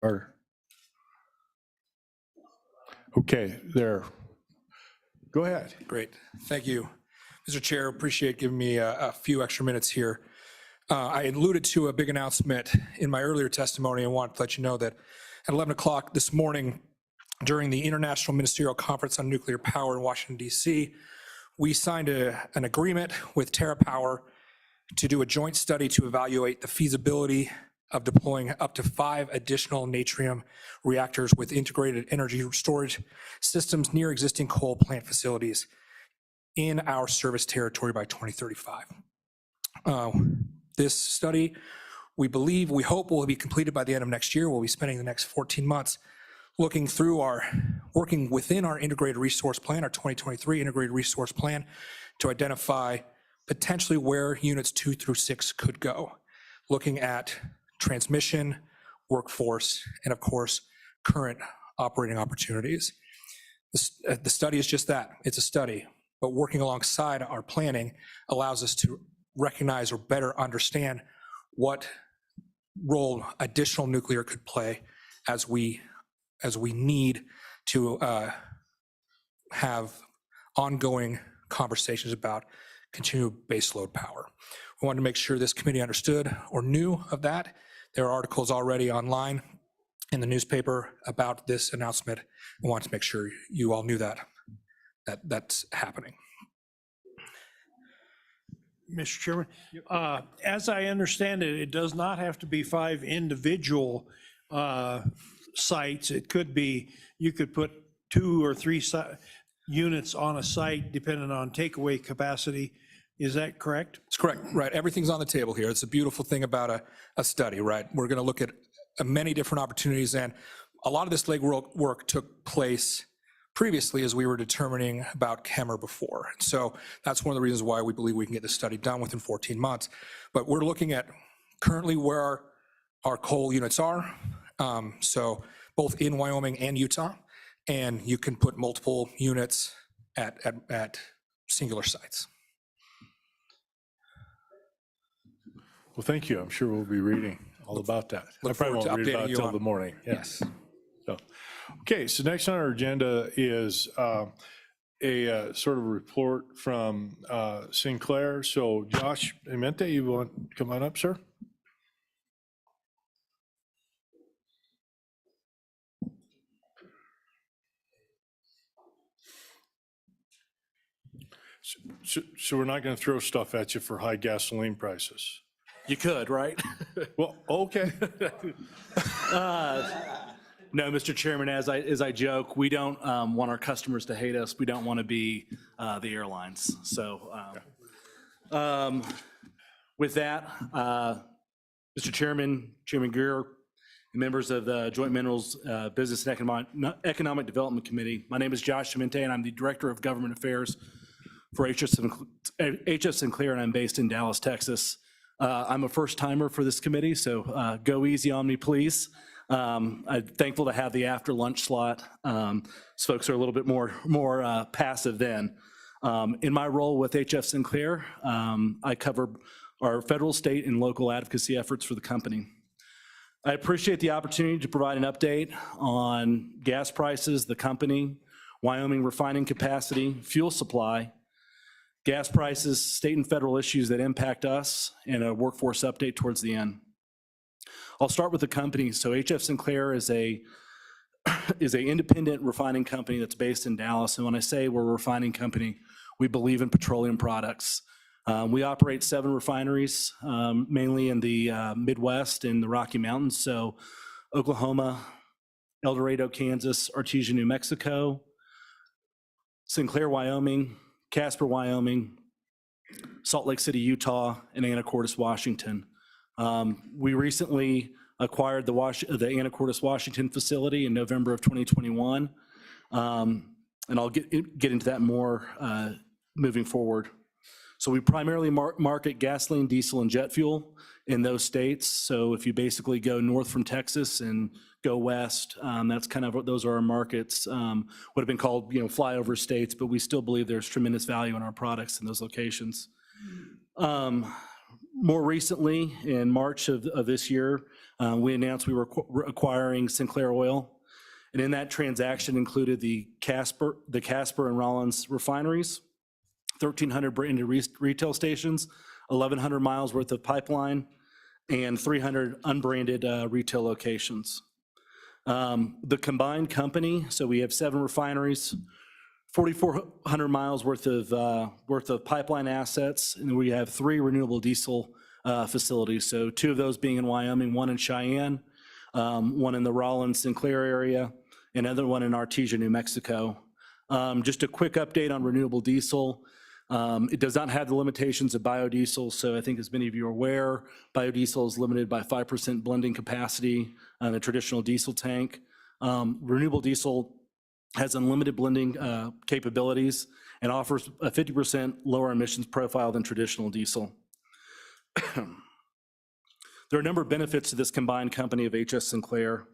Carter. Okay, there. Go ahead. Great. Thank you, Mr. Chair. Appreciate giving me a few extra minutes here. I alluded to a big announcement in my earlier testimony and want to let you know that at 11 o'clock this morning during the International Ministerial Conference on Nuclear Power in Washington, D.C., we signed an agreement with TerraPower to do a joint study to evaluate the feasibility of deploying up to 5 additional Natrium reactors with integrated energy storage systems near existing coal plant facilities in our service territory by 2035. This study, we hope will be completed by the end of next year. We'll be spending the next 14 months working within our integrated resource plan, our 2023 integrated resource plan, to identify potentially where units 2 through 6 could go, looking at transmission, workforce, and of course, current operating opportunities. The study is just that, it's a study, but working alongside our planning allows us to recognize or better understand what role additional nuclear could play as we need to have ongoing conversations about continued baseload power. We wanted to make sure this committee understood or knew of that. There are articles already online in the newspaper about this announcement. I wanted to make sure you all knew that's happening. Mr. Chairman, as I understand it, it does not have to be 5 individual sites. It could be, you could put 2 or 3 units on a site depending on takeaway capacity. Is that correct? It's correct, right. Everything's on the table here. It's a beautiful thing about a study, right? We're going to look at many different opportunities, and a lot of this legwork took place previously as we were determining about KEMR before. So that's one of the reasons why we believe we can get this study done within 14 months. But we're looking at currently where our coal units are, so both in Wyoming and Utah, and you can put multiple units at singular sites. Well, thank you. I'm sure we'll be reading all about that. I probably won't read about it until the morning. Yes. So, okay, so next on our agenda is a sort of report from Sinclair. So Josh Amente, you want to come on up, sir? So we're not going to throw stuff at you for high gasoline prices. You could, right? Well, okay. No, Mr. Chairman, as I joke, we don't want our customers to hate us. We don't want to be the airlines. So with that, Mr. Chairman, Chairman Greer, and members of the Joint Minerals Business and Economic Development Committee, my name is Josh Mente, and I'm the Director of Government Affairs for HF Sinclair, and I'm based in Dallas, Texas. I'm a first timer for this committee, so go easy on me, please. I'm thankful to have the after lunch slot. So folks are a little bit more passive then. In my role with HF Sinclair, I cover our federal, state, and local advocacy efforts for the company. I appreciate the opportunity to provide an update on gas prices, the company, Wyoming refining capacity, fuel supply, gas prices, state and federal issues that impact us, and a workforce update towards the end. I'll start with the company. So HF Sinclair is a independent refining company that's based in Dallas. And when I say we're a refining company, we believe in petroleum products. We operate 7 refineries, mainly in the Midwest and the Rocky Mountains. So Oklahoma, El Dorado, Kansas, Artesia, New Mexico, Sinclair, Wyoming, Casper, Wyoming, Salt Lake City, Utah, and Anacortes, Washington. We recently acquired the Anacortes, Washington facility in November of 2021, and I'll get into that more moving forward. So we primarily market gasoline, diesel, and jet fuel in those states. So if you basically go north from Texas and go west, that's kind of what those are our markets. Would have been called, flyover states, but we still believe there's tremendous value in our products in those locations. More recently, in March of this year, we announced we were acquiring Sinclair Oil. And in that transaction included the Casper and Rollins refineries, 1,300 branded retail stations, 1,100 miles worth of pipeline, and 300 unbranded retail locations. The combined company, so we have 7 refineries, 4,400 miles worth of pipeline assets, and we have 3 renewable diesel facilities. So 2 of those being in Wyoming, 1 in Cheyenne, 1 in the Rollins Sinclair area, another one in Artesia, New Mexico. Just a quick update on renewable diesel. It does not have the limitations of biodiesel, so I think as many of you are aware, biodiesel is limited by 5% blending capacity on a traditional diesel tank. Renewable diesel has unlimited blending capabilities and offers a 50% lower emissions profile than traditional diesel. There are a number of benefits to this combined company of HF Sinclair.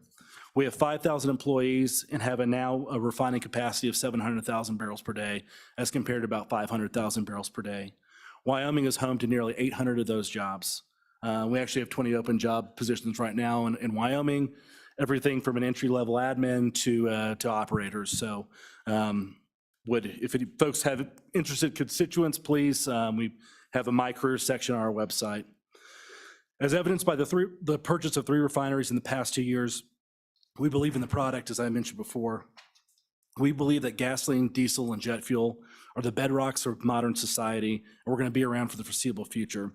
We have 5,000 employees and have now a refining capacity of 700,000 barrels per day as compared to about 500,000 barrels per day. Wyoming is home to nearly 800 of those jobs. We actually have 20 open job positions right now in Wyoming, everything from an entry-level admin to operators. So if any folks have interested constituents, please, we have a My Career section on our website. As evidenced by the purchase of 3 refineries in the past 2 years, we believe in the product, as I mentioned before. We believe that gasoline, diesel, and jet fuel are the bedrocks of modern society, and we're going to be around for the foreseeable future.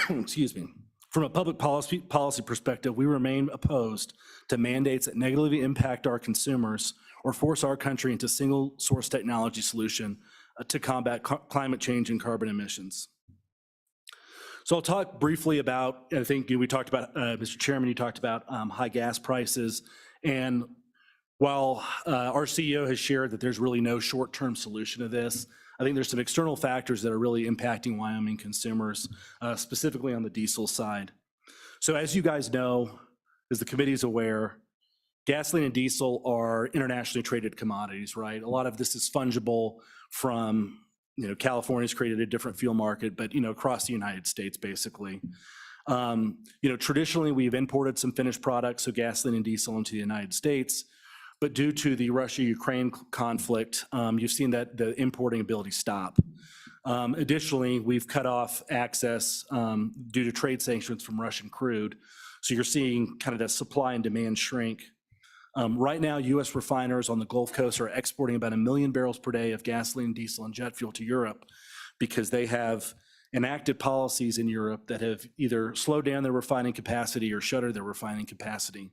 Excuse me. From a public policy perspective, we remain opposed to mandates that negatively impact our consumers or force our country into single-source technology solution to combat climate change and carbon emissions. So I'll talk briefly about, I think we talked about, Mr. Chairman, you talked about high gas prices. And while our CEO has shared that there's really no short-term solution to this, I think there's some external factors that are really impacting Wyoming consumers, specifically on the diesel side. So as you guys know, as the committee is aware, gasoline and diesel are internationally traded commodities, right? A lot of this is fungible from, California's created a different fuel market, but, across the United States, basically. Traditionally, we've imported some finished products, so gasoline and diesel into the United States. But due to the Russia-Ukraine conflict, you've seen that the importing ability stop. Additionally, we've cut off access due to trade sanctions from Russian crude. So you're seeing kind of that supply and demand shrink. Right now, U.S. refiners on the Gulf Coast are exporting about 1 million barrels per day of gasoline, diesel, and jet fuel to Europe because they have enacted policies in Europe that have either slowed down their refining capacity or shuttered their refining capacity.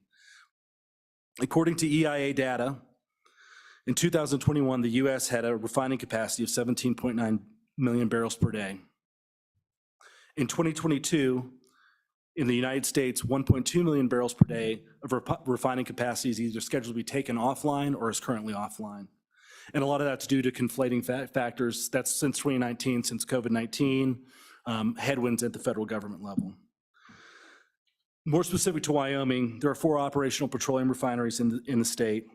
According to EIA data, in 2021, the U.S. had a refining capacity of 17.9 million barrels per day. In 2022, in the United States, 1.2 million barrels per day of refining capacity is either scheduled to be taken offline or is currently offline. And a lot of that's due to conflating factors. That's since 2019, since COVID-19, headwinds at the federal government level. More specific to Wyoming, there are 4 operational petroleum refineries in the state: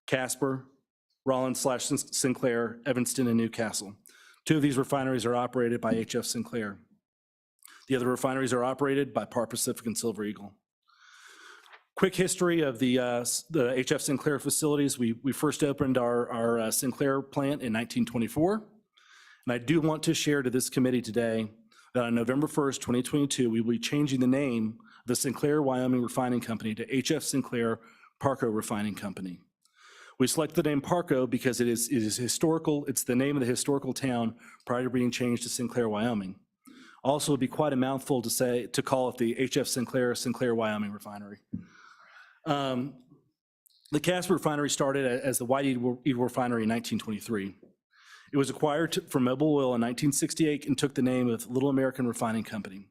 Casper, Rollins/Sinclair, Evanston, and Newcastle. 2 of these refineries are operated by HF Sinclair. The other refineries are operated by Par Pacific and Silver Eagle. Quick history of the HF Sinclair facilities. We first opened our Sinclair plant in 1924. And I do want to share to this committee today that on November 1st, 2022, we will be changing the name of the Sinclair Wyoming Refining Company to HF Sinclair Parco Refining Company. We selected the name Parco because it is historical. It's the name of the historical town prior to being changed to Sinclair, Wyoming. Also, it'd be quite a mouthful to call it the HF Sinclair Wyoming Refinery. The Casper Refinery started as the White Eagle Refinery in 1923. It was acquired from Mobil Oil in 1968 and took the name of Little American Refining Company.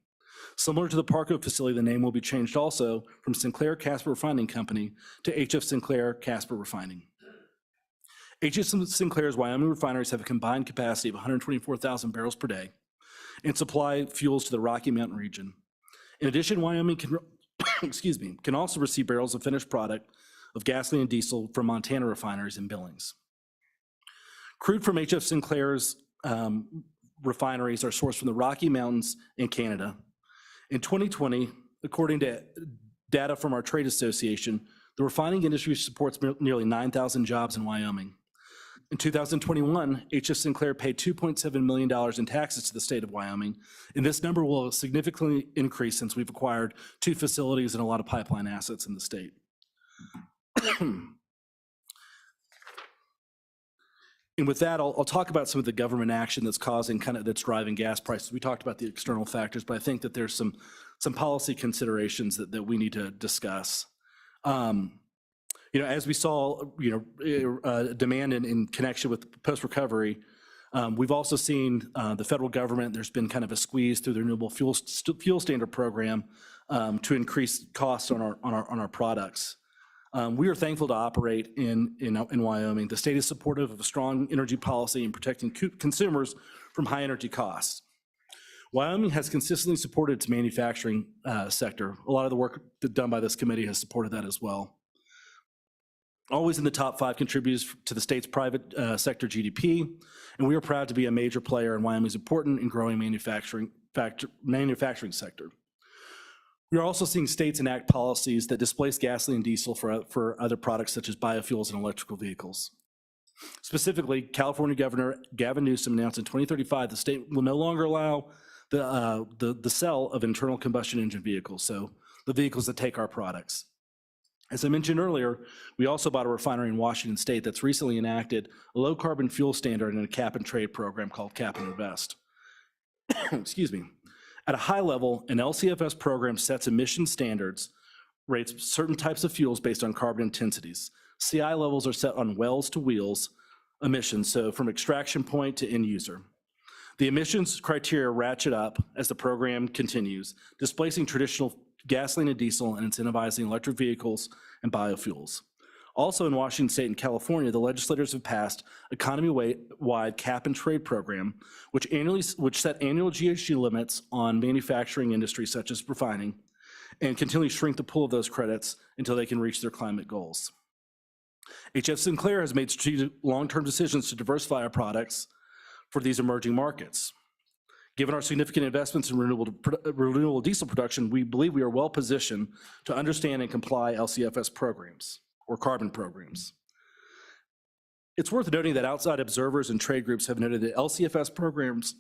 Similar to the Parco facility, the name will be changed also from Sinclair Casper Refining Company to HF Sinclair Casper Refining. HF Sinclair's Wyoming refineries have a combined capacity of 124,000 barrels per day and supply fuels to the Rocky Mountain region. In addition, Wyoming can also receive barrels of finished product of gasoline and diesel from Montana refineries in Billings. Crude from HF Sinclair's refineries are sourced from the Rocky Mountains in Canada, In 2020, according to data from our trade association, the refining industry supports nearly 9,000 jobs in Wyoming. In 2021, HF Sinclair paid $2.7 million in taxes to the state of Wyoming, and this number will significantly increase since we've acquired 2 facilities and a lot of pipeline assets in the state. And with that, I'll talk about some of the government action that's that's driving gas prices. We talked about the external factors, but I think that there's some policy considerations that we need to discuss. As we saw, demand in connection with post-recovery, we've also seen the federal government, there's been kind of a squeeze through the Renewable Fuel Standard Program to increase costs on our products. We are thankful to operate in Wyoming. The state is supportive of a strong energy policy and protecting consumers from high energy costs. Wyoming has consistently supported its manufacturing sector. A lot of the work done by this committee has supported that as well. Always in the top 5 contributors to the state's private sector GDP, and we are proud to be a major player in Wyoming's important and growing manufacturing sector. We are also seeing states enact policies that displace gasoline and diesel for other products such as biofuels and electrical vehicles. Specifically, California Governor Gavin Newsom announced in 2035 the state will no longer allow the sale of internal combustion engine vehicles, so the vehicles that take our products. As I mentioned earlier, we also bought a refinery in Washington State that's recently enacted a low carbon fuel standard and a cap and trade program called Cap and Invest. Excuse me. At a high level, an LCFS program sets emission standards, rates certain types of fuels based on carbon intensities. CI levels are set on wells to wheels emissions, so from extraction point to end user. The emissions criteria ratchet up as the program continues, displacing traditional gasoline and diesel and incentivizing electric vehicles and biofuels. Also in Washington State and California, the legislators have passed economy-wide cap and trade program, which set annual GHG limits on manufacturing industries such as refining, and continually shrink the pool of those credits until they can reach their climate goals. HF Sinclair has made strategic long-term decisions to diversify our products for these emerging markets. Given our significant investments in renewable diesel production, we believe we are well positioned to understand and comply LCFS programs or carbon programs. It's worth noting that outside observers and trade groups have noted that LCFS programs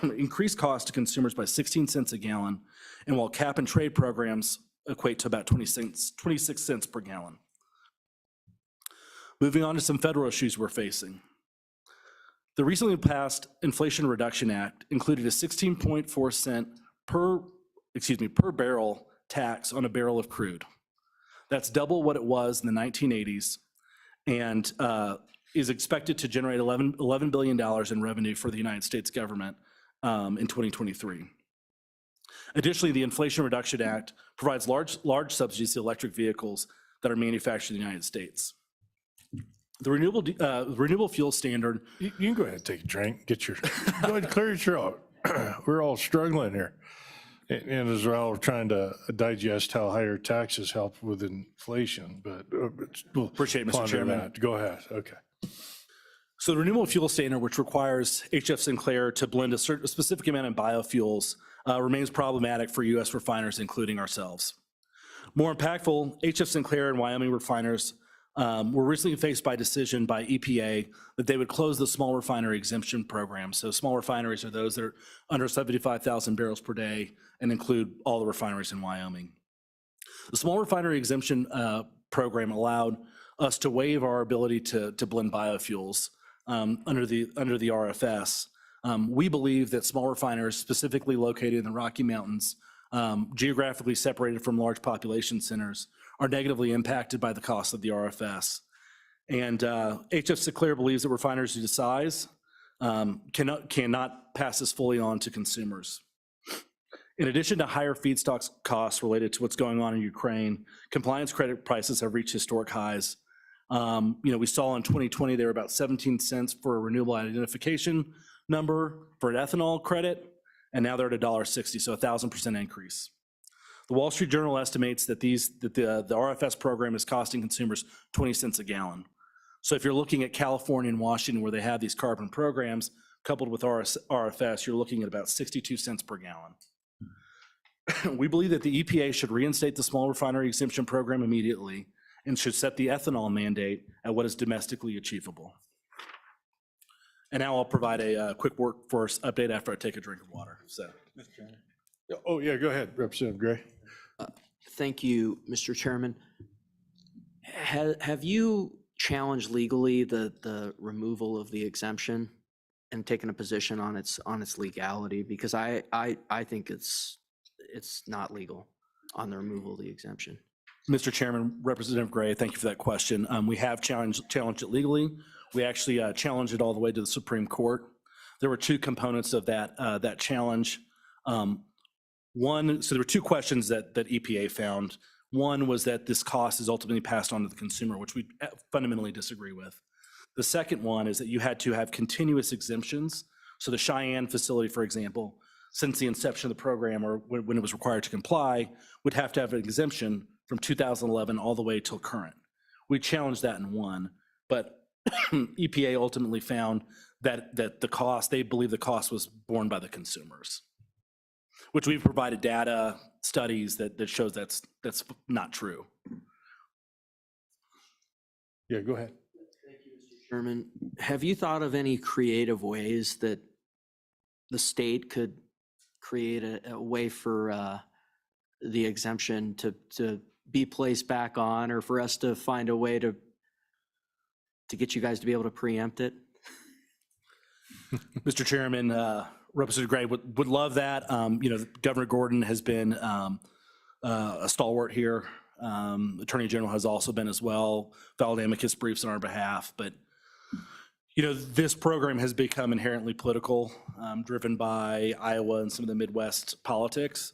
increase costs to consumers by 16 cents a gallon, and while cap and trade programs equate to about 26 cents per gallon. Moving on to some federal issues we're facing. The recently passed Inflation Reduction Act included a 16.4 cent per barrel tax on a barrel of crude. That's double what it was in the 1980s and is expected to generate $11 billion in revenue for the United States government in 2023. Additionally, the Inflation Reduction Act provides large subsidies to electric vehicles that are manufactured in the United States. The renewable fuel standard. You can go ahead and take a drink, go ahead and clear your throat. We're all struggling here. And as well, we're trying to digest how higher taxes help with inflation, but we'll Appreciate it, Mr. ponder Chairman. that. Go ahead, okay. So the renewable fuel standard, which requires HF Sinclair to blend a specific amount of biofuels, remains problematic for U.S. refiners, including ourselves. More impactful, HF Sinclair and Wyoming refiners were recently faced by a decision by EPA that they would close the small refinery exemption program. So small refineries are those that are under 75,000 barrels per day and include all the refineries in Wyoming. The small refinery exemption program allowed us to waive our ability to blend biofuels under the RFS. We believe that small refineries specifically located in the Rocky Mountains, geographically separated from large population centers, are negatively impacted by the cost of the RFS. And HF Sinclair believes that refiners due to size cannot pass this fully on to consumers. In addition to higher feedstock costs related to what's going on in Ukraine, compliance credit prices have reached historic highs. We saw in 2020 they were about 17 cents for a renewable identification number for an ethanol credit, and now they're at $1.60, so 1,000% increase. The Wall Street Journal estimates that the RFS program is costing consumers 20 cents a gallon. So if you're looking at California and Washington where they have these carbon programs coupled with RFS, you're looking at about 62 cents per gallon. We believe that the EPA should reinstate the small refinery exemption program immediately and should set the ethanol mandate at what is domestically achievable. And now I'll provide a quick workforce update after I take a drink of water. So, Oh, yeah, go ahead, Representative Gray. Thank you, Mr. Chairman. Have you challenged legally the removal of the exemption and taken a position on its legality? Because I think it's not legal on the removal of the exemption. Mr. Chairman, Representative Gray, thank you for that question. We have challenged it legally. We actually challenged it all the way to the Supreme Court. There were two components of that challenge. One, so there were two questions that EPA found. One was that this cost is ultimately passed on to the consumer, which we fundamentally disagree with. The second one is that you had to have continuous exemptions. So the Cheyenne facility, for example, since the inception of the program or when it was required to comply, would have to have an exemption from 2011 all the way till current. We challenged that and won, but EPA ultimately found that the cost, they believe the cost was borne by the consumers, which we've provided data, studies that shows that's not true. Yeah, go ahead. Chairman, have you thought of any creative ways that the state could create a way for the exemption to be placed back on, or for us to find a way to get you guys to be able to preempt it? Mr. Chairman, Representative Gray would love that. Governor Gordon has been a stalwart here. Attorney General has also been as well, filed amicus briefs on our behalf. But, this program has become inherently political, driven by Iowa and some of the Midwest politics.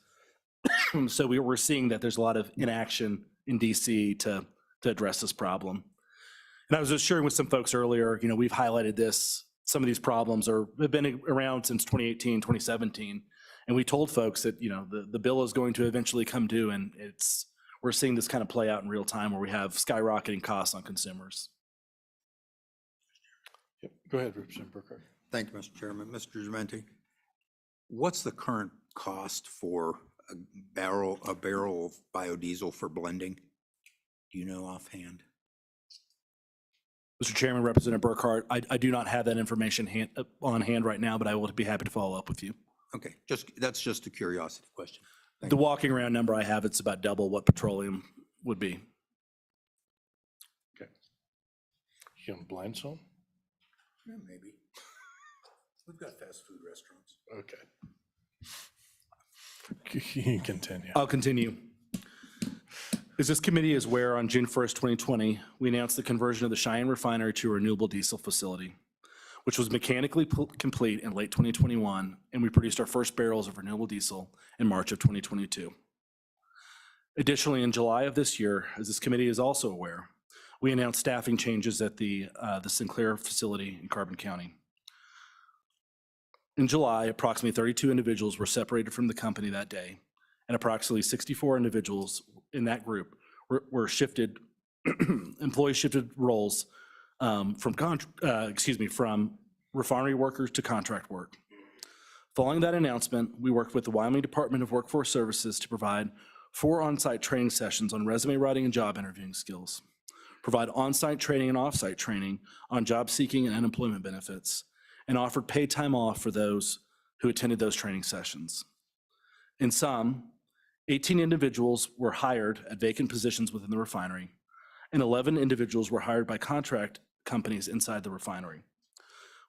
So we're seeing that there's a lot of inaction in DC to address this problem. And I was just sharing with some folks earlier, we've highlighted this. Some of these problems have been around since 2018, 2017. And we told folks that, the bill is going to eventually come due, and we're seeing this kind of play out in real time where we have skyrocketing costs on consumers. Yep. Go ahead, Representative Burkhart. Thank you, Mr. Chairman. Mr. Giamenti, what's the current cost for a barrel of biodiesel for blending? Do you know offhand? Mr. Chairman, Representative Burkhart, I do not have that information on hand right now, but I will be happy to follow up with you. Okay, that's just a curiosity question. The walking around number I have, it's about double what petroleum would be. Okay. You gonna blind some? Yeah, maybe. We've got fast food restaurants. Okay. You can continue. I'll continue. As this committee is aware, on June 1st, 2020, we announced the conversion of the Cheyenne refinery to a renewable diesel facility, which was mechanically complete in late 2021, and we produced our first barrels of renewable diesel in March of 2022. Additionally, in July of this year, as this committee is also aware, we announced staffing changes at the Sinclair facility in Carbon County. In July, approximately 32 individuals were separated from the company that day, and approximately 64 individuals in that group were shifted, employees shifted roles from refinery workers to contract work. Following that announcement, we worked with the Wyoming Department of Workforce Services to provide 4 on-site training sessions on resume writing and job interviewing skills, provide on-site training and off-site training on job seeking and unemployment benefits, and offered paid time off for those who attended those training sessions. In sum, 18 individuals were hired at vacant positions within the refinery, and 11 individuals were hired by contract companies inside the refinery.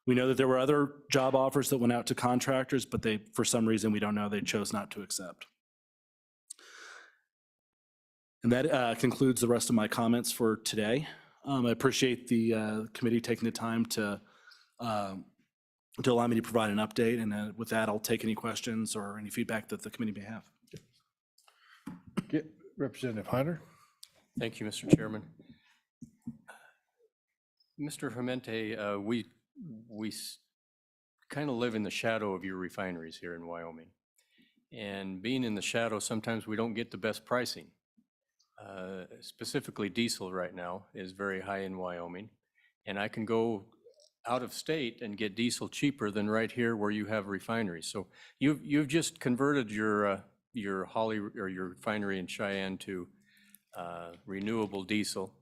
We know that there were other job offers that went out to contractors, but for some reason we don't know, they chose not to accept. And that concludes the rest of my comments for today. I appreciate the committee taking the time to allow me to provide an update. And with that, I'll take any questions or any feedback that the committee may have. Get Representative Hunter. Thank you, Mr. Chairman. Mr. Jimenez, we kind of live in the shadow of your refineries here in Wyoming. And being in the shadow, sometimes we don't get the best pricing. Specifically diesel right now is very high in Wyoming. And I can go out of state and get diesel cheaper than right here where you have refineries. So you've just converted your your Holly, or your refinery in Cheyenne to renewable diesel,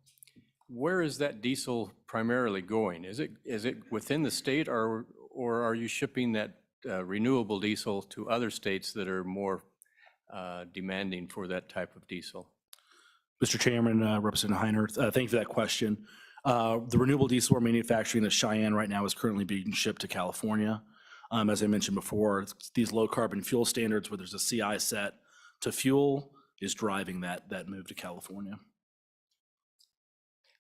where is that diesel primarily going? Is it within the state, or are you shipping that renewable diesel to other states that are more demanding for that type of diesel? Mr. Chairman, Representative Heiner, thank you for that question. The renewable diesel we're manufacturing at Cheyenne right now is currently being shipped to California. As I mentioned before, these low carbon fuel standards where there's a CI set to fuel is driving that move to California.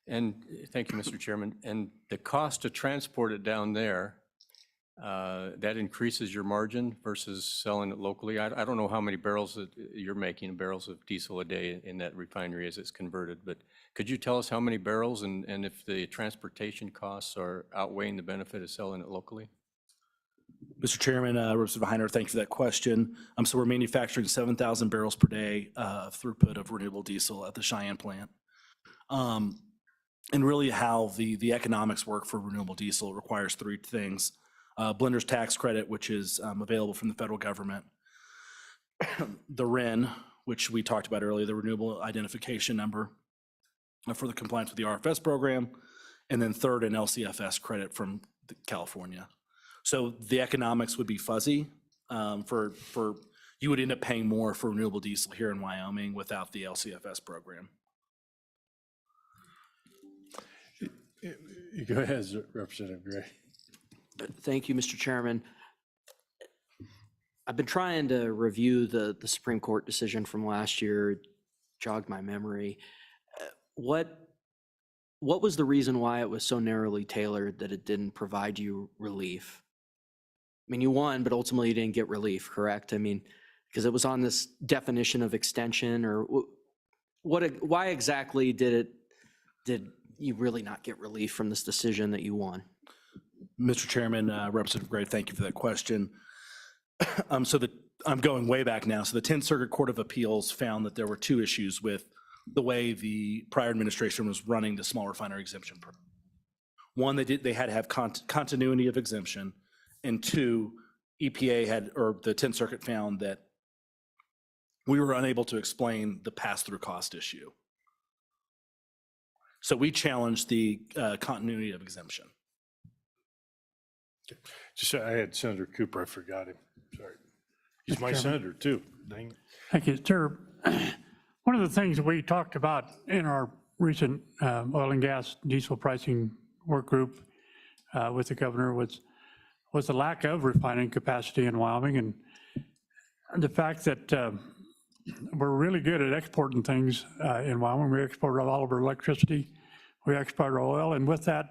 And thank you, Mr. Chairman. And the cost to transport it down there, that increases your margin versus selling it locally. I don't know how many barrels that you're making, barrels of diesel a day in that refinery as it's converted, but could you tell us how many barrels and if the transportation costs are outweighing the benefit of selling it locally? Mr. Chairman, Representative Heiner, thank you for that question. So we're manufacturing 7,000 barrels per day of throughput of renewable diesel at the Cheyenne plant. And really how the economics work for renewable diesel requires three things. Blender's tax credit, which is available from the federal government. The RIN, which we talked about earlier, the Renewable Identification Number for the compliance with the RFS program. And then third, an LCFS credit from California. So the economics would be fuzzy you would end up paying more for renewable diesel here in Wyoming without the LCFS program. Go ahead, Representative Gray. Thank you, Mr. Chairman. I've been trying to review the Supreme Court decision from last year, jog my memory. What was the reason why it was so narrowly tailored that it didn't provide you relief? I mean, you won, but ultimately you didn't get relief, correct? I mean, because it was on this definition of extension, or why exactly did you really not get relief from this decision that you won? Mr. Chairman, Representative Gray, thank you for that question. I'm going way back now. So the 10th Circuit Court of Appeals found that there were two issues with the way the prior administration was running the small refinery exemption program. One, they had to have continuity of exemption, and two, EPA or the 10th Circuit found that we were unable to explain the pass-through cost issue. So we challenged the continuity of exemption. Just, I had Senator Cooper, I forgot him, sorry. He's my senator too, dang it. Thank you, sir. One of the things that we talked about in our recent oil and gas diesel pricing work group with the governor was the lack of refining capacity in Wyoming, and the fact that we're really good at exporting things in Wyoming. We export all of our electricity, we export our oil, and with that,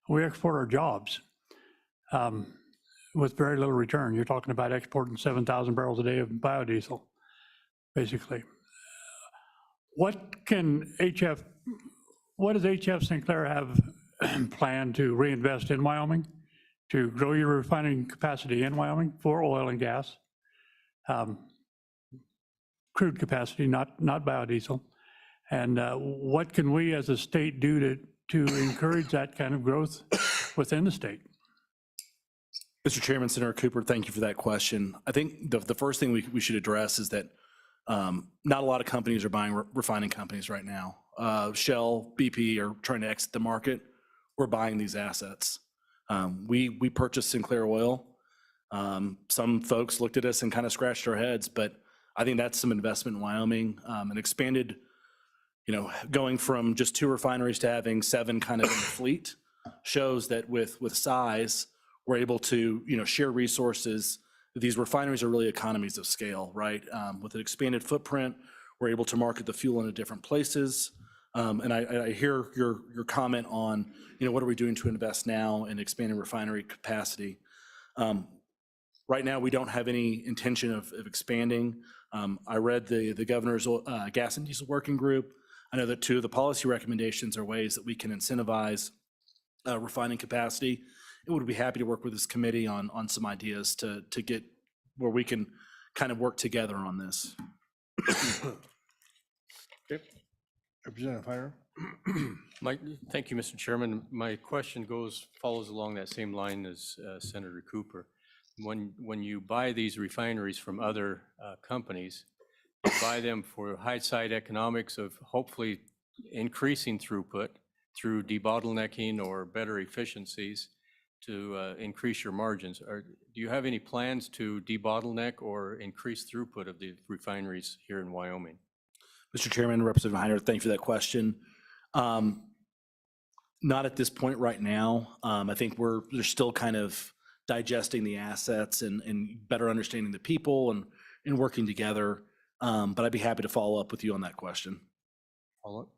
we export our jobs with very little return. You're talking about exporting 7,000 barrels a day of biodiesel, basically. What does HF Sinclair have planned to reinvest in Wyoming, to grow your refining capacity in Wyoming for oil and gas? Crude capacity, not biodiesel. And what can we as a state do to encourage that kind of growth within the state? Mr. Chairman, Senator Cooper, thank you for that question. I think the first thing we should address is that not a lot of companies are buying refining companies right now. Shell, BP are trying to exit the market. We're buying these assets. We purchased Sinclair Oil. Some folks looked at us and kind of scratched their heads, but I think that's some investment in Wyoming, and expanded, going from just 2 refineries to having 7 kind of in the fleet shows that with size, we're able to, share resources. These refineries are really economies of scale, right? With an expanded footprint, we're able to market the fuel into different places. And I hear your comment on, what are we doing to invest now in expanding refinery capacity? Right now, we don't have any intention of expanding. I read the governor's gas and diesel working group. I know that 2 of the policy recommendations are ways that we can incentivize refining capacity. And would be happy to work with this committee on some ideas to get where we can kind of work together on this. Okay. Representative Heiner? Thank you, Mr. Chairman. My question follows along that same line as Senator Cooper. when you buy these refineries from other companies, you buy them for high side economics of hopefully increasing throughput through debottlenecking or better efficiencies to increase your margins. Do you have any plans to debottleneck or increase throughput of the refineries here in Wyoming? Mr. Chairman, Representative Heiner, thank you for that question. Not at this point right now. I think they're still kind of digesting the assets and better understanding the people and working together. But I'd be happy to follow up with you on that question. Follow up.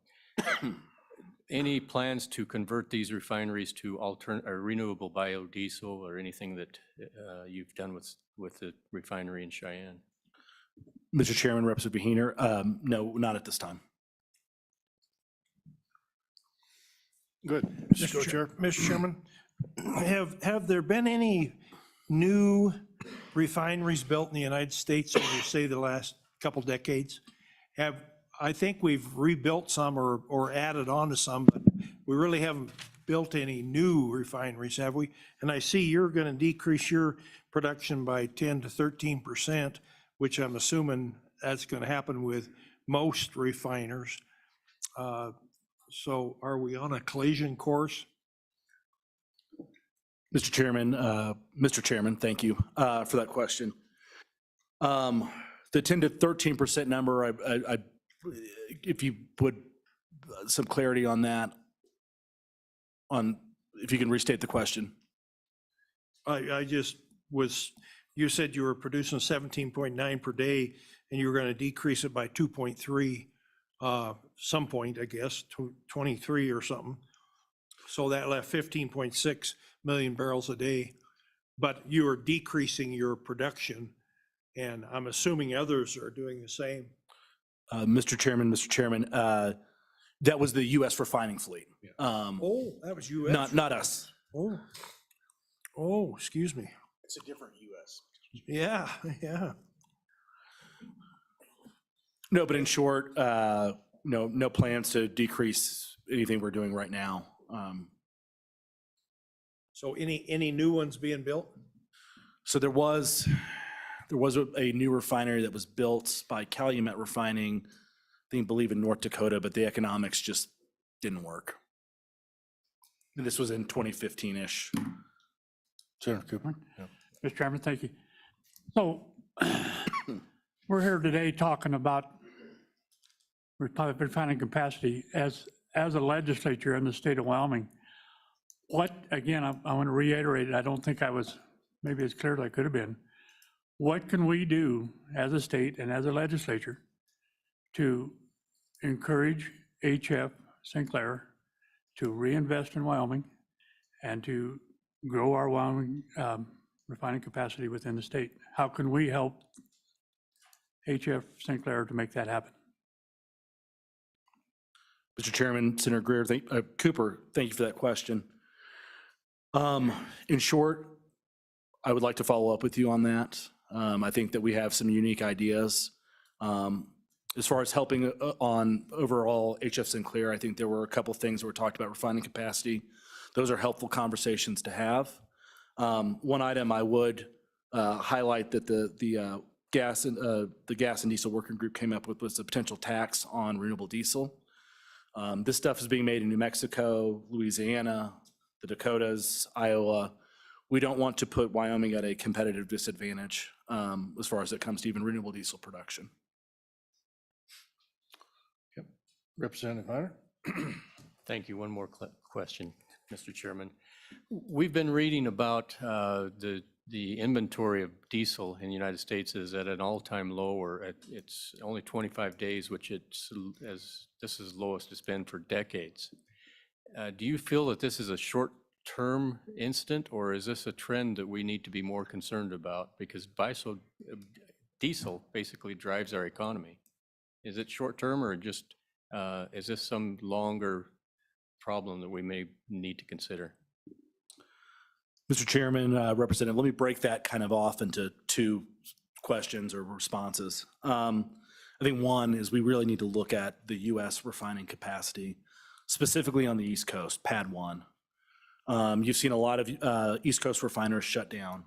Any plans to convert these refineries to renewable biodiesel or anything that you've done with the refinery in Cheyenne? Mr. Chairman, Representative Heiner, no, not at this time. Good. Mr. Chair. Mr. Chairman, have there been any new refineries built in the United States over, say, the last couple decades? I think we've rebuilt some or added on to some, but we really haven't built any new refineries, have we? And I see you're going to decrease your production by 10 to 13%, which I'm assuming that's going to happen with most refiners. So are we on a collision course? Mr. Chairman, thank you for that question. The 10 to 13% number, if you would, some clarity on that, if you can restate the question. I just was, you said you were producing 17.9 per day and you were going to decrease it by 2.3 some point, I guess, to 23 or something. So that left 15.6 million barrels a day, but you are decreasing your production, and I'm assuming others are doing the same. Mr. Chairman, that was the U.S. refining fleet. Oh, that was US. Not us. Oh, excuse me. It's a different U.S. Yeah, yeah. No, but in short, no plans to decrease anything we're doing right now. So any new ones being built? So there was a new refinery that was built by Calumet Refining, I believe in North Dakota, but the economics just didn't work. And this was in 2015-ish. Senator Cooper. Mr. Chairman, thank you. So we're here today talking about refining capacity as a legislature in the state of Wyoming. Again, I want to reiterate it. I don't think I was maybe as clear as I could have been. What can we do as a state and as a legislature to encourage HF Sinclair to reinvest in Wyoming and to grow our Wyoming refining capacity within the state? How can we help HF Sinclair to make that happen? Mr. Chairman, Senator Greer, Cooper, thank you for that question. In short, I would like to follow up with you on that. I think that we have some unique ideas. As far as helping on overall HF Sinclair, I think there were a couple things that were talked about refining capacity. Those are helpful conversations to have. One item I would highlight that the gas and diesel working group came up with was the potential tax on renewable diesel. This stuff is being made in New Mexico, Louisiana, the Dakotas, Iowa. We don't want to put Wyoming at a competitive disadvantage as far as it comes to even renewable diesel production. Yep. Representative Heiner. Thank you. One more question, Mr. Chairman. We've been reading about the inventory of diesel in the United States is at an all-time low, or it's only 25 days, which this is lowest it's been for decades. Do you feel that this is a short-term incident, or is this a trend that we need to be more concerned about? Because diesel basically drives our economy. Is it short-term, or just is this some longer problem that we may need to consider? Mr. Chairman, Representative, let me break that kind of off into two questions or responses. I think one is we really need to look at the U.S. refining capacity, specifically on the East Coast, PADD 1. You've seen a lot of East Coast refiners shut down.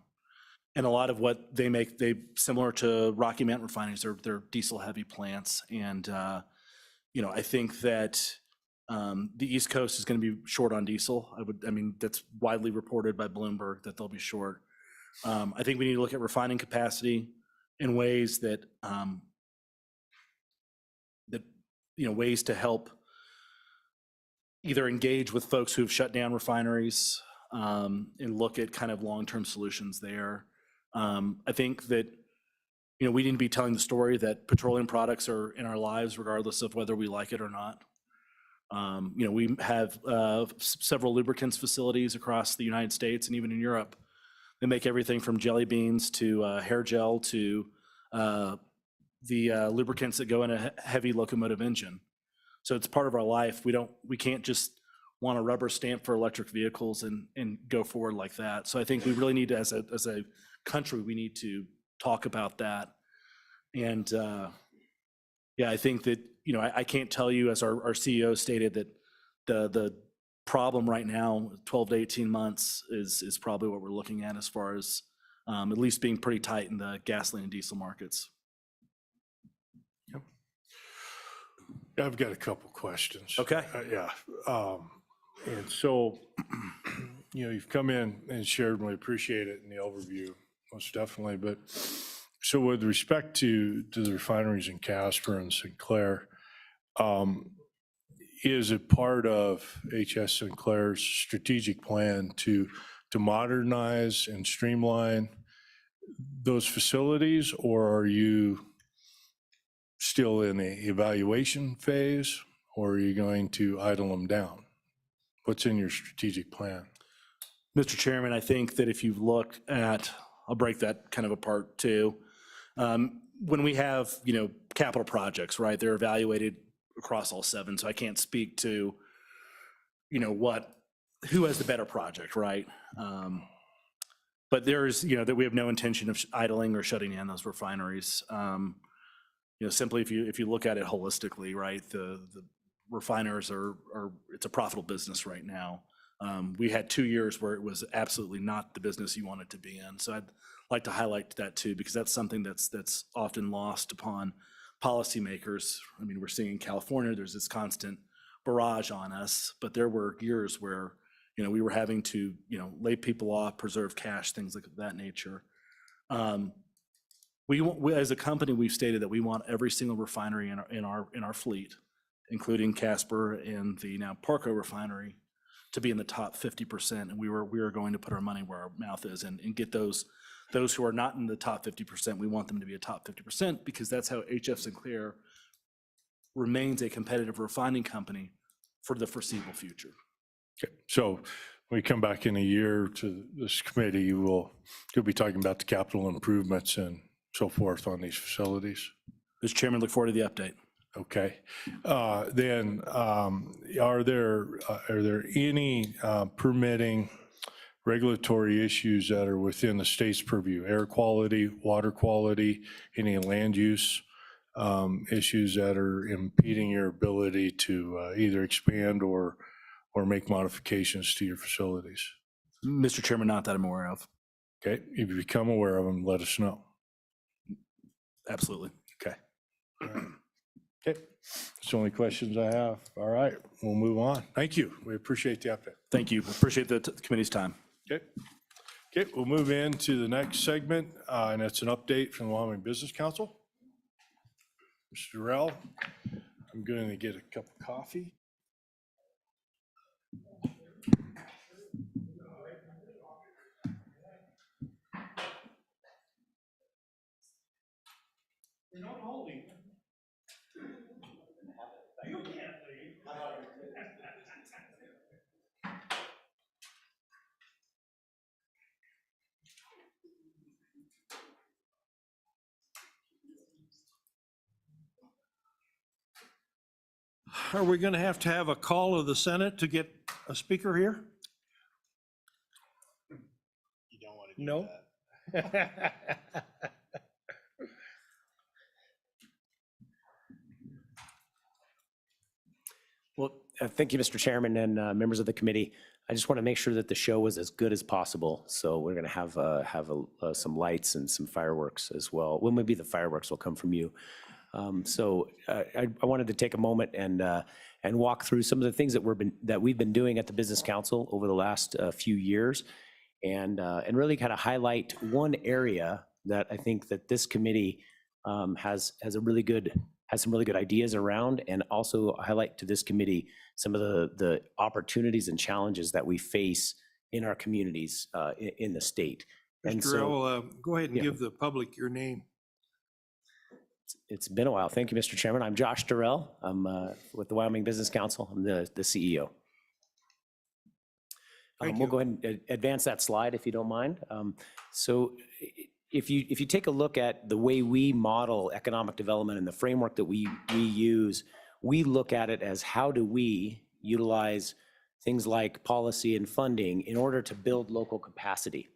And a lot of what they make, similar to Rocky Mountain refineries, they're diesel-heavy plants. And, I think that the East Coast is going to be short on diesel. That's widely reported by Bloomberg that they'll be short. I think we need to look at refining capacity in ways that, ways to help either engage with folks who have shut down refineries and look at kind of long-term solutions there. I think that, we need to be telling the story that petroleum products are in our lives regardless of whether we like it or not. We have several lubricants facilities across the United States and even in Europe. They make everything from jelly beans to hair gel to the lubricants that go in a heavy locomotive engine. So it's part of our life. We can't just want a rubber stamp for electric vehicles and go forward like that. So I think we really need to, as a country, we need to talk about that. And I think that, I can't tell you, as our CEO stated, that the problem right now, 12 to 18 months is probably what we're looking at as far as at least being pretty tight in the gasoline and diesel markets. I've got a couple questions. Okay. Yeah. And so, you've come in and shared, and we appreciate it in the overview, most definitely. But so with respect to the refineries in Casper and Sinclair, is it part of HS Sinclair's strategic plan to modernize and streamline those facilities, or are you still in the evaluation phase, or are you going to idle them down? What's in your strategic plan? Mr. Chairman, I think that if you look at, I'll break that kind of apart too. When we have, capital projects, right, they're evaluated across all 7. So I can't speak to, who has the better project, right? But there's, that we have no intention of idling or shutting down those refineries. Simply if you look at it holistically, right, the refiners it's a profitable business right now. We had 2 years where it was absolutely not the business you wanted to be in. So I'd like to highlight that too, because that's something that's often lost upon policymakers. We're seeing in California, there's this constant barrage on us, but there were years where, we were having to, lay people off, preserve cash, things like that nature. We as a company, we've stated that we want every single refinery in our fleet, including Casper and the now Parco refinery, to be in the top 50%. And we are going to put our money where our mouth is and get those who are not in the top 50%. We want them to be a top 50% because that's how HF Sinclair remains a competitive refining company for the foreseeable future. Okay. So when we come back in a year to this committee, you'll be talking about the capital improvements and so forth on these facilities. Mr. Chairman, look forward to the update. Okay. Then are there any permitting regulatory issues that are within the state's purview? Air quality, water quality, any land use issues that are impeding your ability to either expand or make modifications to your facilities? Mr. Chairman, not that I'm aware of. Okay. If you become aware of them, let us know. Absolutely. Okay. Okay. That's the only questions I have. All right. We'll move on. Thank you. We appreciate the update. Thank you. Appreciate the committee's time. Okay. Okay, we'll move into the next segment, and it's an update from the Wyoming Business Council. Mr. Durrell, I'm going to get a cup of coffee. Are we going to have a call of the Senate to get a speaker here? You don't want to do No. that. Well, Thank you, Mr. Chairman and members of the committee. I just want to make sure that the show was as good as possible. So we're going to have some lights and some fireworks as well. Well, maybe the fireworks will come from you. I wanted to take a moment and walk through some of the things that we've been doing at the Business Council over the last few years, and really kind of highlight one area that I think that this committee has some really good ideas around, and also highlight to this committee some of the opportunities and challenges that we face in our communities in the state. And Mr. L, go ahead and yeah. give the public your name. It's been a while. Thank you, Mr. Chairman. I'm Josh Durrell. I'm with the Wyoming Business Council. I'm the CEO. We'll go ahead and advance that slide if you don't mind. So if you take a look at the way we model economic development and the framework that we use, we look at it as how do we utilize things like policy and funding in order to build local capacity.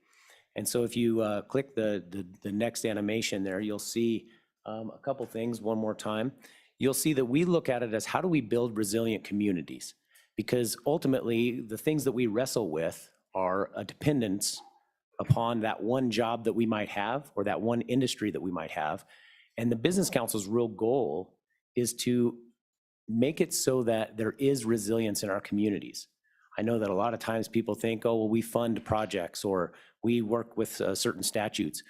And so if you click the next animation there, you'll see a couple things one more time. You'll see that we look at it as how do we build resilient communities? Because ultimately, the things that we wrestle with are a dependence upon that one job that we might have or that one industry that we might have. And the Business Council's real goal is to make it so that there is resilience in our communities. I know that a lot of times people think, oh, well, we fund projects or we work with certain statutes.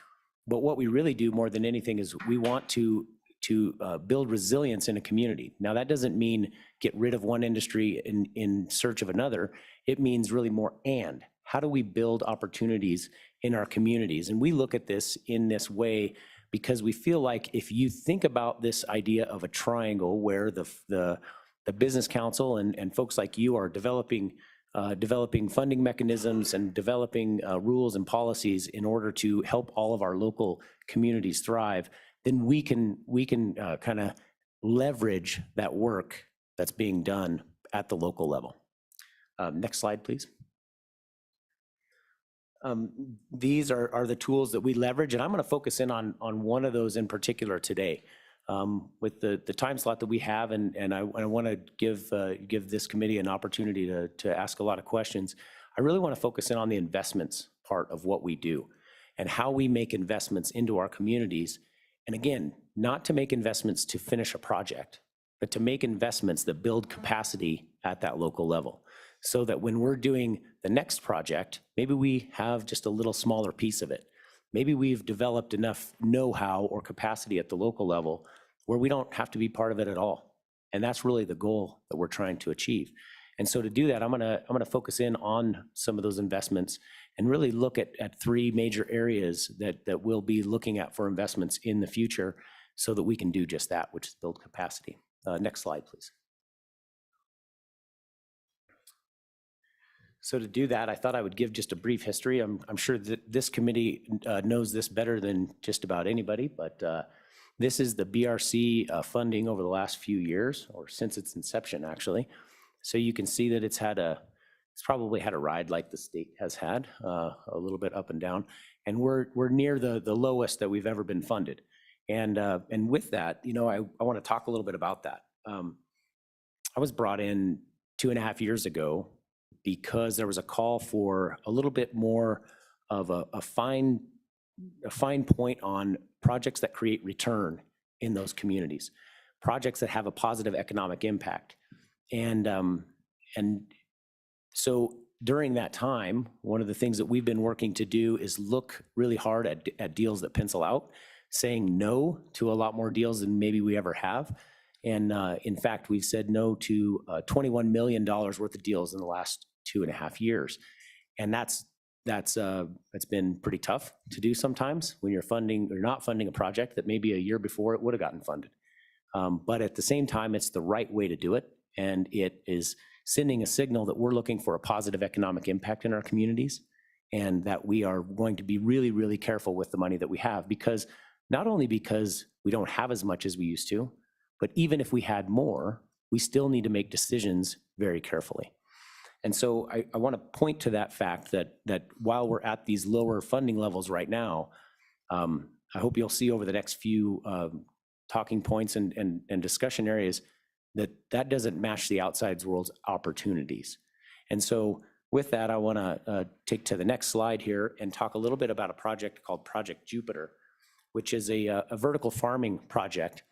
But what we really do more than anything is we want to build resilience in a community. Now, that doesn't mean get rid of one industry in search of another. It means really more and. How do we build opportunities in our communities? And we look at this in this way because we feel like if you think about this idea of a triangle where the Business Council and folks like you are developing funding mechanisms and developing rules and policies in order to help all of our local communities thrive, then we can kind of leverage that work that's being done at the local level. Next slide, please. These are the tools that we leverage, and I'm going to focus in on one of those in particular today. With the time slot that we have, and I want to give this committee an opportunity to ask a lot of questions. I really want to focus in on the investments part of what we do and how we make investments into our communities. And again, not to make investments to finish a project, but to make investments that build capacity at that local level, so that when we're doing the next project, maybe we have just a little smaller piece of it. Maybe we've developed enough know-how or capacity at the local level where we don't have to be part of it at all. And that's really the goal that we're trying to achieve. And so to do that, I'm gonna focus in on some of those investments and really look at three major areas that we'll be looking at for investments in the future so that we can do just that, which is build capacity. Next slide, please. So to do that, I thought I would give just a brief history. I'm sure that this committee knows this better than just about anybody, but this is the BRC funding over the last few years, or since its inception, actually. So you can see that it's probably had a ride like the state has had, a little bit up and down, and we're near the lowest that we've ever been funded. And with that, I want to talk a little bit about that. I was brought in 2.5 years ago because there was a call for a little bit more of a fine point on projects that create return in those communities, projects that have a positive economic impact. And so during that time, one of the things that we've been working to do is look really hard at deals that pencil out, saying no to a lot more deals than maybe we ever have. And in fact, we've said no to $21 million worth of deals in the last 2.5 years. And that's been pretty tough to do sometimes when you're not funding a project that maybe a year before it would have gotten funded. But at the same time, it's the right way to do it. And it is sending a signal that we're looking for a positive economic impact in our communities, and that we are going to be really, really careful with the money that we have, because not only because we don't have as much as we used to, but even if we had more, we still need to make decisions very carefully. And so I want to point to that fact that while we're at these lower funding levels right now, I hope you'll see over the next few talking points and discussion areas, that doesn't match the outside world's opportunities. And so with that, I want to take to the next slide here and talk a little bit about a project called Project Jupiter, which is a vertical farming project.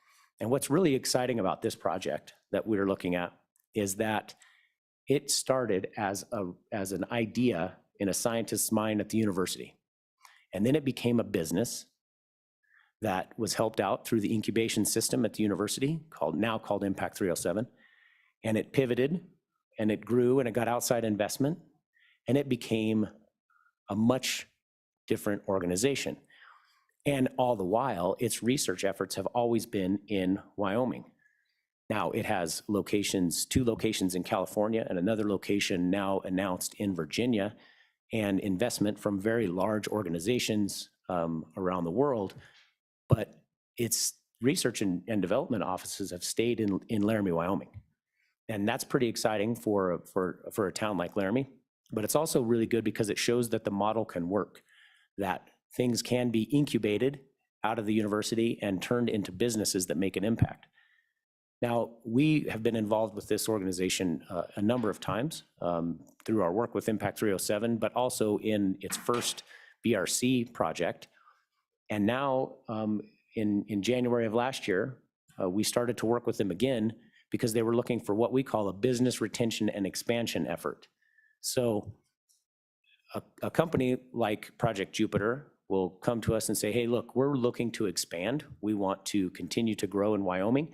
And what's really exciting about this project that we're looking at is that it started as an idea in a scientist's mind at the university. And then it became a business that was helped out through the incubation system at the university, now called Impact 307. And it pivoted and it grew and it got outside investment and it became a much different organization. And all the while, its research efforts have always been in Wyoming. Now it has two locations in California and another location now announced in Virginia, and investment from very large organizations around the world. But its research and development offices have stayed in Laramie, Wyoming. And that's pretty exciting for a town like Laramie. But it's also really good because it shows that the model can work, that things can be incubated out of the university and turned into businesses that make an impact. Now, we have been involved with this organization a number of times through our work with Impact 307, but also in its first BRC project. And now, in January of last year, we started to work with them again because they were looking for what we call a business retention and expansion effort. So a company like Project Jupiter will come to us and say, hey, look, we're looking to expand. We want to continue to grow in Wyoming.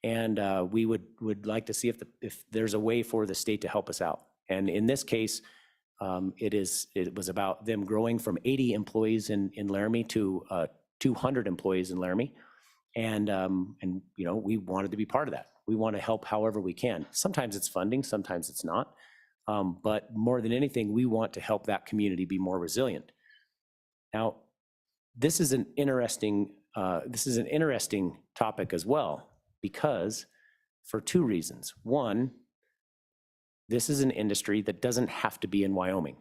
And we would like to see if there's a way for the state to help us out. And in this case, it was about them growing from 80 employees in Laramie to 200 employees in Laramie. And you know, we wanted to be part of that. We want to help however we can. Sometimes it's funding, sometimes it's not. But more than anything, we want to help that community be more resilient. Now, this is an interesting topic as well, because for two reasons. One, this is an industry that doesn't have to be in Wyoming.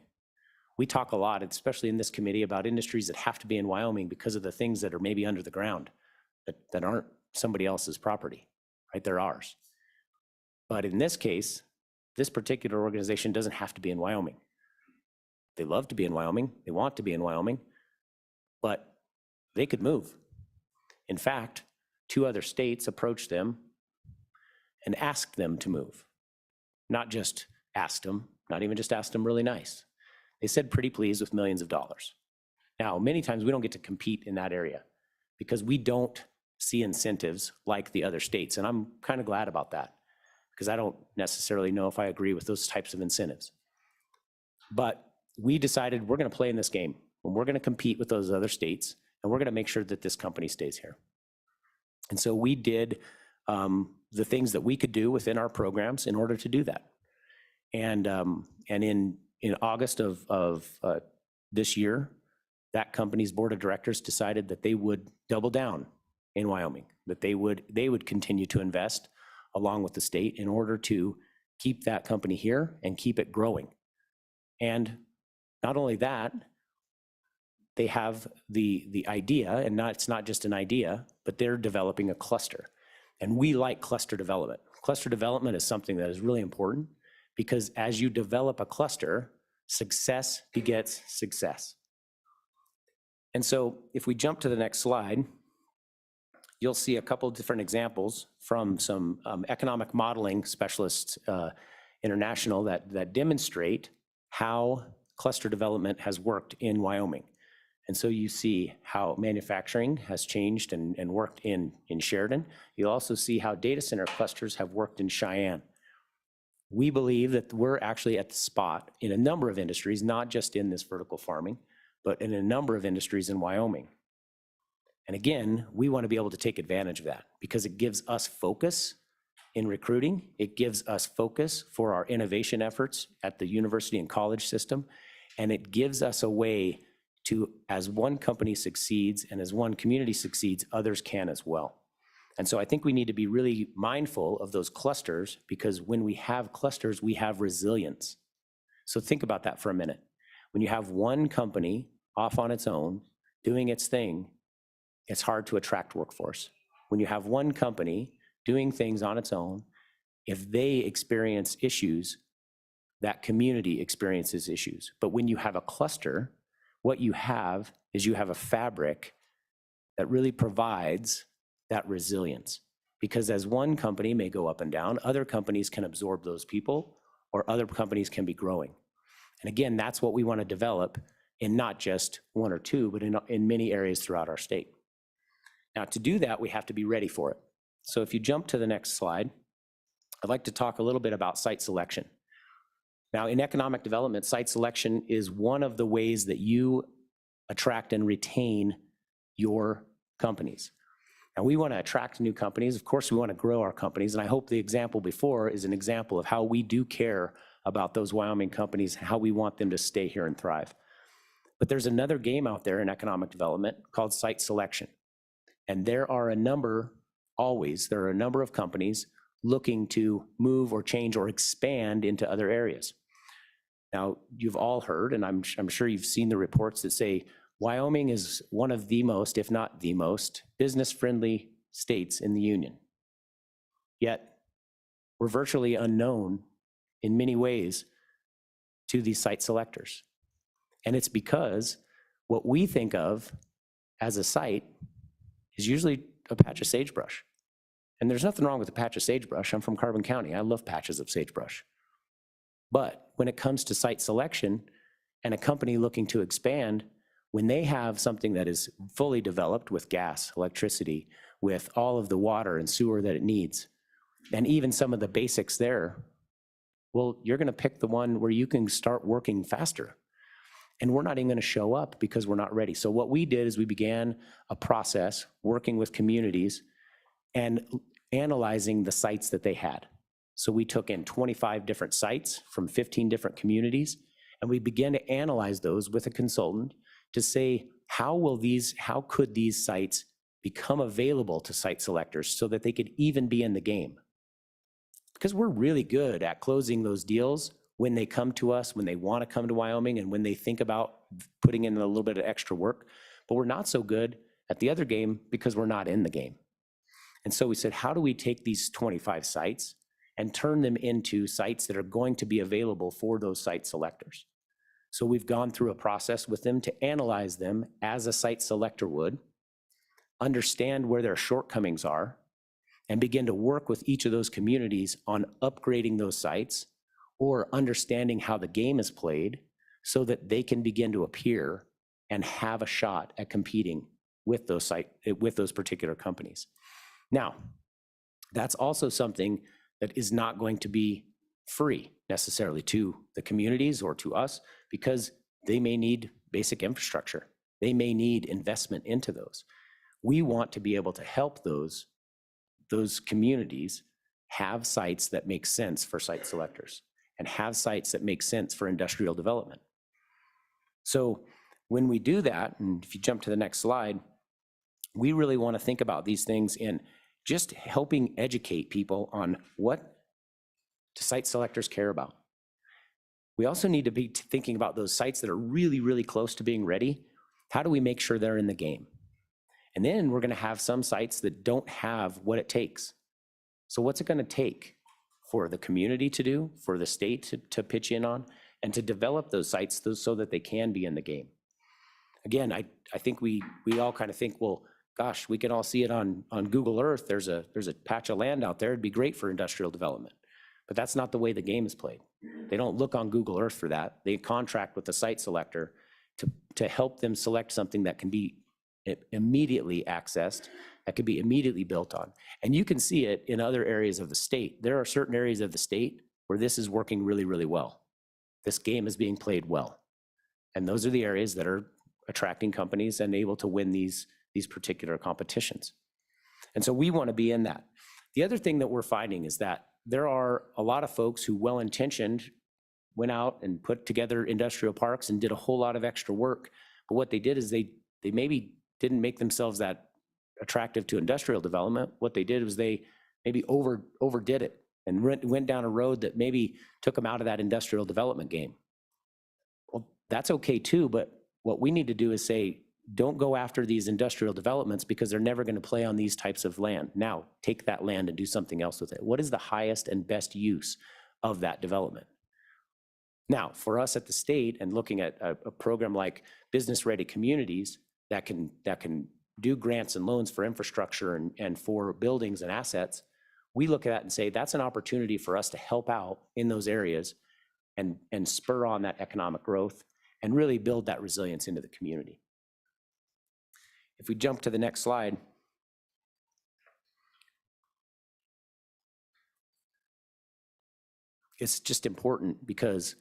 We talk a lot, especially in this committee, about industries that have to be in Wyoming because of the things that are maybe under the ground that aren't somebody else's property, right? They're ours. But in this case, this particular organization doesn't have to be in Wyoming. They love to be in Wyoming. They want to be in Wyoming, but they could move. In fact, 2 other states approached them and asked them to move. Not just asked them, not even just asked them really nice. They said pretty please with millions of dollars. Now, many times we don't get to compete in that area because we don't see incentives like the other states. And I'm kind of glad about that because I don't necessarily know if I agree with those types of incentives. But we decided we're going to play in this game and we're going to compete with those other states and we're going to make sure that this company stays here. And so we did the things that we could do within our programs in order to do that. And in August of this year, that company's board of directors decided that they would double down in Wyoming, that they would continue to invest along with the state in order to keep that company here and keep it growing. And not only that, they have the idea, and it's not just an idea, but they're developing a cluster. And we like cluster development. Cluster development is something that is really important because as you develop a cluster, success begets success. And so if we jump to the next slide, you'll see a couple of different examples from some economic modeling specialists international that demonstrate how cluster development has worked in Wyoming. And so you see how manufacturing has changed and worked in Sheridan. You'll also see how data center clusters have worked in Cheyenne. We believe that we're actually at the spot in a number of industries, not just in this vertical farming, but in a number of industries in Wyoming. And again, we want to be able to take advantage of that because it gives us focus in recruiting. It gives us focus for our innovation efforts at the university and college system. And it gives us a way to, as one company succeeds and as one community succeeds, others can as well. And so I think we need to be really mindful of those clusters because when we have clusters, we have resilience. So think about that for a minute. When you have one company off on its own, doing its thing, it's hard to attract workforce. When you have one company doing things on its own If they experience issues, that community experiences issues. But when you have a cluster, what you have is you have a fabric that really provides that resilience. Because as one company may go up and down, other companies can absorb those people, or other companies can be growing. And again, that's what we want to develop in not just one or two, but in many areas throughout our state. Now, to do that, we have to be ready for it. So if you jump to the next slide, I'd like to talk a little bit about site selection. Now, in economic development, site selection is one of the ways that you attract and retain your companies. Now, we want to attract new companies. Of course, we want to grow our companies. And I hope the example before is an example of how we do care about those Wyoming companies, how we want them to stay here and thrive. But there's another game out there in economic development called site selection. And there are a number of companies looking to move or change or expand into other areas. Now, you've all heard, and I'm sure you've seen the reports that say Wyoming is one of the most, if not the most, business-friendly states in the union. Yet, we're virtually unknown in many ways to these site selectors. And it's because what we think of as a site is usually a patch of sagebrush. And there's nothing wrong with a patch of sagebrush. I'm from Carbon County. I love patches of sagebrush. But when it comes to site selection and a company looking to expand, when they have something that is fully developed with gas, electricity, with all of the water and sewer that it needs, and even some of the basics there, well, you're going to pick the one where you can start working faster. And we're not even going to show up because we're not ready. So what we did is we began a process working with communities and analyzing the sites that they had. So we took in 25 different sites from 15 different communities, and we began to analyze those with a consultant to say, how could these sites become available to site selectors so that they could even be in the game? Because we're really good at closing those deals when they come to us, when they want to come to Wyoming, and when they think about putting in a little bit of extra work. But we're not so good at the other game because we're not in the game. And so we said, how do we take these 25 sites and turn them into sites that are going to be available for those site selectors? So we've gone through a process with them to analyze them as a site selector would, understand where their shortcomings are, and begin to work with each of those communities on upgrading those sites or understanding how the game is played so that they can begin to appear and have a shot at competing with those particular companies. Now, that's also something that is not going to be free necessarily to the communities or to us, because they may need basic infrastructure. They may need investment into those. We want to be able to help those communities have sites that make sense for site selectors and have sites that make sense for industrial development. So when we do that, and if you jump to the next slide, we really want to think about these things in just helping educate people on what do site selectors care about. We also need to be thinking about those sites that are really, really close to being ready. How do we make sure they're in the game? And then we're going to have some sites that don't have what it takes. So what's it going to take for the community to do, for the state to pitch in on, and to develop those sites so that they can be in the game? Again, I think we all kind of think, well, gosh, we can all see it on Google Earth. There's a patch of land out there. It'd be great for industrial development. But that's not the way the game is played. They don't look on Google Earth for that. They contract with the site selector to help them select something that can be immediately accessed, that could be immediately built on. And you can see it in other areas of the state. There are certain areas of the state where this is working really, really well. This game is being played well. And those are the areas that are attracting companies and able to win these particular competitions. And so we want to be in that. The other thing that we're finding is that there are a lot of folks who, well-intentioned, went out and put together industrial parks and did a whole lot of extra work. But what they did is they maybe didn't make themselves that attractive to industrial development. What they did was they maybe overdid it and went down a road that maybe took them out of that industrial development game. Well, that's okay too, but what we need to do is say, don't go after these industrial developments because they're never going to play on these types of land. Now, take that land and do something else with it. What is the highest and best use of that development? Now, for us at the state and looking at a program like Business Ready Communities that can do grants and loans for infrastructure and for buildings and assets, we look at that and say, that's an opportunity for us to help out in those areas and spur on that economic growth and really build that resilience into the community. If we jump to the next slide. It's just important because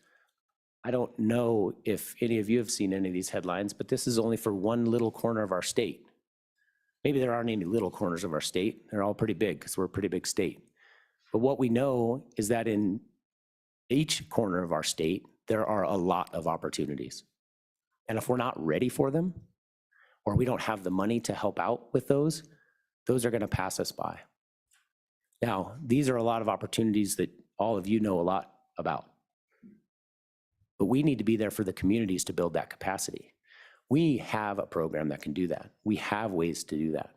I don't know if any of you have seen any of these headlines, but this is only for one little corner of our state. Maybe there aren't any little corners of our state. They're all pretty big because we're a pretty big state. But what we know is that in each corner of our state, there are a lot of opportunities. And if we're not ready for them, or we don't have the money to help out with those are going to pass us by. Now, these are a lot of opportunities that all of you know a lot about. But we need to be there for the communities to build that capacity. We have a program that can do that. We have ways to do that.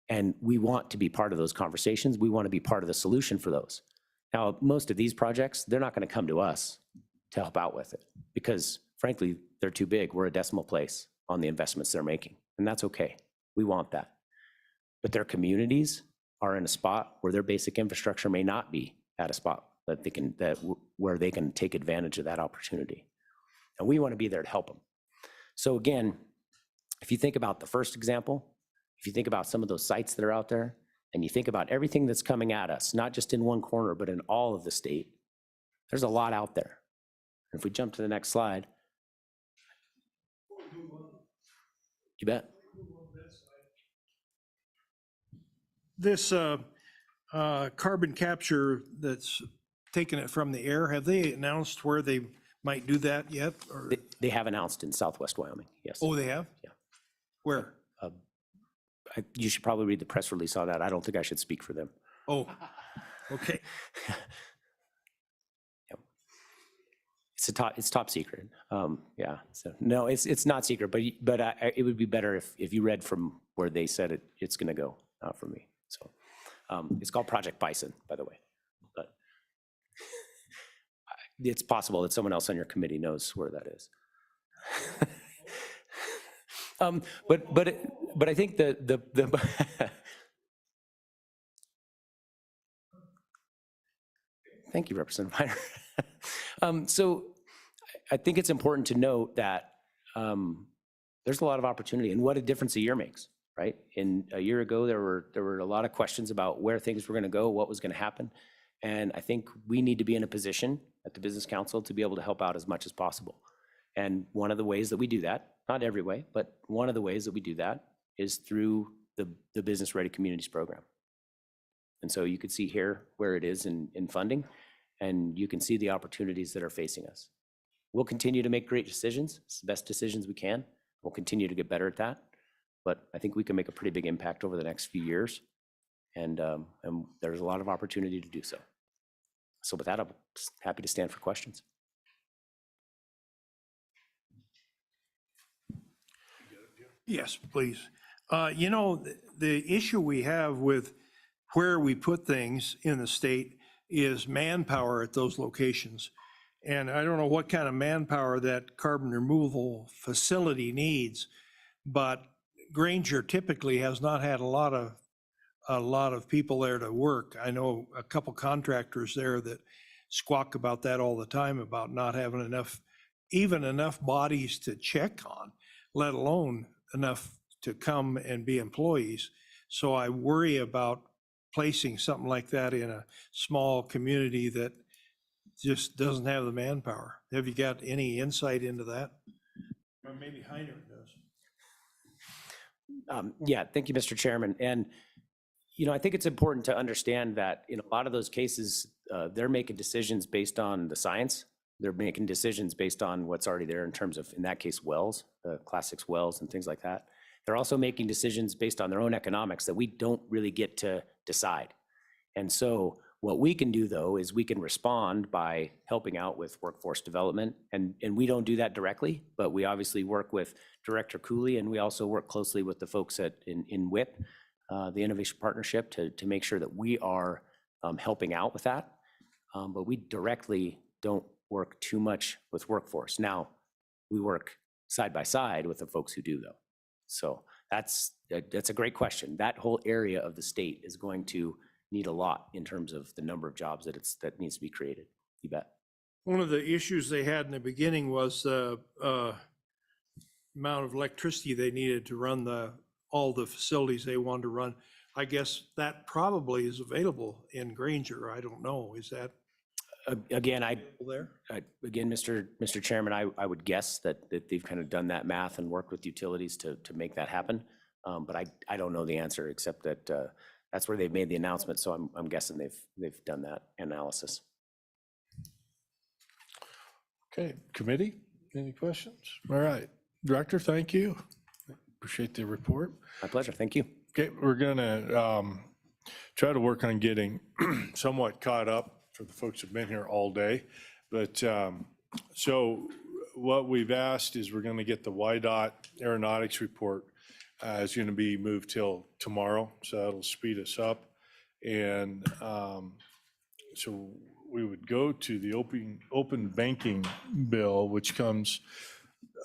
And we want to be part of those conversations. We want to be part of the solution for those. Now, most of these projects, they're not going to come to us to help out with it because, frankly, they're too big. We're a decimal place on the investments they're making, and that's okay. We want that. But their communities are in a spot where their basic infrastructure may not be at a spot where they can take advantage of that opportunity. And we want to be there to help them. So again, if you think about the first example, if you think about some of those sites that are out there, and you think about everything that's coming at us, not just in one corner, but in all of the state, there's a lot out there. And if we jump to the next slide. You bet. This carbon capture that's taking it from the air, have they announced where they might do that yet? Or They have announced in Southwest Wyoming, yes. oh, they have? Yeah. Where? You should probably read the press release on that. I don't think I should speak for them. Oh, okay. Yep. It's top secret. Yeah. So no, it's not secret, but it would be better if you read from where they said it's going to go, not from me. So it's called Project Bison, by the way. But it's possible that someone else on your committee knows where that is. But I think the thank you, Representative Miner. So I think it's important to note that there's a lot of opportunity and what a difference a year makes, right? A year ago, there were a lot of questions about where things were going to go, what was going to happen. And I think we need to be in a position at the Business Council to be able to help out as much as possible. And one of the ways that we do that, not every way, but one of the ways that we do that is through the Business Ready Communities program. And so you can see here where it is in funding, and you can see the opportunities that are facing us. We'll continue to make great decisions, it's the best decisions we can. We'll continue to get better at that. But I think we can make a pretty big impact over the next few years. And there's a lot of opportunity to do so. So with that, I'm happy to stand for questions. Yes, please. You know, the issue we have with where we put things in the state is manpower at those locations. And I don't know what kind of manpower that carbon removal facility needs, but Granger typically has not had a lot of people there to work. I know a couple contractors there that squawk about that all the time, about not having enough bodies to check on, let alone enough to come and be employees. So I worry about placing something like that in a small community that just doesn't have the manpower. Have you got any insight into that? Or maybe Heiner does. Yeah, thank you, Mr. Chairman. And, you know, I think it's important to understand that in a lot of those cases, they're making decisions based on the science. They're making decisions based on what's already there in terms of, in that case, wells, Class 6 wells and things like that. They're also making decisions based on their own economics that we don't really get to decide. And so What we can do, though, is we can respond by helping out with workforce development. And we don't do that directly, but we obviously work with Director Cooley, and we also work closely with the folks in WIP, the Innovation Partnership, to make sure that we are helping out with that. But we directly don't work too much with workforce. Now, we work side by side with the folks who do, though. So that's a great question. That whole area of the state is going to need a lot in terms of the number of jobs that needs to be created. You bet. One of the issues they had in the beginning was the amount of electricity they needed to run all the facilities they wanted to run. I guess that probably is available in Granger. I don't know. Is that Again, there? again, Mr. Chairman, I would guess that they've kind of done that math and worked with utilities to make that happen. But I don't know the answer, except that that's where they've made the announcement. So I'm guessing they've done that analysis. Okay, committee, any questions? All right, Director, thank you. Appreciate the report. My pleasure. Thank you. Okay, we're gonna try to work on getting somewhat caught up for the folks who've been here all day. But so what we've asked is we're gonna get the YDOT aeronautics report is gonna be moved till tomorrow, so that'll speed us up. And so we would go to the open banking bill, which comes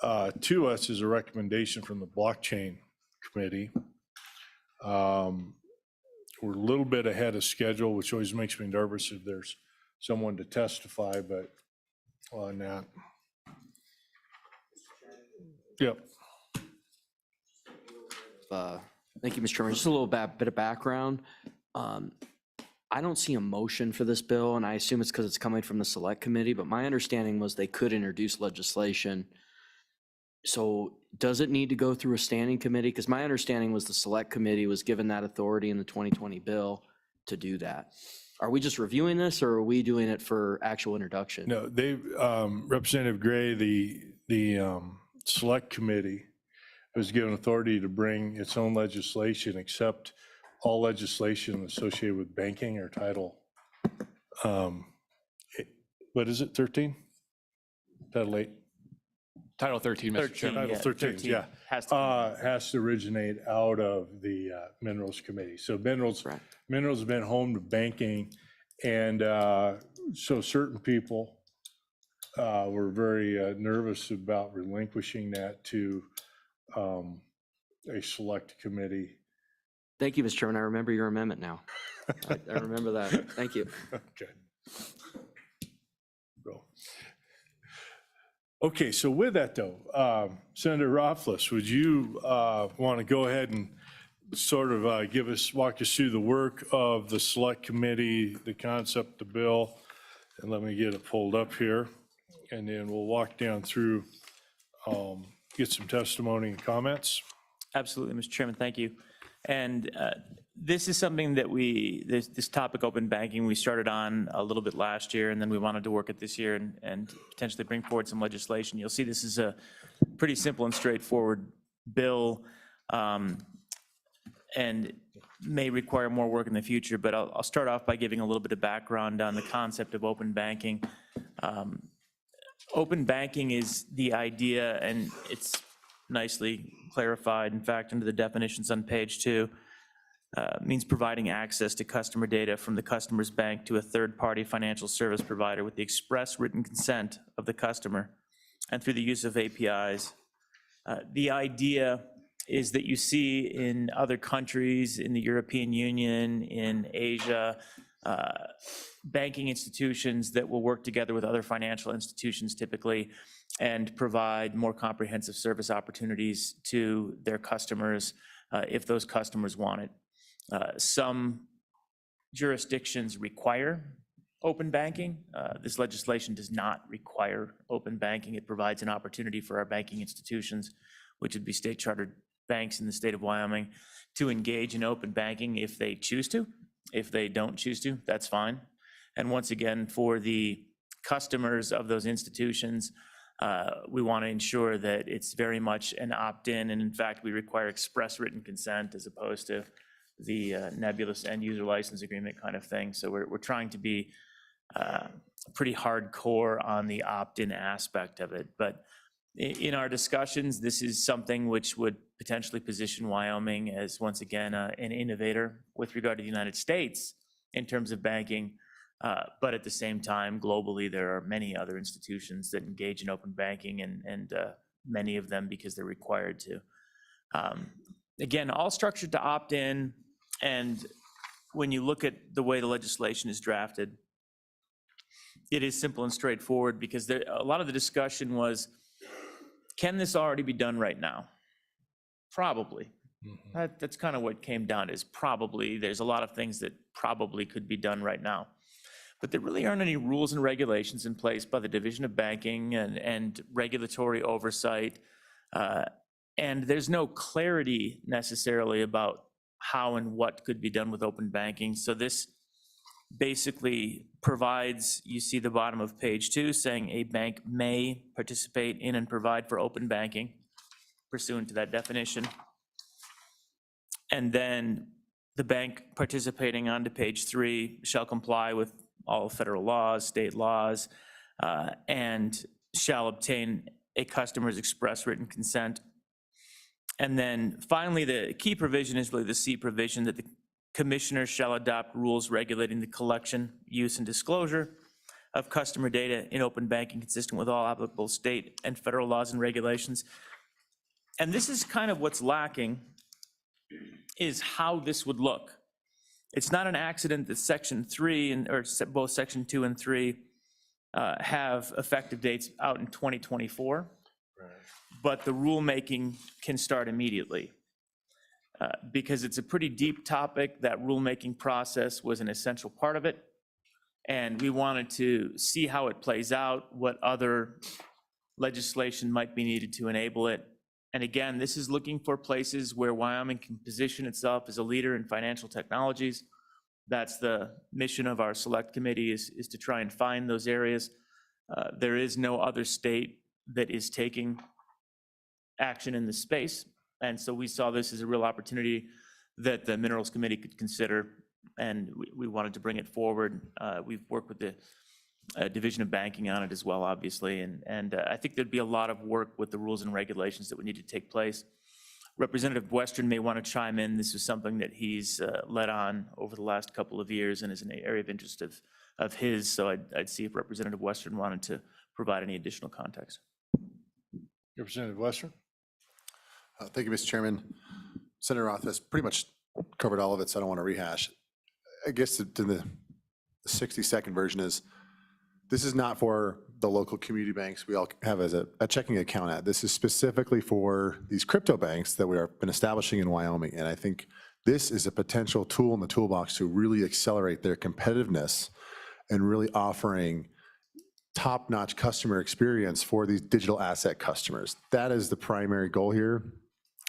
to us as a recommendation from the blockchain committee. We're a little bit ahead of schedule, which always makes me nervous if there's someone to testify, but on that. Yep. Thank you, Mr. Chairman. Just a little bit of background. I don't see a motion for this bill, and I assume it's because it's coming from the select committee, but my understanding was they could introduce legislation. So does it need to go through a standing committee? Because my understanding was the select committee was given that authority in the 2020 bill to do that. Are we just reviewing this, or are we doing it for actual introduction? No, they, Representative Gray, the select committee was given authority to bring its own legislation, except all legislation associated with banking or title. What is it, 13? Title 8? Title 13, Mr. Chairman. Title 13, yeah. Has to. Has to originate out of the Minerals Committee. So Minerals have been home to banking, and so certain people were very nervous about relinquishing that to a select committee. Thank you, Mr. Chairman. I remember your amendment now. I remember that. Thank you. Okay. Okay, so with that though, Senator Rothfuss, would you want to go ahead and sort of walk us through the work of the select committee, the concept, the bill, and let me get it pulled up here, and then we'll walk down through, get some testimony and comments. Absolutely, Mr. Chairman, thank you. And this is something that this topic, open banking, we started on a little bit last year, and then we wanted to work it this year and potentially bring forward some legislation. You'll see this is a pretty simple and straightforward bill, and may require more work in the future, but I'll start off by giving a little bit of background on the concept of open banking. Open banking is the idea, and it's nicely clarified, in fact, under the definitions on page 2, means providing access to customer data from the customer's bank to a third-party financial service provider with the express written consent of the customer and through the use of APIs. The idea is that you see in other countries, in the European Union, in Asia, banking institutions that will work together with other financial institutions typically and provide more comprehensive service opportunities to their customers if those customers want it. Some jurisdictions require open banking. This legislation does not require open banking. It provides an opportunity for our banking institutions, which would be state chartered banks in the state of Wyoming, to engage in open banking if they choose to. If they don't choose to, that's fine. And once again, for the customers of those institutions, we want to ensure that it's very much an opt-in, and in fact, we require express written consent as opposed to the nebulous end user license agreement kind of thing. So we're trying to be pretty hardcore on the opt-in aspect of it. But in our discussions, this is something which would potentially position Wyoming as, once again, an innovator with regard to the United States in terms of banking. But at the same time, globally, there are many other institutions that engage in open banking, and many of them because they're required to. Again, all structured to opt in. And when you look at the way the legislation is drafted, it is simple and straightforward, because a lot of the discussion was, can this already be done right now? Probably. That's kind of what it came down to, is probably. There's a lot of things that probably could be done right now. But there really aren't any rules and regulations in place by the Division of Banking and regulatory oversight. And there's no clarity necessarily about how and what could be done with open banking. So this basically provides, you see the bottom of page 2 saying a bank may participate in and provide for open banking pursuant to that definition. And then the bank participating onto page 3 shall comply with all federal laws, state laws, and shall obtain a customer's express written consent. And then finally, the key provision is really the C provision, that the commissioner shall adopt rules regulating the collection, use, and disclosure of customer data in open banking consistent with all applicable state and federal laws and regulations. And this is kind of what's lacking, is how this would look. It's not an accident that Section 3 or both Section 2 and 3 have effective dates out in 2024, but the rulemaking can start immediately. Because it's a pretty deep topic, that rulemaking process was an essential part of it. And we wanted to see how it plays out, what other legislation might be needed to enable it. And again, this is looking for places where Wyoming can position itself as a leader in financial technologies. That's the mission of our select committee, is to try and find those areas. There is no other state that is taking action in this space. And so we saw this as a real opportunity that the Minerals Committee could consider, and we wanted to bring it forward. We've worked with the Division of Banking on it as well, obviously, and I think there'd be a lot of work with the rules and regulations that would need to take place. Representative Western may want to chime in. This is something that he's led on over the last couple of years and is an area of interest of his, so I'd see if Representative Western wanted to provide any additional context. Representative Western? Thank you, Mr. Chairman. Senator Roth has pretty much covered all of it, so I don't want to rehash. I guess the 60-second version is, this is not for the local community banks we all have as a checking account at. This is specifically for these crypto banks that we have been establishing in Wyoming. And I think this is a potential tool in the toolbox to really accelerate their competitiveness and really offering top-notch customer experience for these digital asset customers. That is the primary goal here.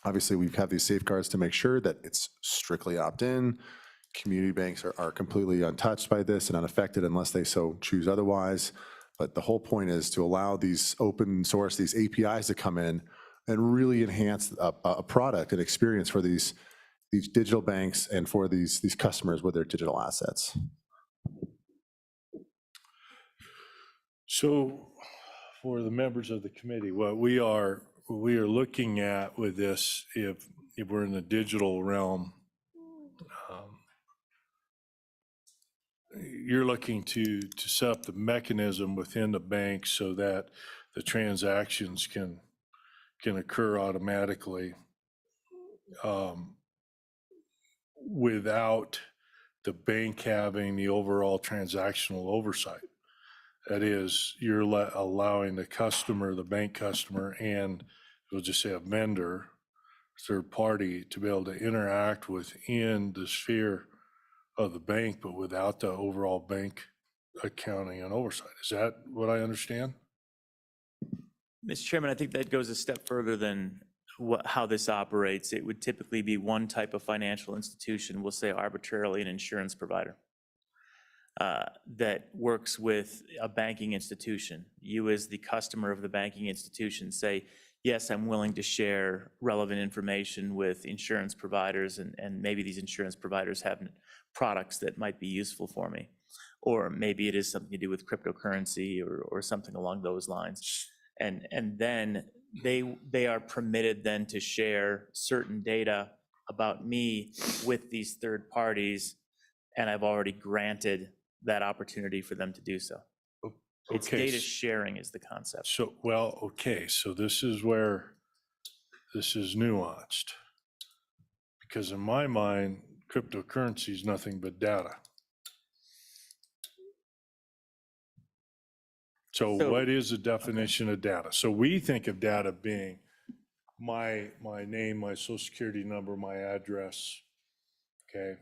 Obviously, we have these safeguards to make sure that it's strictly opt-in. Community banks are completely untouched by this and unaffected unless they so choose otherwise. But the whole point is to allow these open source, these APIs to come in and really enhance a product and experience for these digital banks and for these customers with their digital assets. So for the members of the committee, what we are looking at with this, if we're in the digital realm, you're looking to set up the mechanism within the bank so that the transactions can occur automatically without the bank having the overall transactional oversight. That is, you're allowing the customer, the bank customer, and we'll just say a vendor, third party, to be able to interact within the sphere of the bank, but without the overall bank accounting and oversight. Is that what I understand? Mr. Chairman, I think that goes a step further than how this operates. It would typically be one type of financial institution, we'll say arbitrarily an insurance provider, that works with a banking institution. You as the customer of the banking institution say, yes, I'm willing to share relevant information with insurance providers, and maybe these insurance providers have products that might be useful for me. Or maybe it is something to do with cryptocurrency or something along those lines. And then they are permitted then to share certain data about me with these third parties, and I've already granted that opportunity for them to do so. It's Okay, data sharing is the concept. So, well, okay, so this is where this is nuanced. Because in my mind, cryptocurrency is nothing but data. So So- what is the definition of data? So we think of data being my name, my social security number, my address, okay?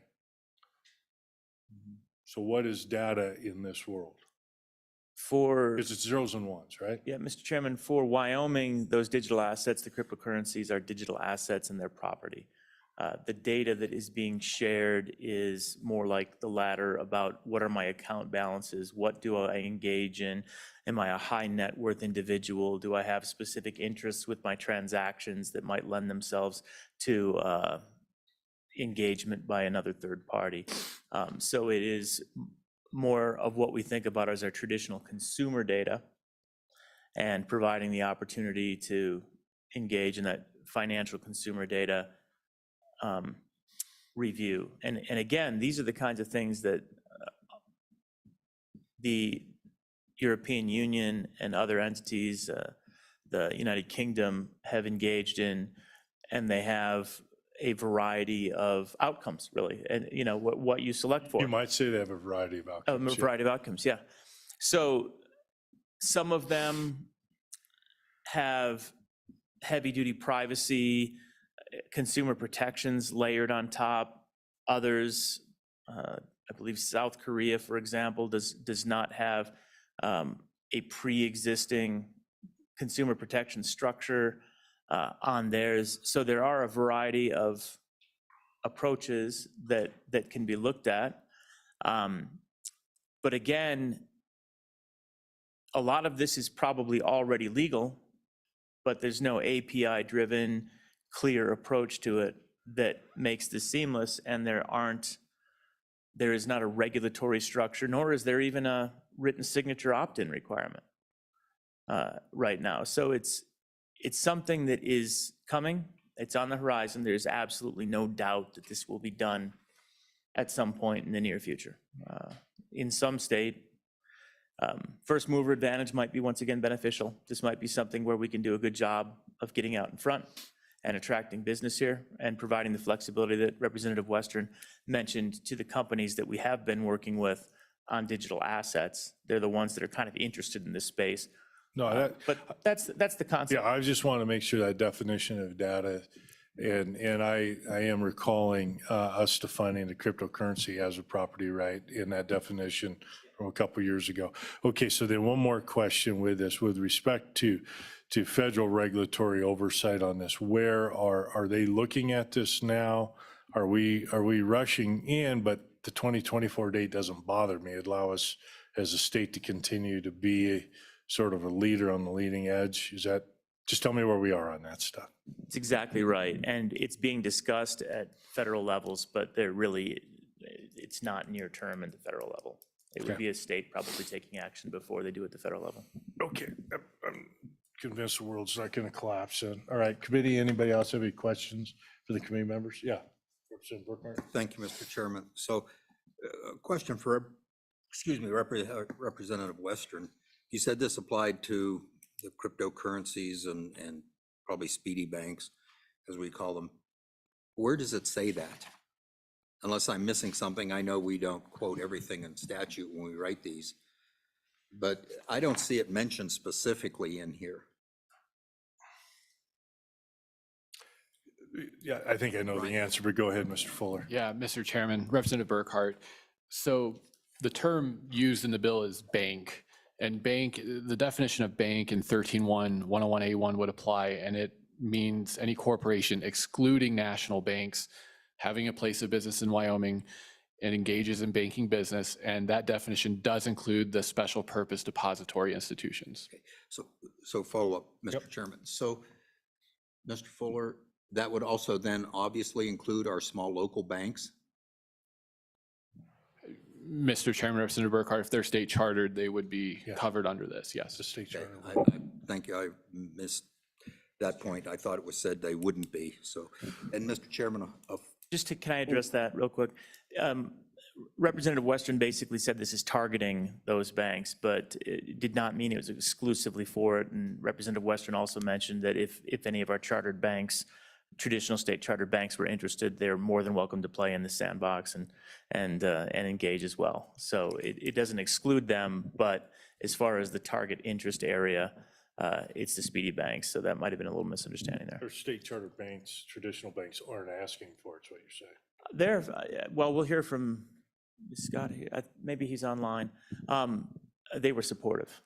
So what is data in this world? For, Because it's zeros and ones, right? yeah, Mr. Chairman, for Wyoming, those digital assets, the cryptocurrencies are digital assets and their property. The data that is being shared is more like the latter about what are my account balances? What do I engage in? Am I a high net worth individual? Do I have specific interests with my transactions that might lend themselves to engagement by another third party? So it is more of what we think about as our traditional consumer data and providing the opportunity to engage in that financial consumer data review. And again, these are the kinds of things that the European Union and other entities, the United Kingdom, have engaged in, and they have a variety of outcomes, really, and what you select for. You might say they have a variety of outcomes. A variety of outcomes, yeah. So some of them have heavy-duty privacy, consumer protections layered on top. Others, I believe South Korea, for example, does not have a pre-existing consumer protection structure on theirs. So there are a variety of approaches that can be looked at. But again, a lot of this is probably already legal, but there's no API-driven, clear approach to it that makes this seamless, and there is not a regulatory structure, nor is there even a written signature opt-in requirement right now. So it's something that is coming. It's on the horizon. There's absolutely no doubt that this will be done at some point in the near future. In some state, first mover advantage might be once again beneficial. This might be something where we can do a good job of getting out in front and attracting business here and providing the flexibility that Representative Western mentioned to the companies that we have been working with on digital assets. They're the ones that are kind of interested in this space. No, But that's the concept. yeah, I just want to make sure that definition of data, and I am recalling us defining the cryptocurrency as a property right in that definition from a couple years ago. Okay, so then one more question with this, with respect to federal regulatory oversight on this, where are they looking at this now? Are we rushing in, but the 2024 date doesn't bother me? It allow us as a state to continue to be sort of a leader on the leading edge? Is that, just tell me where we are on that stuff. It's exactly right. And it's being discussed at federal levels, but it's not near term at the federal level. It would Okay. be a state probably taking action before they do at the federal level. Okay, I'm convinced the world's not going to collapse then. All right, committee, anybody else have any questions for the committee members? Yeah. Representative Burkhardt. Thank you, Mr. Chairman. So a question for, Representative Western. You said this applied to the cryptocurrencies and probably speedy banks, as we call them. Where does it say that? Unless I'm missing something, I know we don't quote everything in statute when we write these, but I don't see it mentioned specifically in here. Yeah, I think I know the answer, but go ahead, Mr. Fuller. Yeah, Mr. Chairman, Representative Burkhardt. So the term used in the bill is bank, and bank, the definition of bank in 13.1, 101A1 would apply, and it means any corporation excluding national banks having a place of business in Wyoming and engages in banking business, and that definition does include the special purpose depository institutions. So follow up, Mr. Chairman. So Mr. Fuller, that would also then obviously include our small local banks? Mr. Chairman, Representative Burkhardt, if they're state chartered, they would be Yeah. covered under this, yes. The state charter. Thank you, I missed that point. I thought it was said they wouldn't be, so. And Mr. Chairman, Can I address that real quick? Representative Western basically said this is targeting those banks, but it did not mean it was exclusively for it. And Representative Western also mentioned that if any of our chartered banks, traditional state chartered banks were interested, they're more than welcome to play in the sandbox and engage as well. So it doesn't exclude them, but as far as the target interest area, it's the speedy banks. So that might have been a little misunderstanding there. Or state charter banks, traditional banks aren't asking for it, is what you're saying. Well, we'll hear from Scott here. Maybe he's online. They were supportive.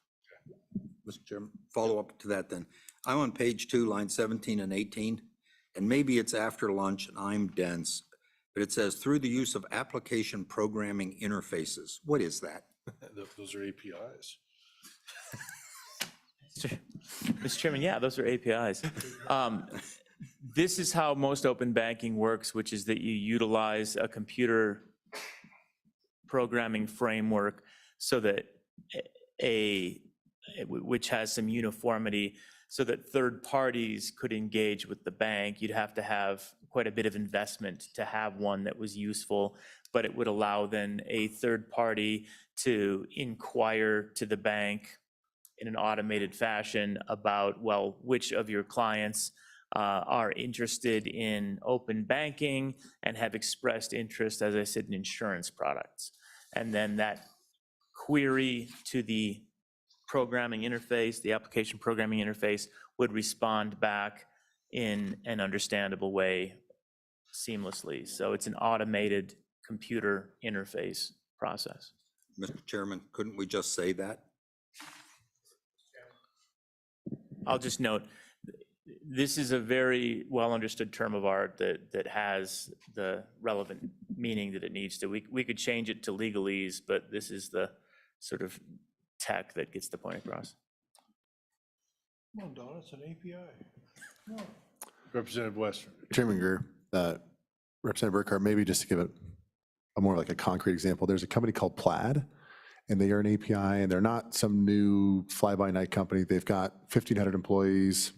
Mr. Chairman, follow up to that then. I'm on page 2, line 17 and 18, and maybe it's after lunch and I'm dense, but it says through the use of application programming interfaces. What is that? Those are APIs. Mr. Chairman, yeah, those are APIs. This is how most open banking works, which is that you utilize a computer programming framework so that which has some uniformity so that third parties could engage with the bank. You'd have to have quite a bit of investment to have one that was useful, but it would allow then a third party to inquire to the bank in an automated fashion about, well, which of your clients are interested in open banking and have expressed interest, as I said, in insurance products. And then that query to the programming interface, the application programming interface, would respond back in an understandable way seamlessly. So it's an automated computer interface process. Mr. Chairman, couldn't we just say that? I'll just note, this is a very well-understood term of art that has the relevant meaning that it needs to. We could change it to legalese, but this is the sort of tech that gets the point across. Come on, Don, it's an API. Representative Western. Chairman Greer, Representative Burkhardt, maybe just to give it a more like a concrete example, there's a company called Plaid, and they are an API, and they're not some new fly-by-night company. They've got 1,500 employees.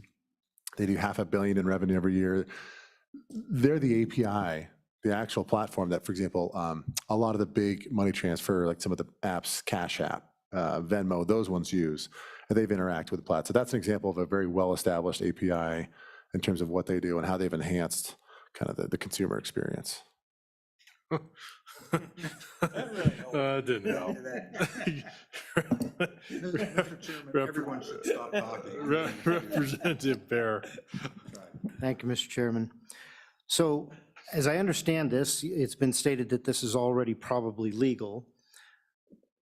They do $500 million in revenue every year. They're the API, the actual platform that, for example, a lot of the big money transfer, like some of the apps, Cash App, Venmo, those ones use, and they've interacted with Plaid. So that's an example of a very well-established API in terms of what they do and how they've enhanced kind of the consumer experience. Didn't help. Mr. Chairman, everyone should stop talking. Representative Bear. Thank you, Mr. Chairman. So as I understand this, it's been stated that this is already probably legal.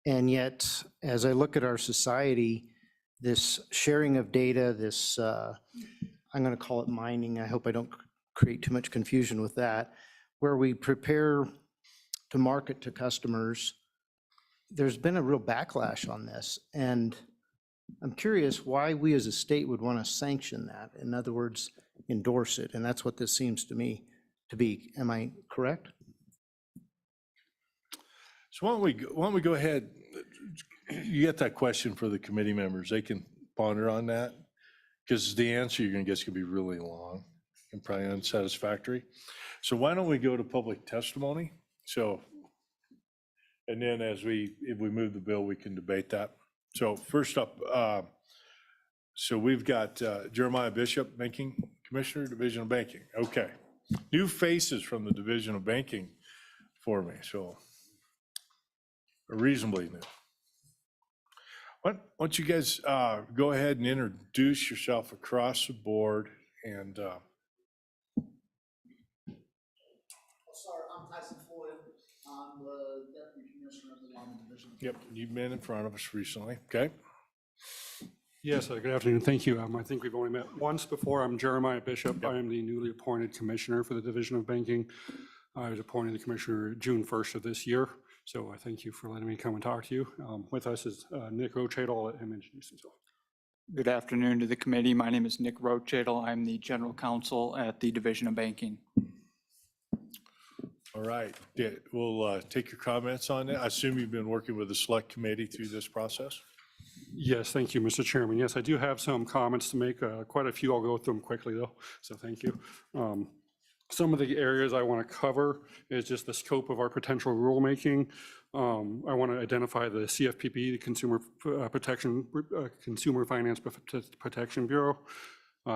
And yet, as I look at our society, this sharing of data, this, I'm going to call it mining. I hope I don't create too much confusion with that, where we prepare to market to customers. There's been a real backlash on this. And I'm curious why we as a state would want to sanction that. In other words, endorse it. And that's what this seems to me to be. Am I correct? So why don't we go ahead, you get that question for the committee members, they can ponder on that, because the answer you're gonna get is gonna be really long and probably unsatisfactory. So why don't we go to public testimony? So, and then if we move the bill, we can debate that. So first up, so we've got Jeremiah Bishop, Banking Commissioner, Division of Banking. Okay. New faces from the Division of Banking for me, so reasonably new. Why don't you guys go ahead and introduce yourself across the board and Sorry, I'm Tyson Floyd. I'm the Deputy Commissioner of the Lima Division. yep, you've been in front of us recently, okay? Yes, good afternoon. Thank you. I think we've only met once before. I'm Jeremiah Bishop. I am the newly appointed Commissioner for the Division of Banking. I was appointed the Commissioner June 1st of this year. So I thank you for letting me come and talk to you. With us is Nick O'Chadle. Let him introduce himself. Good afternoon to the committee. My name is Nick Rothschadel. I'm the general counsel at the Division of Banking. All right, yeah, we'll take your comments on it. I assume you've been working with the select committee through this process? Yes, thank you, Mr. Chairman. Yes, I do have some comments to make, quite a few. I'll go through them quickly, though, so thank you. Some of the areas I want to cover is just the scope of our potential rulemaking. I want to identify the CFPB, the Consumer Finance Protection Bureau.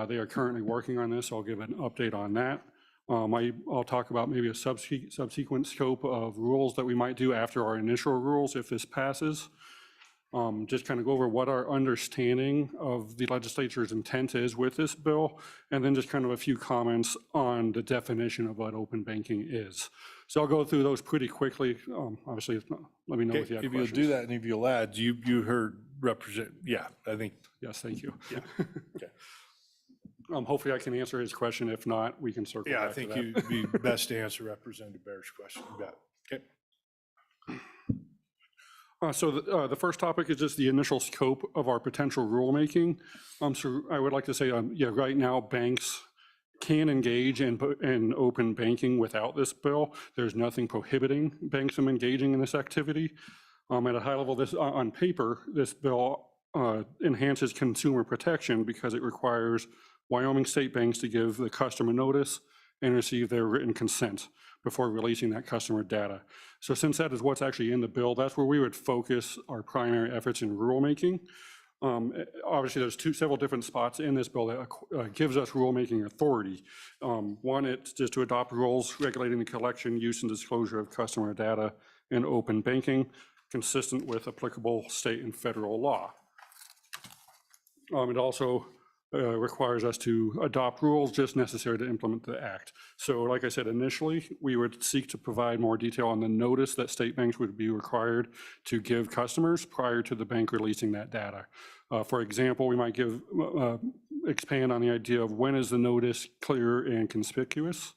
They are currently working on this. I'll give an update on that. I'll talk about maybe a subsequent scope of rules that we might do after our initial rules if this passes. Just kind of go over what our understanding of the legislature's intent is with this bill, and then just kind of a few comments on the definition of what open banking is. So I'll go through those pretty quickly. Obviously, if not, let me know if you have If questions. you'll do that and if you'll add, you heard I think. Yes, thank you. Yeah. Okay. Hopefully I can answer his question. If not, we can circle Yeah, I back to think that. you'd be best to answer Representative Bear's question. You bet. Okay. So the first topic is just the initial scope of our potential rulemaking. So I would like to say, yeah, right now banks can engage in open banking without this bill. There's nothing prohibiting banks from engaging in this activity. At a high level, this on paper, this bill enhances consumer protection because it requires Wyoming state banks to give the customer notice and receive their written consent before releasing that customer data. So since that is what's actually in the bill, that's where we would focus our primary efforts in rulemaking. Obviously, there's several different spots in this bill that gives us rulemaking authority. One, it's just to adopt rules regulating the collection, use, and disclosure of customer data in open banking, consistent with applicable state and federal law. It also requires us to adopt rules just necessary to implement the act. So like I said, initially, we would seek to provide more detail on the notice that state banks would be required to give customers prior to the bank releasing that data. For example, we might expand on the idea of when is the notice clear and conspicuous.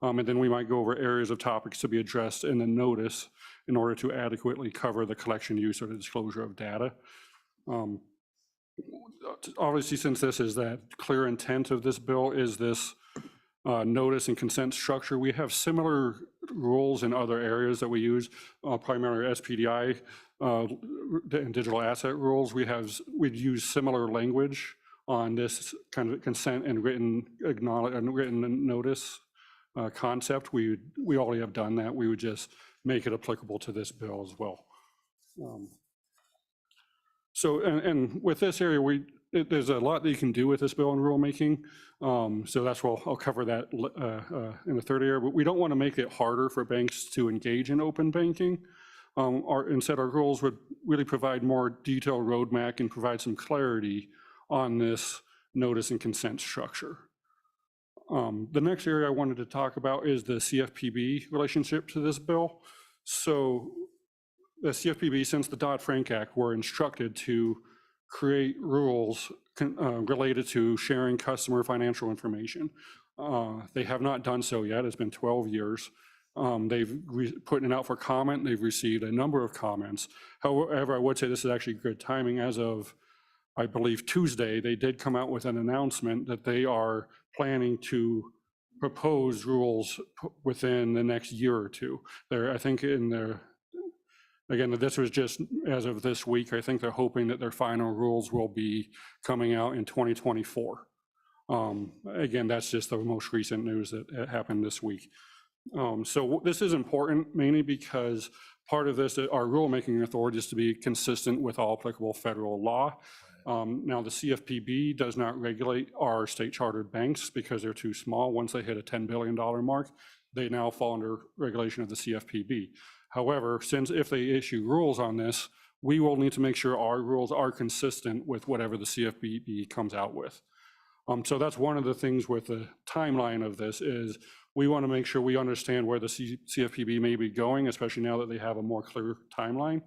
And then we might go over areas of topics to be addressed in the notice in order to adequately cover the collection, use, or the disclosure of data. Obviously, since this is that clear intent of this bill is this notice and consent structure, we have similar rules in other areas that we use, primarily SPDI and digital asset rules. We'd use similar language on this kind of consent and written notice concept. We already have done that. We would just make it applicable to this bill as well. So, and with this area, there's a lot that you can do with this bill in rulemaking. So that's where I'll cover that in the third area. But we don't want to make it harder for banks to engage in open banking. Instead, our rules would really provide more detailed roadmap and provide some clarity on this notice and consent structure. The next area I wanted to talk about is the CFPB relationship to this bill. So the CFPB, since the Dodd-Frank Act, were instructed to create rules related to sharing customer financial information. They have not done so yet. It's been 12 years. They've put it out for comment. They've received a number of comments. However, I would say this is actually good timing. As of, I believe, Tuesday, they did come out with an announcement that they are planning to propose rules within the next year or two. I think in their Again, this was just as of this week. I think they're hoping that their final rules will be coming out in 2024. Again, that's just the most recent news that happened this week. So this is important mainly because part of this, our rulemaking authority is to be consistent with all applicable federal law. Now, the CFPB does not regulate our state chartered banks because they're too small. Once they hit a $10 billion mark, they now fall under regulation of the CFPB. However, if they issue rules on this, we will need to make sure our rules are consistent with whatever the CFPB comes out with. So that's one of the things with the timeline of this is we want to make sure we understand where the CFPB may be going, especially now that they have a more clear timeline,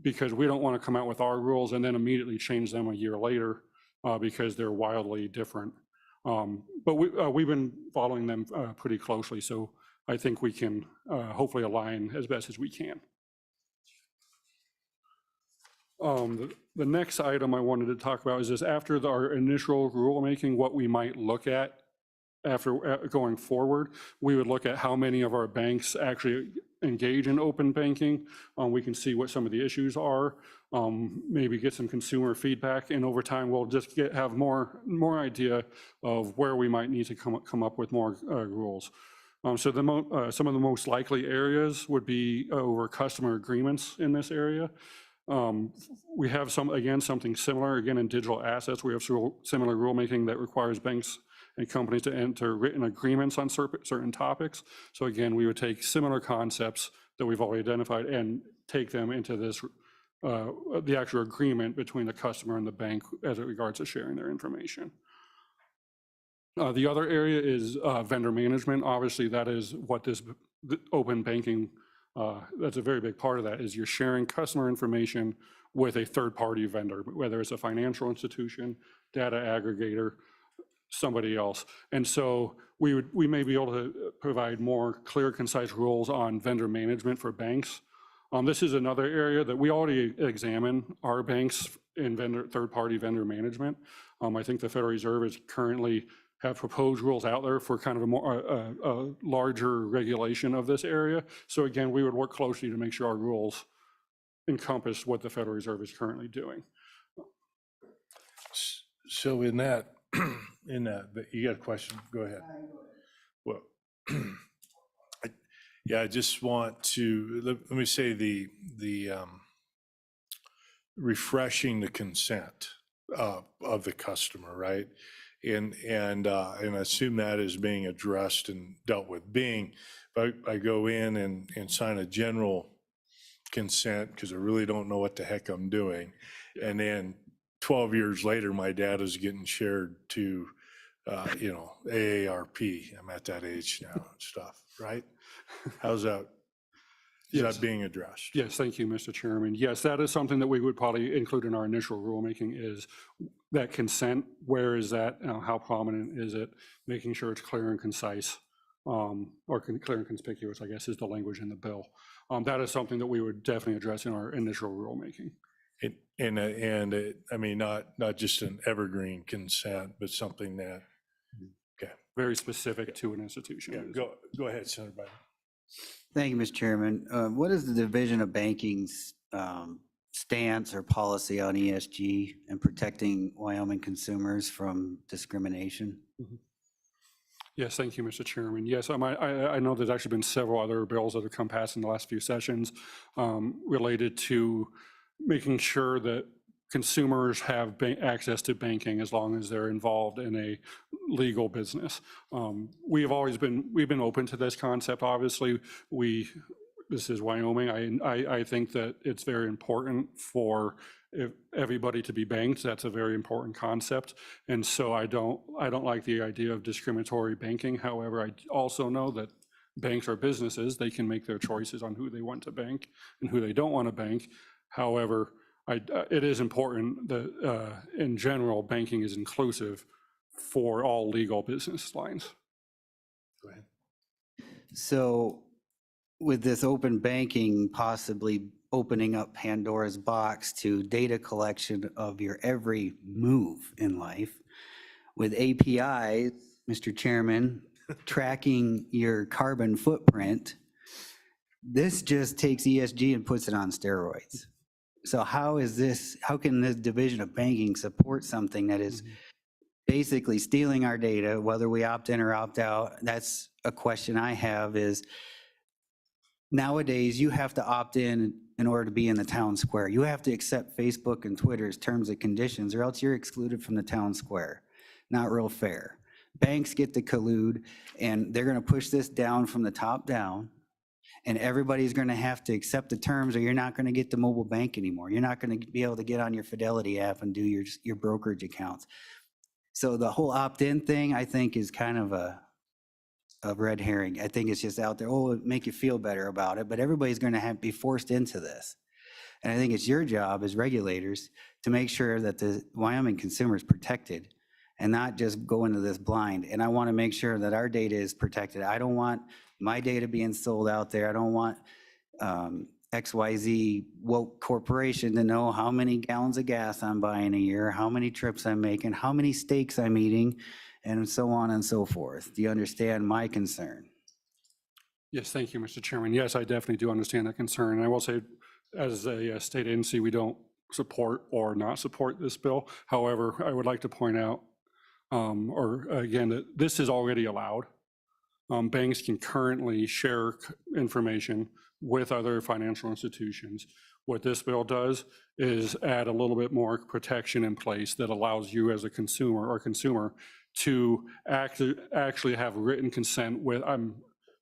because we don't want to come out with our rules and then immediately change them a year later because they're wildly different. But we've been following them pretty closely, so I think we can hopefully align as best as we can. The next item I wanted to talk about is this, after our initial rulemaking, what we might look at after going forward. We would look at how many of our banks actually engage in open banking. We can see what some of the issues are, maybe get some consumer feedback, and over time, we'll just have more idea of where we might need to come up with more rules. So some of the most likely areas would be over customer agreements in this area. We have something similar, again, in digital assets. We have similar rulemaking that requires banks and companies to enter written agreements on certain topics. So again, we would take similar concepts that we've already identified and take them into this, the actual agreement between the customer and the bank as it regards to sharing their information. The other area is vendor management. Obviously, that is what this open banking, that's a very big part of that, is you're sharing customer information with a third-party vendor, whether it's a financial institution, data aggregator, somebody else. And so we may be able to provide more clear, concise rules on vendor management for banks. This is another area that we already examine our banks in third-party vendor management. I think the Federal Reserve is currently have proposed rules out there for kind of a larger regulation of this area. So again, we would work closely to make sure our rules encompass what the Federal Reserve is currently doing. So in that, but you got a question? Go ahead. Well, yeah, I just want to, let me say the refreshing the consent of the customer, right? And I assume that is being addressed and dealt with. I go in and sign a general consent because I really don't know what the heck I'm doing. And then 12 years later, my data is getting shared to, AARP. I'm at that age now and stuff, right? How's that? Is that being addressed? Yes, thank you, Mr. Chairman. Yes, that is something that we would probably include in our initial rulemaking, is that consent. Where is that? How prominent is it? Making sure it's clear and concise, or clear and conspicuous, I guess, is the language in the bill. That is something that we would definitely address in our initial rulemaking. I mean, not just an evergreen consent, but something that, okay. Very specific to an institution. Yeah, go ahead, Senator Biden. Thank you, Mr. Chairman. What is the Division of Banking's stance or policy on ESG and protecting Wyoming consumers from discrimination? Yes, thank you, Mr. Chairman. Yes, I know there's actually been several other bills that have come past in the last few sessions related to making sure that consumers have access to banking as long as they're involved in a legal business. We've been open to this concept. Obviously, this is Wyoming. I think that it's very important for everybody to be banked. That's a very important concept. And so I don't like the idea of discriminatory banking. However, I also know that banks are businesses. They can make their choices on who they want to bank and who they don't want to bank. However, it is important that in general, banking is inclusive for all legal business lines. Go ahead. So with this open banking possibly opening up Pandora's box to data collection of your every move in life, with APIs, Mr. Chairman, tracking your carbon footprint, this just takes ESG and puts it on steroids. So how can this Division of Banking support something that is basically stealing our data, whether we opt in or opt out? That's a question I have. Is nowadays you have to opt in order to be in the town square. You have to accept Facebook and Twitter's terms and conditions, or else you're excluded from the town square. Not real fair. Banks get to collude, and they're going to push this down from the top down. And everybody's going to have to accept the terms, or you're not going to get the mobile bank anymore. You're not going to be able to get on your Fidelity app and do your brokerage accounts. So the whole opt-in thing, I think, is kind of a red herring. I think it's just out there, it'll make you feel better about it, but everybody's going to be forced into this. And I think it's your job as regulators to make sure that the Wyoming consumer is protected and not just go into this blind. And I want to make sure that our data is protected. I don't want my data being sold out there. I don't want XYZ woke corporation to know how many gallons of gas I'm buying a year, how many trips I'm making, how many steaks I'm eating, and so on and so forth. Do you understand my concern? Yes, thank you, Mr. Chairman. Yes, I definitely do understand that concern. And I will say, as a state agency, we don't support or not support this bill. However, I would like to point out, or again, that this is already allowed. Banks can currently share information with other financial institutions. What this bill does is add a little bit more protection in place that allows you as a consumer to actually have written consent with,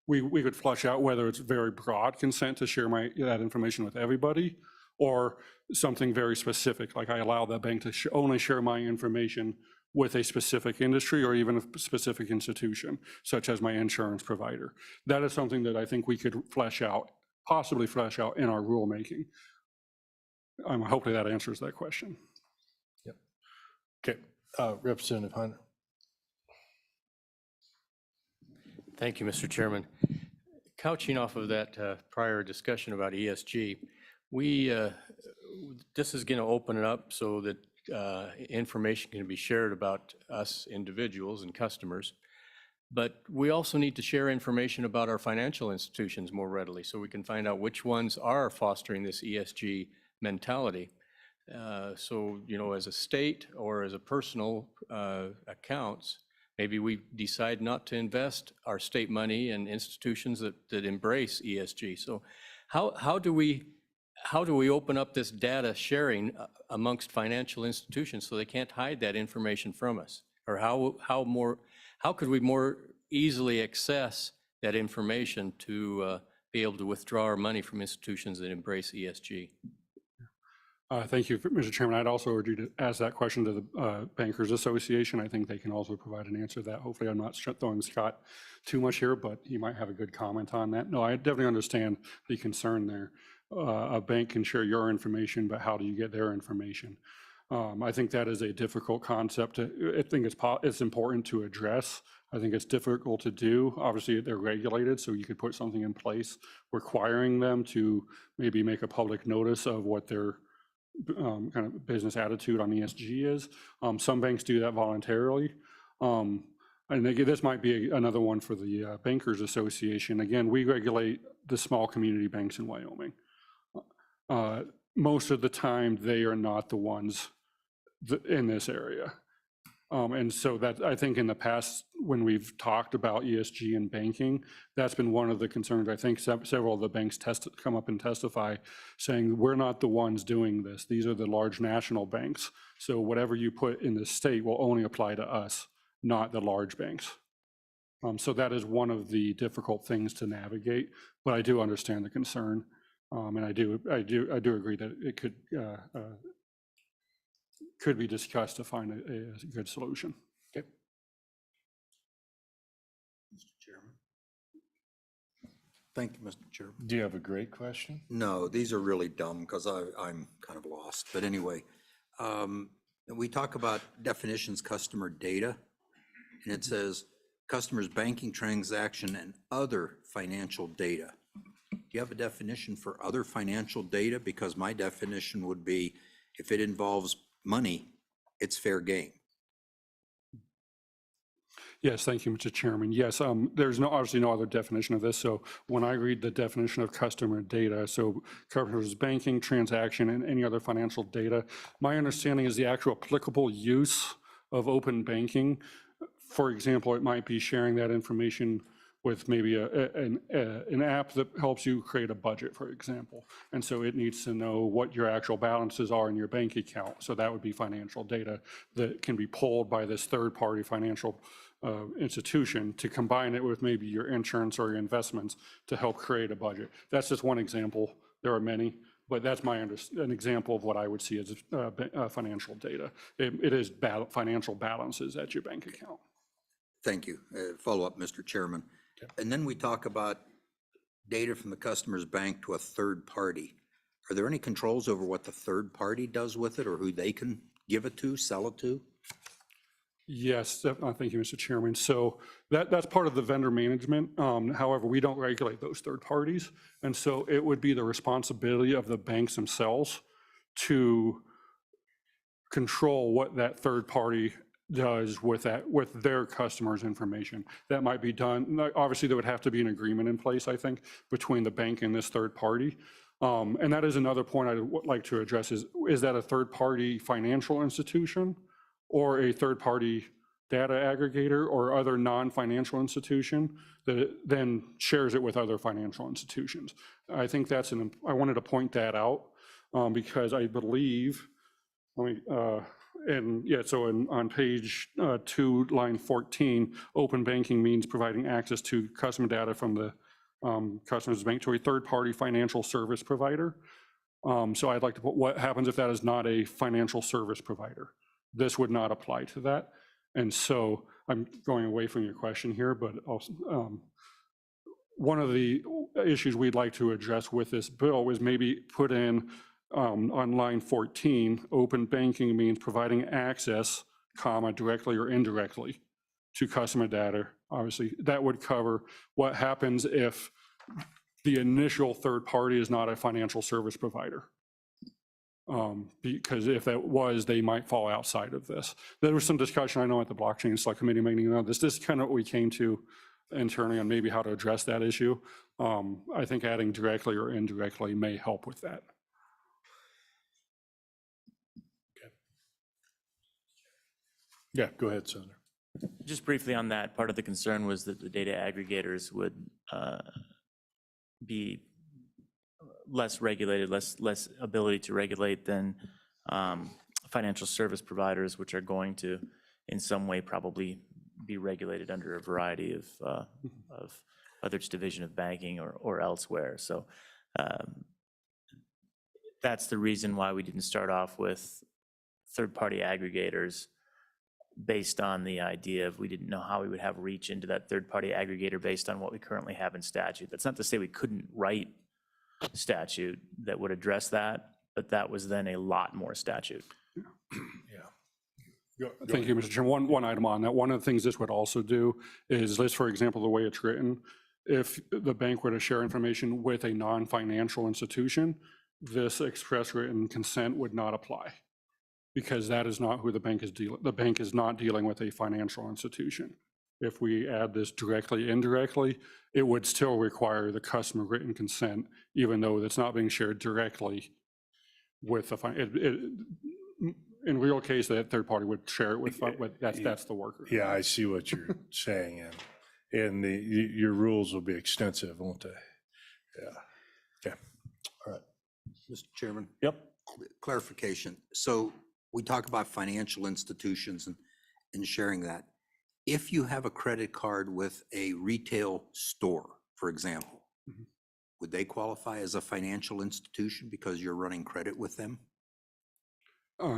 we could flush out whether it's very broad consent to share that information with everybody, or something very specific, like I allow the bank to only share my information with a specific industry or even a specific institution, such as my insurance provider. That is something that I think we could possibly flesh out in our rulemaking. Hopefully that answers that question. Yep. Okay, Representative Hunter. Thank you, Mr. Chairman. Couching off of that prior discussion about ESG, this is going to open it up so that information can be shared about us individuals and customers. But we also need to share information about our financial institutions more readily so we can find out which ones are fostering this ESG mentality. So, as a state or as a personal accounts, maybe we decide not to invest our state money in institutions that embrace ESG. So how do we open up this data sharing amongst financial institutions so they can't hide that information from us? Or how could we more easily access that information to be able to withdraw our money from institutions that embrace ESG? Thank you, Mr. Chairman. I'd also urge you to ask that question to the Bankers Association. I think they can also provide an answer to that. Hopefully I'm not throwing Scott too much here, but he might have a good comment on that. No, I definitely understand the concern there. A bank can share your information, but how do you get their information? I think that is a difficult concept. I think it's important to address. I think it's difficult to do. Obviously, they're regulated, so you could put something in place requiring them to maybe make a public notice of what their kind of business attitude on ESG is. Some banks do that voluntarily. And again, this might be another one for the Bankers Association. Again, we regulate the small community banks in Wyoming. Most of the time, they are not the ones in this area. And so that, I think in the past, when we've talked about ESG and banking, that's been one of the concerns. I think several of the banks come up and testify saying, we're not the ones doing this. These are the large national banks. So whatever you put in the state will only apply to us, not the large banks. So that is one of the difficult things to navigate, but I do understand the concern. And I do agree that it could be discussed to find a good solution. Okay. Mr. Chairman. Thank you, Mr. Chairman. Do you have a great question? No, these are really dumb because I'm kind of lost. But anyway, we talk about definitions, customer data, and it says customers' banking transaction and other financial data. Do you have a definition for other financial data? Because my definition would be if it involves money, it's fair game. Yes, thank you, Mr. Chairman. Yes, there's obviously no other definition of this. So when I read the definition of customer data, so covers banking, transaction, and any other financial data, my understanding is the actual applicable use of open banking. For example, it might be sharing that information with maybe an app that helps you create a budget, for example. And so it needs to know what your actual balances are in your bank account. So that would be financial data that can be pulled by this third-party financial institution to combine it with maybe your insurance or your investments to help create a budget. That's just one example. There are many, but that's an example of what I would see as financial data. It is financial balances at your bank account. Thank you. Follow up, Mr. Chairman. And then we talk about data from the customer's bank to a third party. Are there any controls over what the third party does with it or who they can give it to, sell it to? Yes, thank you, Mr. Chairman. So that's part of the vendor management. However, we don't regulate those third parties. And so it would be the responsibility of the banks themselves to control what that third party does with their customers' information. That might be done, obviously there would have to be an agreement in place, I think, between the bank and this third party. And that is another point I would like to address is that a third party financial institution or a third party data aggregator or other non-financial institution that then shares it with other financial institutions? I think I wanted to point that out because I believe, on page 2, line 14, open banking means providing access to customer data from the customer's bank to a third-party financial service provider. So I'd like to put what happens if that is not a financial service provider. This would not apply to that. And so I'm going away from your question here, but also, one of the issues we'd like to address with this bill was maybe put in on line 14, open banking means providing access, directly or indirectly to customer data. Obviously, that would cover what happens if the initial third party is not a financial service provider. Because if that was, they might fall outside of this. There was some discussion, I know, at the blockchain select committee meeting. This is kind of what we came to internally on maybe how to address that issue. I think adding directly or indirectly may help with that. Yeah, go ahead, Senator. Just briefly on that, part of the concern was that the data aggregators would be less regulated, less ability to regulate than financial service providers, which are going to, in some way, probably be regulated under a variety of whether it's division of banking or elsewhere. So that's the reason why we didn't start off with third-party aggregators, based on the idea of we didn't know how we would have reach into that third-party aggregator based on what we currently have in statute. That's not to say we couldn't write statute that would address that, but that was then a lot more statute. Thank you, Mr. Chairman. One item on that. One of the things this would also do is list, for example, the way it's written. If the bank were to share information with a non-financial institution, this express written consent would not apply, because that is not who the bank is dealing. The bank is not dealing with a financial institution. If we add this directly, indirectly, it would still require the customer written consent, even though it's not being shared directly with the in real case, that third party would share it with that's the worker. Yeah, I see what you're saying, and your rules will be extensive, won't they? Yeah. Okay. All right. Mr. Chairman? Yep. Clarification. So we talk about financial institutions and sharing that. If you have a credit card with a retail store, for example, would they qualify as a financial institution because you're running credit with them?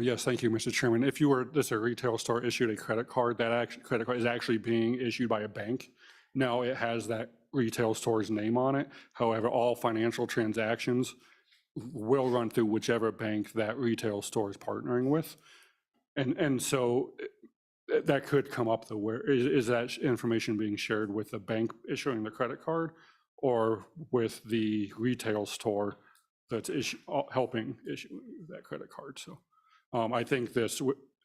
Yes, thank you, Mr. Chairman. If you were, a retail store issued a credit card, credit card is actually being issued by a bank. Now it has that retail store's name on it. However, all financial transactions will run through whichever bank that retail store is partnering with. And so that could come up, though, is that information being shared with the bank issuing the credit card or with the retail store that's helping issue that credit card? So I think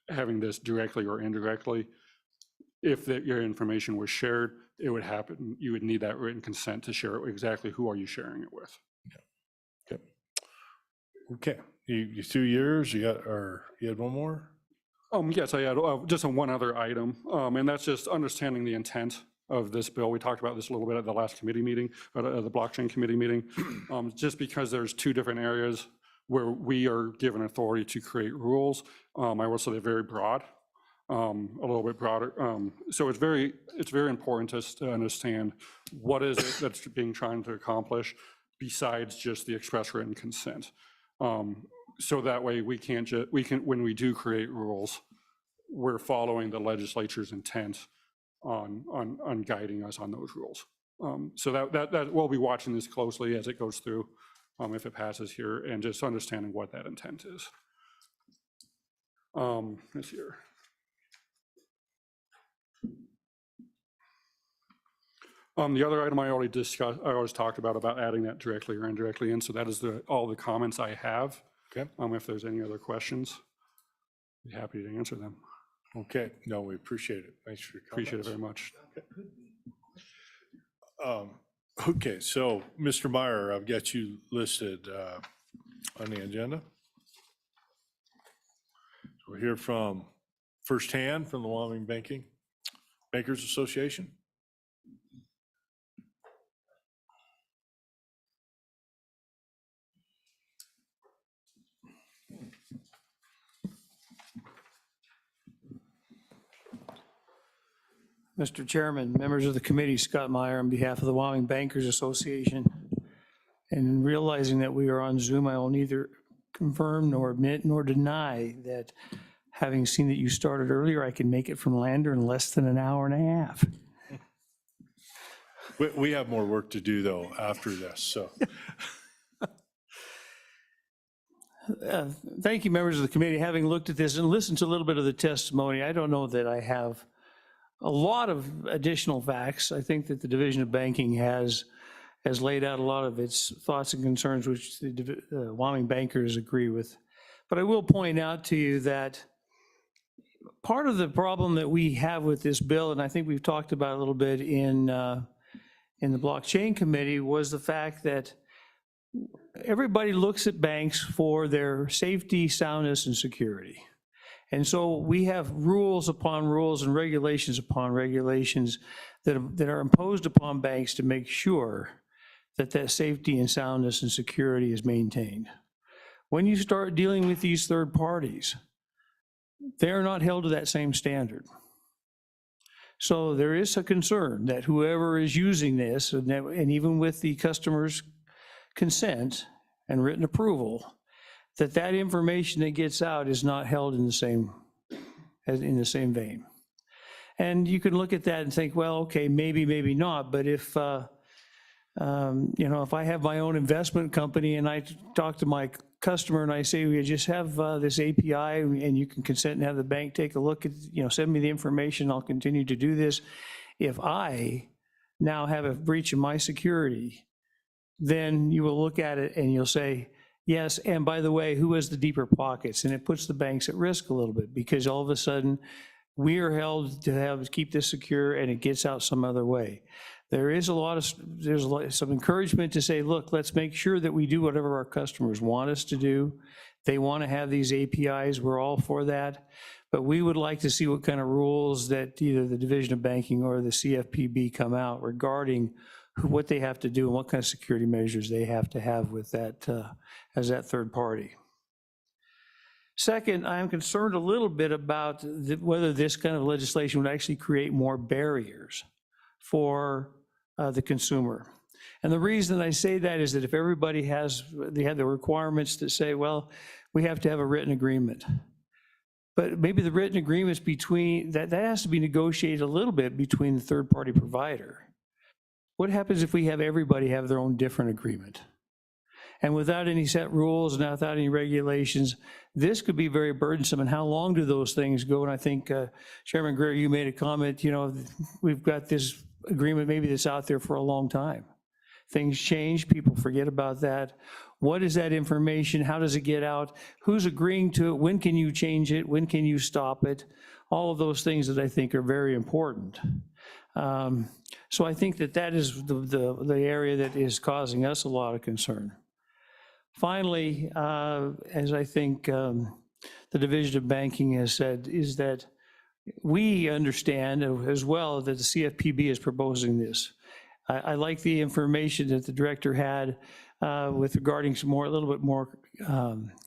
having this directly or indirectly, if your information was shared, it would happen. You would need that written consent to share it. Exactly who are you sharing it with? Okay. You through yours? You had one more? Yes, I had just one other item, and that's just understanding the intent of this bill. We talked about this a little bit at the last committee meeting, the blockchain committee meeting. Just because there's two different areas where we are given authority to create rules, I will say they're very broad, a little bit broader. So it's very important to understand what is it that's being trying to accomplish besides just the express written consent. So that way we can, when we do create rules, we're following the legislature's intent on guiding us on those rules. So that we'll be watching this closely as it goes through, if it passes here, and just understanding what that intent is. This here. The other item I already discussed, I always talked about adding that directly or indirectly in, so that is all the comments I have. Okay. If there's any other questions, be happy to answer them. Okay, no, we appreciate it. Thanks for your comments. Appreciate it very much. Okay, so Mr. Meyer, I've got you listed on the agenda. So we'll hear from firsthand from the Wyoming Bankers Association. Mr. Chairman, members of the committee, Scott Meyer on behalf of the Wyoming Bankers Association. And realizing that we are on Zoom, I will neither confirm nor admit nor deny that having seen that you started earlier, I can make it from Lander in less than an hour and a half. We have more work to do though after this, so. Thank you, members of the committee. Having looked at this and listened to a little bit of the testimony, I don't know that I have a lot of additional facts. I think that the Division of Banking has laid out a lot of its thoughts and concerns, which the Wyoming bankers agree with. But I will point out to you that part of the problem that we have with this bill, and I think we've talked about it a little bit in the blockchain committee, was the fact that everybody looks at banks for their safety, soundness, and security. And so we have rules upon rules and regulations upon regulations that are imposed upon banks to make sure that that safety and soundness and security is maintained. When you start dealing with these third parties, they're not held to that same standard. So there is a concern that whoever is using this, and even with the customer's consent and written approval, that information that gets out is not held in the same vein. And you can look at that and think, well, okay, maybe, maybe not. But if if I have my own investment company and I talk to my customer and I say, we just have this API and you can consent and have the bank take a look at, send me the information, I'll continue to do this. If I now have a breach of my security, then you will look at it and you'll say, yes, and by the way, who has the deeper pockets? And it puts the banks at risk a little bit because all of a sudden we are held to keep this secure and it gets out some other way. There's some encouragement to say, look, let's make sure that we do whatever our customers want us to do. They want to have these APIs, we're all for that. But we would like to see what kind of rules that either the Division of Banking or the CFPB come out regarding what they have to do and what kind of security measures they have to have with that as that third party. Second, I am concerned a little bit about whether this kind of legislation would actually create more barriers for the consumer. And the reason I say that is that if everybody have the requirements that say, well, we have to have a written agreement. But maybe the written agreements that has to be negotiated a little bit between the third party provider. What happens if we have everybody have their own different agreement? And without any set rules and without any regulations, this could be very burdensome. And how long do those things go? And I think Chairman Greer, you made a comment, we've got this agreement maybe that's out there for a long time. Things change, people forget about that. What is that information? How does it get out? Who's agreeing to it? When can you change it? When can you stop it? All of those things that I think are very important. So I think that is the area that is causing us a lot of concern. Finally, as I think the Division of Banking has said, is that we understand as well that the CFPB is proposing this. I like the information that the director had with regarding a little bit more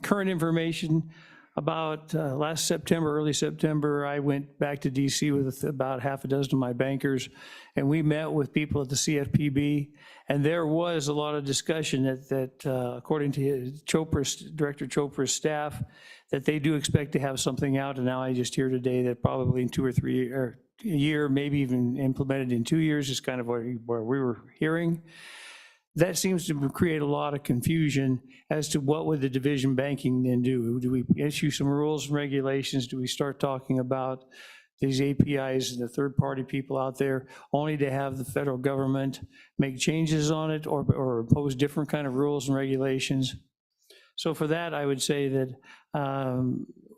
current information. About last September, early September, I went back to DC with about half a dozen of my bankers, and we met with people at the CFPB, and there was a lot of discussion that according to Director Chopra's staff, that they do expect to have something out, and now I just hear today that probably in 2 or 3 or a year, maybe even implemented in 2 years is kind of where we were hearing. That seems to create a lot of confusion as to what would the Division Banking then do? Do we issue some rules and regulations? Do we start talking about these APIs and the third-party people out there, only to have the federal government make changes on it or impose different kind of rules and regulations. So for that, I would say that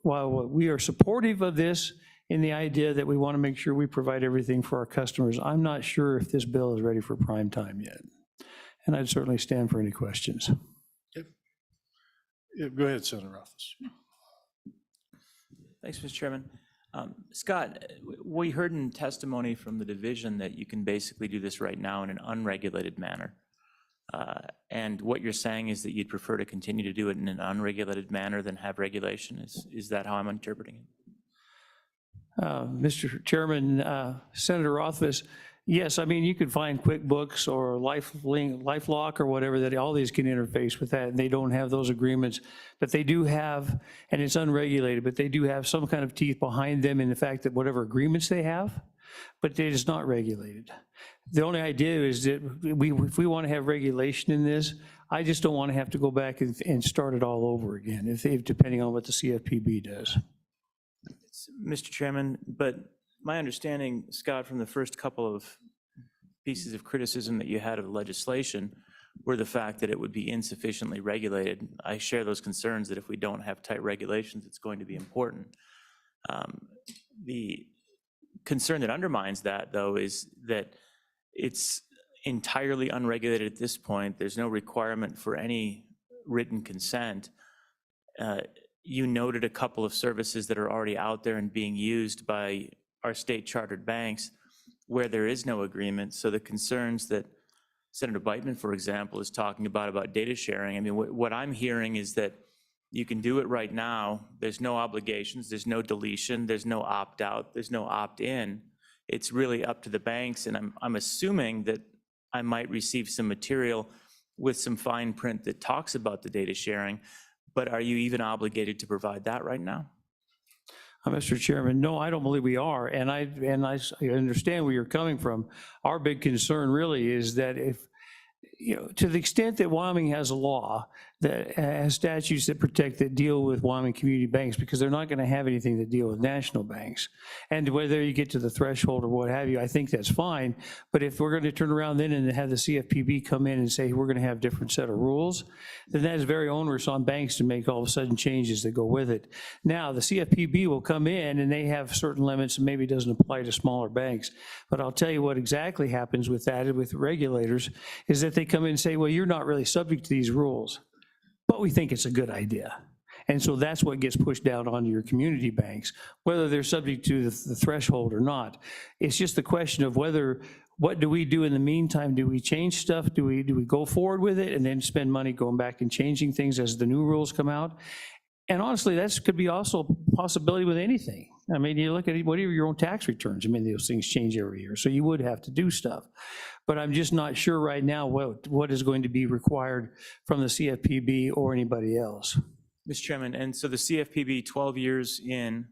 while we are supportive of this in the idea that we want to make sure we provide everything for our customers, I'm not sure if this bill is ready for prime time yet. And I'd certainly stand for any questions. Yeah, go ahead, Senator Rothfuss. Thanks, Mr. Chairman. Scott, we heard in testimony from the division that you can basically do this right now in an unregulated manner. And what you're saying is that you'd prefer to continue to do it in an unregulated manner than have regulation. Is that how I'm interpreting it? Mr. Chairman, Senator Rothfuss, yes, I mean, you could find QuickBooks or LifeLock or whatever, that all these can interface with that, and they don't have those agreements, but they do have, and it's unregulated, but they do have some kind of teeth behind them in the fact that whatever agreements they have, but it is not regulated. The only idea is that if we want to have regulation in this, I just don't want to have to go back and start it all over again, depending on what the CFPB does. Mr. Chairman, but my understanding, Scott, from the first couple of pieces of criticism that you had of the legislation were the fact that it would be insufficiently regulated. I share those concerns that if we don't have tight regulations, it's going to be important. The concern that undermines that, though, is that it's entirely unregulated at this point. There's no requirement for any written consent. You noted a couple of services that are already out there and being used by our state chartered banks where there is no agreement. So the concerns that Senator Beitman, for example, is talking about data sharing, I mean, what I'm hearing is that you can do it right now. There's no obligations, there's no deletion, there's no opt-out, there's no opt-in. It's really up to the banks, and I'm assuming that I might receive some material with some fine print that talks about the data sharing, but are you even obligated to provide that right now? Mr. Chairman, no, I don't believe we are, and I understand where you're coming from. Our big concern really is that if, to the extent that Wyoming has a law that has statutes that deal with Wyoming community banks, because they're not going to have anything to deal with national banks. And whether you get to the threshold or what have you, I think that's fine. But if we're going to turn around then and have the CFPB come in and say, we're going to have a different set of rules, then that is very onerous on banks to make all of a sudden changes that go with it. Now, the CFPB will come in and they have certain limits and maybe doesn't apply to smaller banks. But I'll tell you what exactly happens with that, with regulators, is that they come in and say, well, you're not really subject to these rules, but we think it's a good idea. And so that's what gets pushed down onto your community banks, whether they're subject to the threshold or not. It's just the question of what do we do in the meantime? Do we change stuff? Do we go forward with it and then spend money going back and changing things as the new rules come out? And honestly, that could be also a possibility with anything. I mean, you look at whatever your own tax returns. I mean, those things change every year, so you would have to do stuff. But I'm just not sure right now what is going to be required from the CFPB or anybody else. Mr. Chairman, and so the CFPB 12 years in,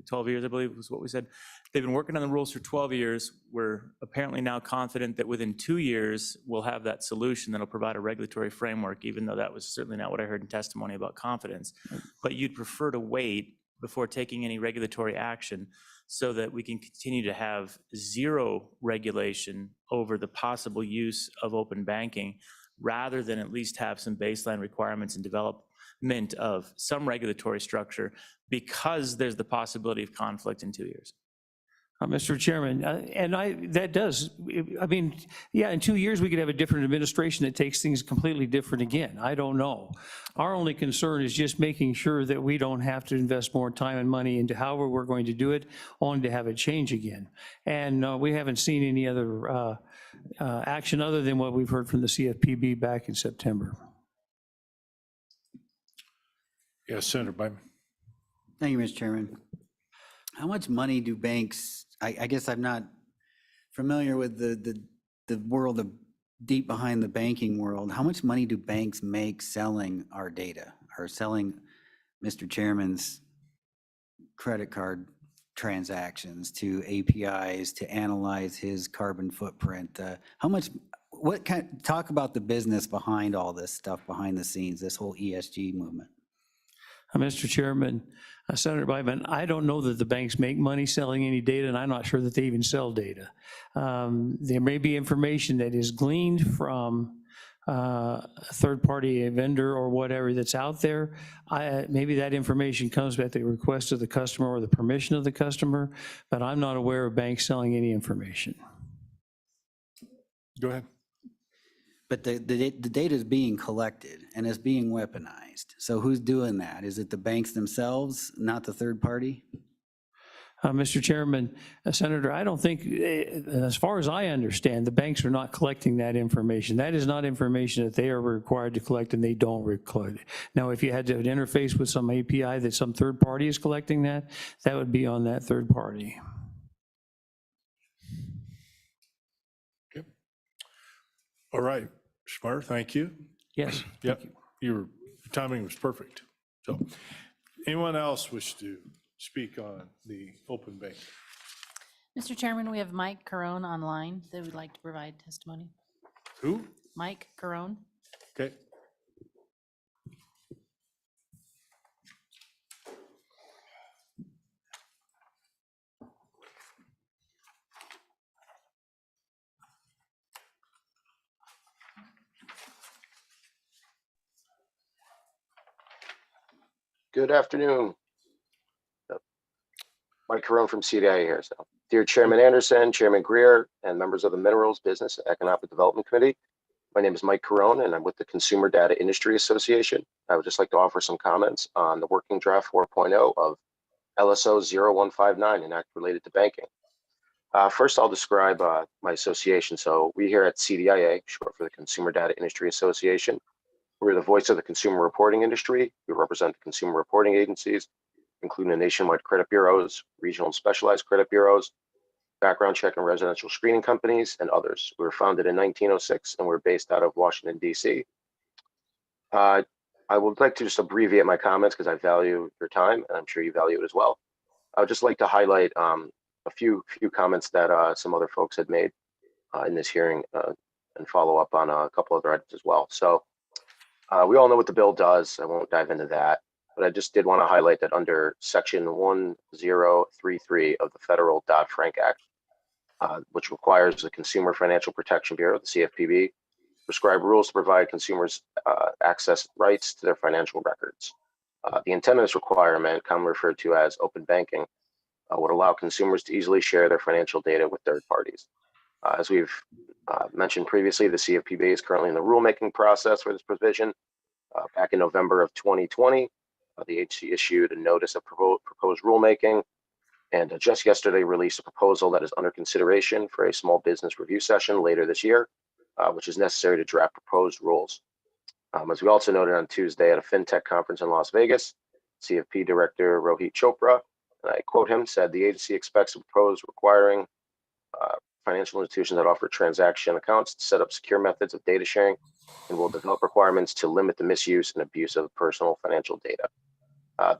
12 years I believe was what we said, they've been working on the rules for 12 years. We're apparently now confident that within 2 years we'll have that solution that'll provide a regulatory framework, even though that was certainly not what I heard in testimony about confidence. But you'd prefer to wait before taking any regulatory action so that we can continue to have zero regulation over the possible use of open banking, rather than at least have some baseline requirements and development of some regulatory structure, because there's the possibility of conflict in 2 years. Mr. Chairman, yeah, in 2 years, we could have a different administration that takes things completely different again. I don't know. Our only concern is just making sure that we don't have to invest more time and money into however we're going to do it, only to have it change again. And we haven't seen any other action other than what we've heard from the CFPB back in September. Yes, Senator Biden. Thank you, Mr. Chairman. How much money do banks, I guess I'm not familiar with the world of deep behind the banking world. How much money do banks make selling our data or selling Mr. Chairman's credit card transactions to APIs to analyze his carbon footprint? Talk about the business behind all this stuff, behind the scenes, this whole ESG movement. Mr. Chairman, Senator Blyman, I don't know that the banks make money selling any data, and I'm not sure that they even sell data. There may be information that is gleaned from a third-party vendor or whatever that's out there. Maybe that information comes at the request of the customer or the permission of the customer, but I'm not aware of banks selling any information. Go ahead. But the data is being collected and it's being weaponized. So who's doing that? Is it the banks themselves, not the third party? Mr. Chairman, Senator, I don't think, as far as I understand, the banks are not collecting that information. That is not information that they are required to collect, and they don't collect it. Now, if you had to interface with some API that some third party is collecting that would be on that third party. Okay. All right, Schmer, thank you. Yes. Yep, your timing was perfect. So, anyone else wish to speak on the open bank? Mr. Chairman, we have Mike Carone online that would like to provide testimony. Who? Mike Carone. Okay. Good afternoon. Mike Carone from CDIA here. So, dear Chairman Anderson, Chairman Greer, and members of the Minerals Business and Economic Development Committee, my name is Mike Carone, and I'm with the Consumer Data Industry Association. I would just like to offer some comments on the Working Draft 4.0 of LSO 0159, an act related to banking. First, I'll describe my association. So, we here at CDIA, short for the Consumer Data Industry Association, we're the voice of the consumer reporting industry. We represent the consumer reporting agencies, including the nationwide credit bureaus, regional and specialized credit bureaus, background check and residential screening companies, and others. We were founded in 1906, and we're based out of Washington, D.C. I would like to just abbreviate my comments because I value your time, and I'm sure you value it as well. I would just like to highlight a few comments that some other folks had made in this hearing and follow up on a couple other items as well. So we all know what the bill does. I won't dive into that. But I just did want to highlight that under Section 1033 of the Federal Dodd-Frank Act, which requires the Consumer Financial Protection Bureau, the CFPB, prescribe rules to provide consumers access rights to their financial records. The intent of this requirement, commonly referred to as open banking, would allow consumers to easily share their financial data with third parties. As we've mentioned previously, the CFPB is currently in the rulemaking process for this provision. Back in November of 2020, the agency issued a notice of proposed rulemaking, and just yesterday released a proposal that is under consideration for a small business review session later this year, which is necessary to draft proposed rules. As we also noted on Tuesday at a FinTech conference in Las Vegas, CFP Director Rohit Chopra, and I quote him, said the agency expects to propose requiring financial institutions that offer transaction accounts to set up secure methods of data sharing and will develop requirements to limit the misuse and abuse of personal financial data.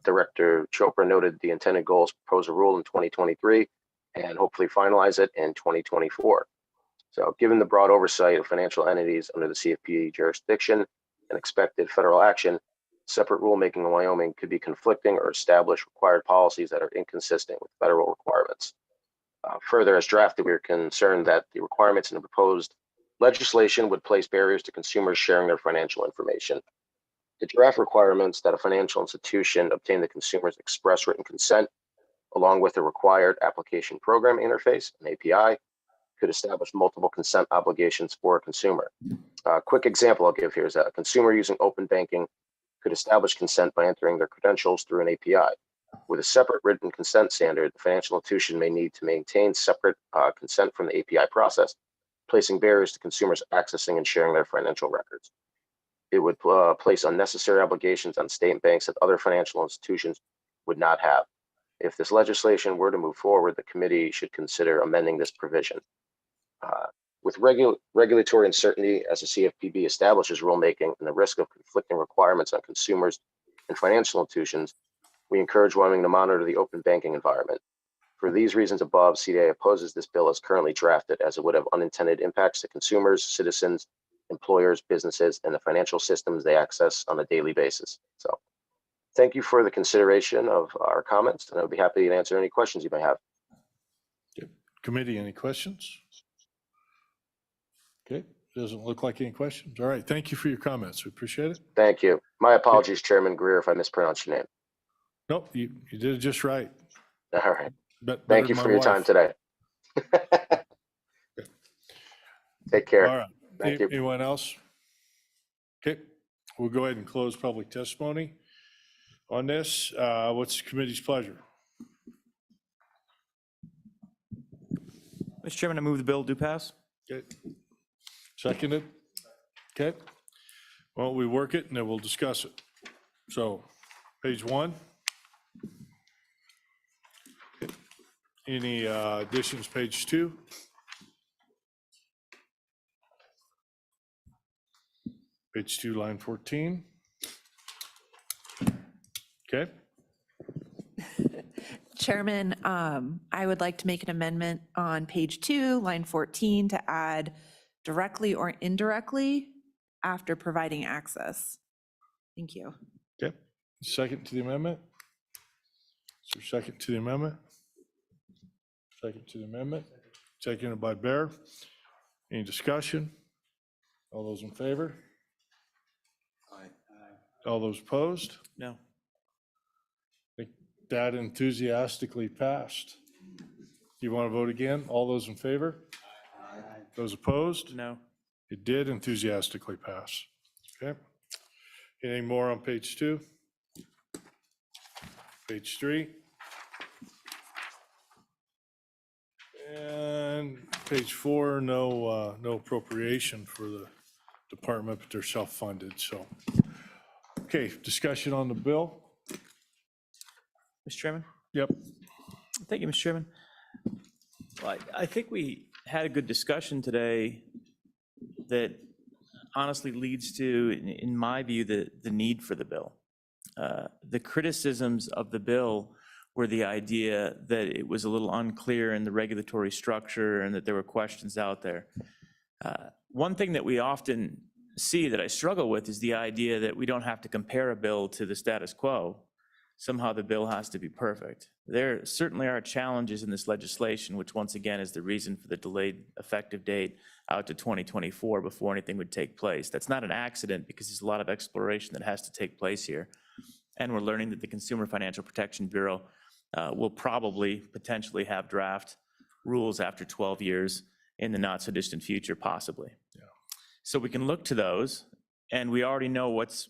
Director Chopra noted the intended goal is to propose a rule in 2023 and hopefully finalize it in 2024. So given the broad oversight of financial entities under the CFPB jurisdiction and expected federal action, separate rulemaking in Wyoming could be conflicting or establish required policies that are inconsistent with federal requirements. Further, as drafted, we are concerned that the requirements in the proposed legislation would place barriers to consumers sharing their financial information. The draft requirements that a financial institution obtain the consumer's express written consent, along with a required application program interface, an API, could establish multiple consent obligations for a consumer. A quick example I'll give here is that a consumer using open banking could establish consent by entering their credentials through an API. With a separate written consent standard, the financial institution may need to maintain separate consent from the API process, placing barriers to consumers accessing and sharing their financial records. It would place unnecessary obligations on state banks that other financial institutions would not have. If this legislation were to move forward, the committee should consider amending this provision. With regulatory uncertainty as the CFPB establishes rulemaking and the risk of conflicting requirements on consumers and financial institutions, we encourage Wyoming to monitor the open banking environment. For these reasons above, CDA opposes this bill as currently drafted, as it would have unintended impacts to consumers, citizens, employers, businesses, and the financial systems they access on a daily basis. So thank you for the consideration of our comments, and I'll be happy to answer any questions you may have. Committee, any questions? Okay, doesn't look like any questions. All right, thank you for your comments. We appreciate it. Thank you. My apologies, Chairman Greer, if I mispronounced your name. Nope, you did it just right. All right. Better Thank you than for my your time wife. today. Take care. All right. Thank you. Anyone else? Okay, we'll go ahead and close public testimony on this. What's the committee's pleasure? Mr. Chairman, I move the bill do pass. Okay. Seconded? Okay. Well, we work it and then we'll discuss it. So, page 1. Any additions, page 2? Page 2, line 14. Okay. Chairman, I would like to make an amendment on page 2, line 14, to add directly or indirectly after providing access. Thank you. Okay. Second to the amendment? Is there a second to the amendment? Second to the amendment. Seconded by Bear. Any discussion? All those in favor? All those opposed? No. That enthusiastically passed. You want to vote again? All those in favor? Those opposed? No. It did enthusiastically pass. Okay. Anything more on page 2? Page 3? And page 4, no appropriation for the department, but they're self-funded, so. Okay, discussion on the bill? Mr. Chairman? Yep. Thank you, Mr. Chairman. Well, I think we had a good discussion today that honestly leads to, in my view, the need for the bill. The criticisms of the bill were the idea that it was a little unclear in the regulatory structure and that there were questions out there. One thing that we often see that I struggle with is the idea that we don't have to compare a bill to the status quo. Somehow the bill has to be perfect. There certainly are challenges in this legislation, which once again is the reason for the delayed effective date out to 2024 before anything would take place. That's not an accident because there's a lot of exploration that has to take place here. And we're learning that the Consumer Financial Protection Bureau will probably potentially have draft rules after 12 years in the not so distant future, possibly. Yeah. So we can look to those, and we already know what's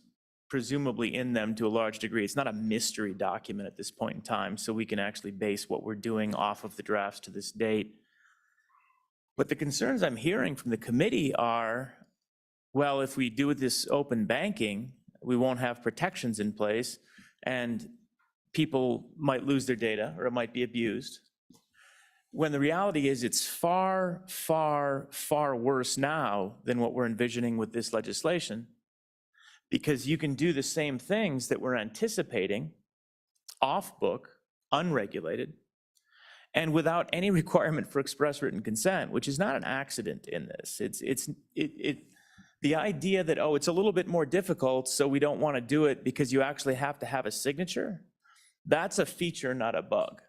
presumably in them to a large degree. It's not a mystery document at this point in time, so we can actually base what we're doing off of the drafts to this date. But the concerns I'm hearing from the committee are, well, if we do this open banking, we won't have protections in place, and people might lose their data or it might be abused. When the reality is it's far, far, far worse now than what we're envisioning with this legislation, because you can do the same things that we're anticipating off book, unregulated, and without any requirement for express written consent, which is not an accident in this. The idea that, oh, it's a little bit more difficult, so we don't want to do it because you actually have to have a signature, that's a feature, not a bug.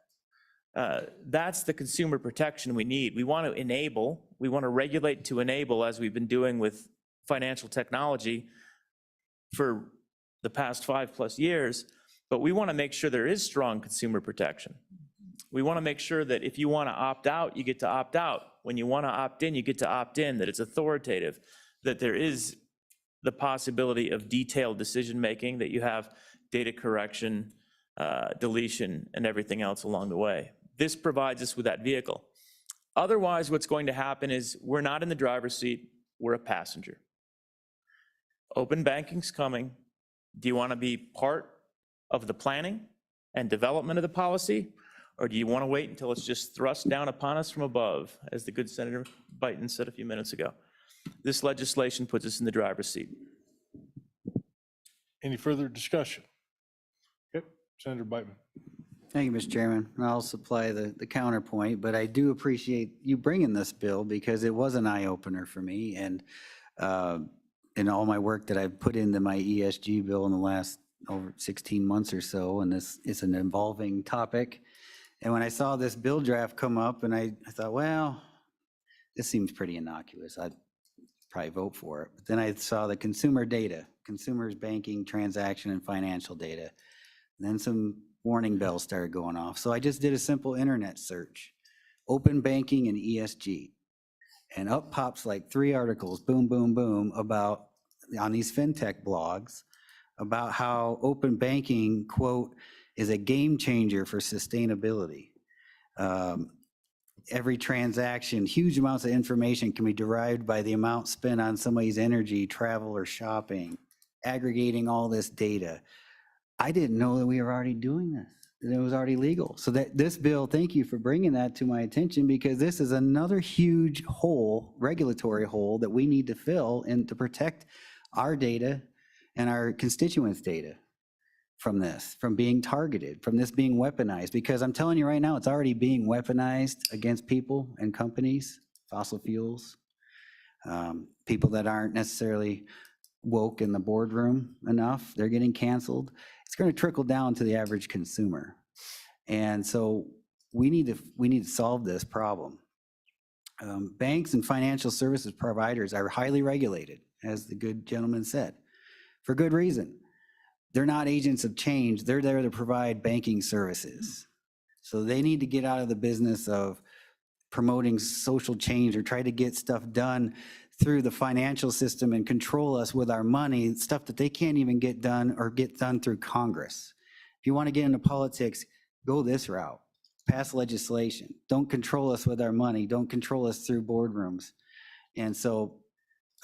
That's the consumer protection we need. We want to enable, we want to regulate to enable, as we've been doing with financial technology for the past 5+ years, but we want to make sure there is strong consumer protection. We want to make sure that if you want to opt out, you get to opt out. When you want to opt in, you get to opt in, that it's authoritative, that there is the possibility of detailed decision-making, that you have data correction, deletion, and everything else along the way. This provides us with that vehicle. Otherwise, what's going to happen is we're not in the driver's seat, we're a passenger. Open banking's coming. Do you want to be part of the planning and development of the policy? Or do you want to wait until it's just thrust down upon us from above, as the good Senator Biden said a few minutes ago? This legislation puts us in the driver's seat. Any further discussion? Okay, Senator Biden. Thank you, Mr. Chairman. I'll supply the counterpoint, but I do appreciate you bringing this bill because it was an eye-opener for me. And in all my work that I've put into my ESG bill in the last over 16 months or so, and this is an evolving topic. And when I saw this bill draft come up, and I thought, well, this seems pretty innocuous. I'd probably vote for it. But then I saw the consumer data, consumers' banking, transaction, and financial data. And then some warning bells started going off. So I just did a simple internet search, open banking and ESG. And up pops like 3 articles, boom, boom, boom, about, on these fintech blogs, about how open banking, quote, is a game changer for sustainability. Every transaction, huge amounts of information can be derived by the amount spent on somebody's energy, travel, or shopping, aggregating all this data. I didn't know that we were already doing this, that it was already legal. So that this bill, thank you for bringing that to my attention, because this is another huge hole, regulatory hole, that we need to fill and to protect our data and our constituents' data from this, from being targeted, from this being weaponized. Because I'm telling you right now, it's already being weaponized against people and companies, fossil fuels, people that aren't necessarily woke in the boardroom enough, they're getting canceled. It's going to trickle down to the average consumer. And so we need to solve this problem. Banks and financial services providers are highly regulated, as the good gentleman said, for good reason. They're not agents of change. They're there to provide banking services. So they need to get out of the business of promoting social change or try to get stuff done through the financial system and control us with our money, stuff that they can't even get done or get done through Congress. If you want to get into politics, go this route. Pass legislation. Don't control us with our money. Don't control us through boardrooms. And so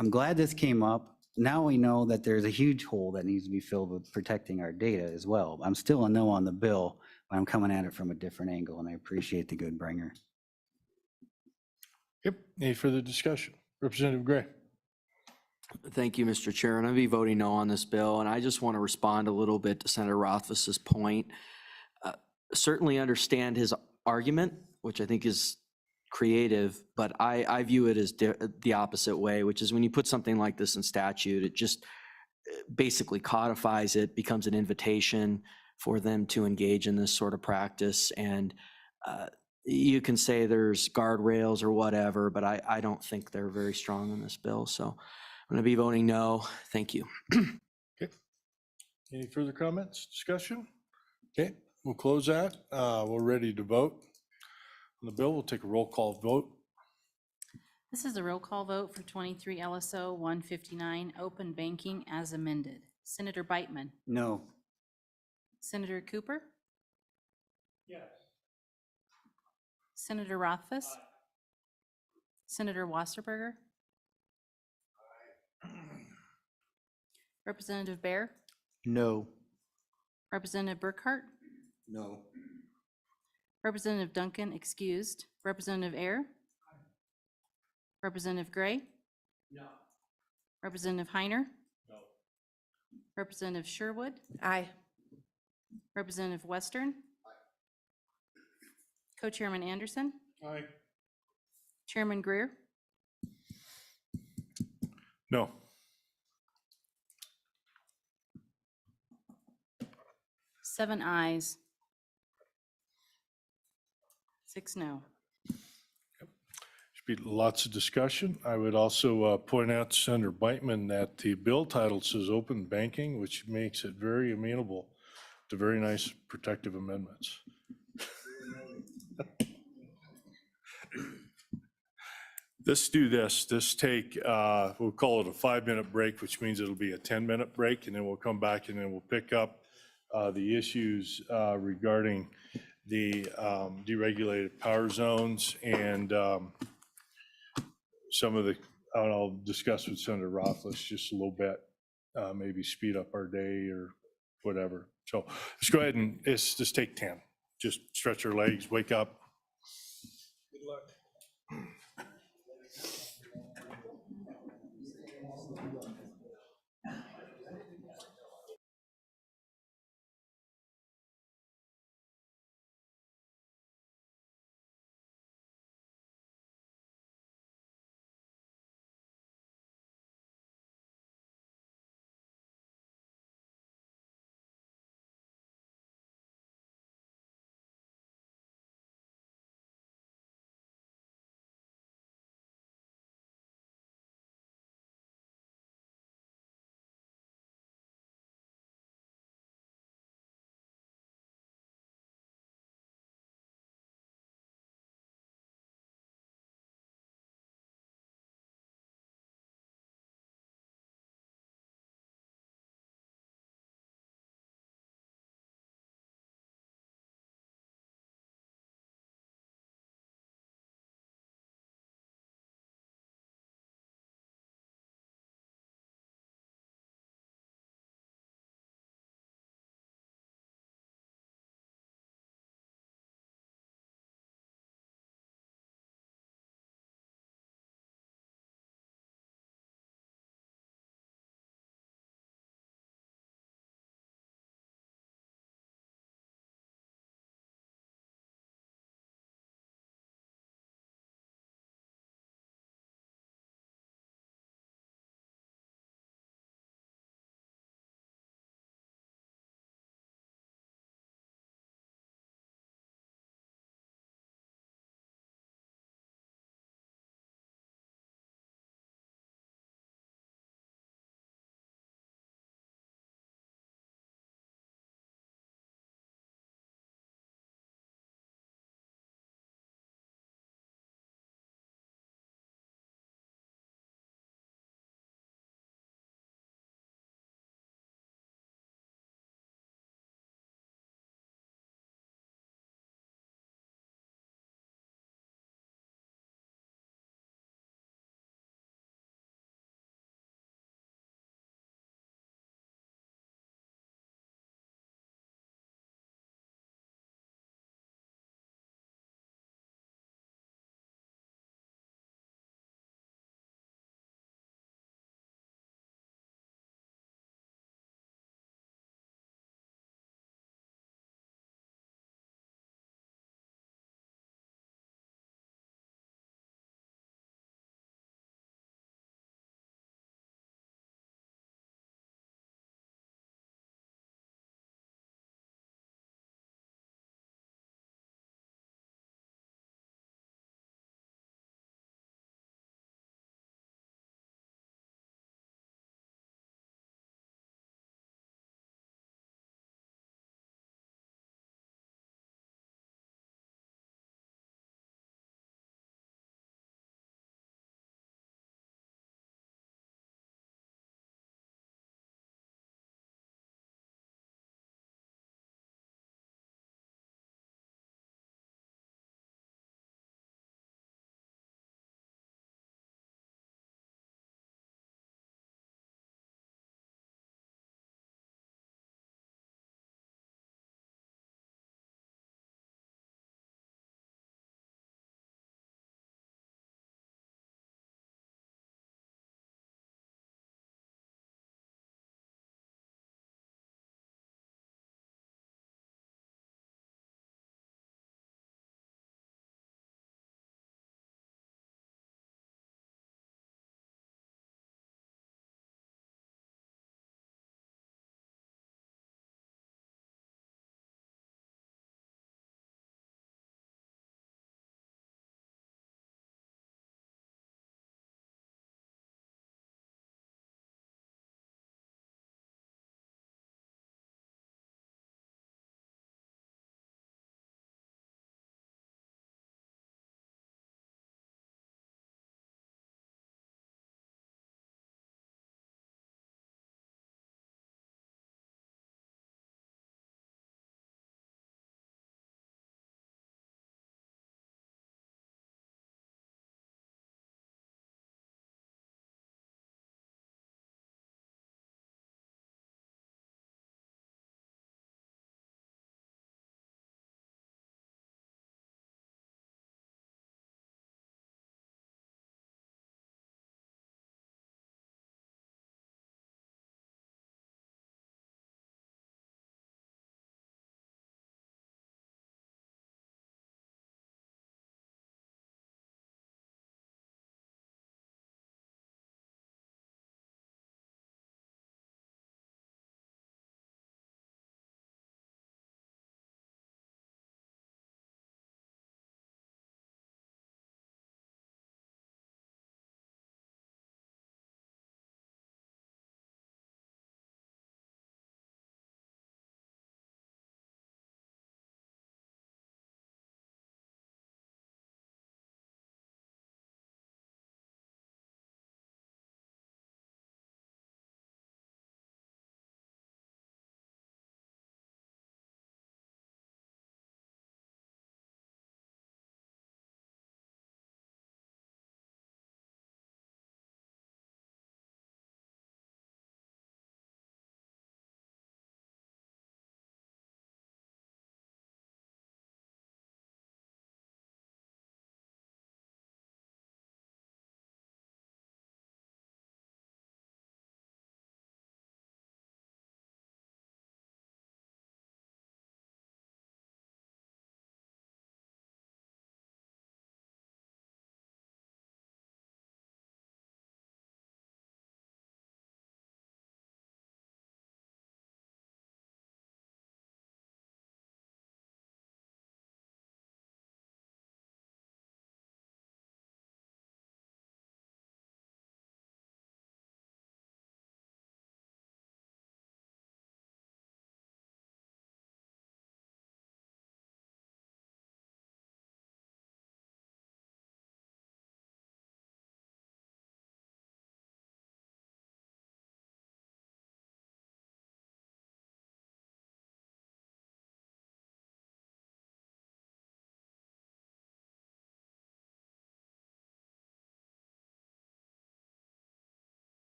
I'm glad this came up. Now we know that there's a huge hole that needs to be filled with protecting our data as well. I'm still a no on the bill, but I'm coming at it from a different angle, and I appreciate the good bringer. Yep. Any further discussion? Representative Gray. Thank you, Mr. Chair, and I'll be voting no on this bill, and I just want to respond a little bit to Senator Rothfuss's point. Certainly understand his argument, which I think is creative, but I view it as the opposite way, which is when you put something like this in statute, it just basically codifies it, becomes an invitation for them to engage in this sort of practice. And you can say there's guardrails or whatever, but I don't think they're very strong in this bill. So I'm going to be voting no. Thank you. Okay. Any further comments, discussion? Okay, we'll close that. We're ready to vote on the bill. We'll take a roll call vote. This is a roll call vote for 23 LSO 159, open banking as amended. Senator Beitman, No. Senator Cooper? Yes. Senator Rothfuss? Senator Wasserberger? Representative Bear? No. Representative Burkhart? No. Representative Duncan excused. Representative Ayer? Representative Gray? No. Representative Heiner? No. Representative Sherwood? Aye. Representative Western? Co-Chairman Anderson? Aye. Chairman Greer? No. Seven ayes. 6 no. Should be lots of discussion. I would also point out to Senator Beitman that the bill title says open banking, which makes it very amenable to very nice protective amendments. Let's do this. Let's take, we'll call it a 5-minute break, which means it'll be a 10-minute break, and then we'll come back and then we'll pick up the issues regarding the deregulated power zones and some of the, I'll discuss with Senator Rothfuss just a little bit, maybe speed up our day or whatever. So let's go ahead and just take 10. Just stretch our legs, wake up. Good luck.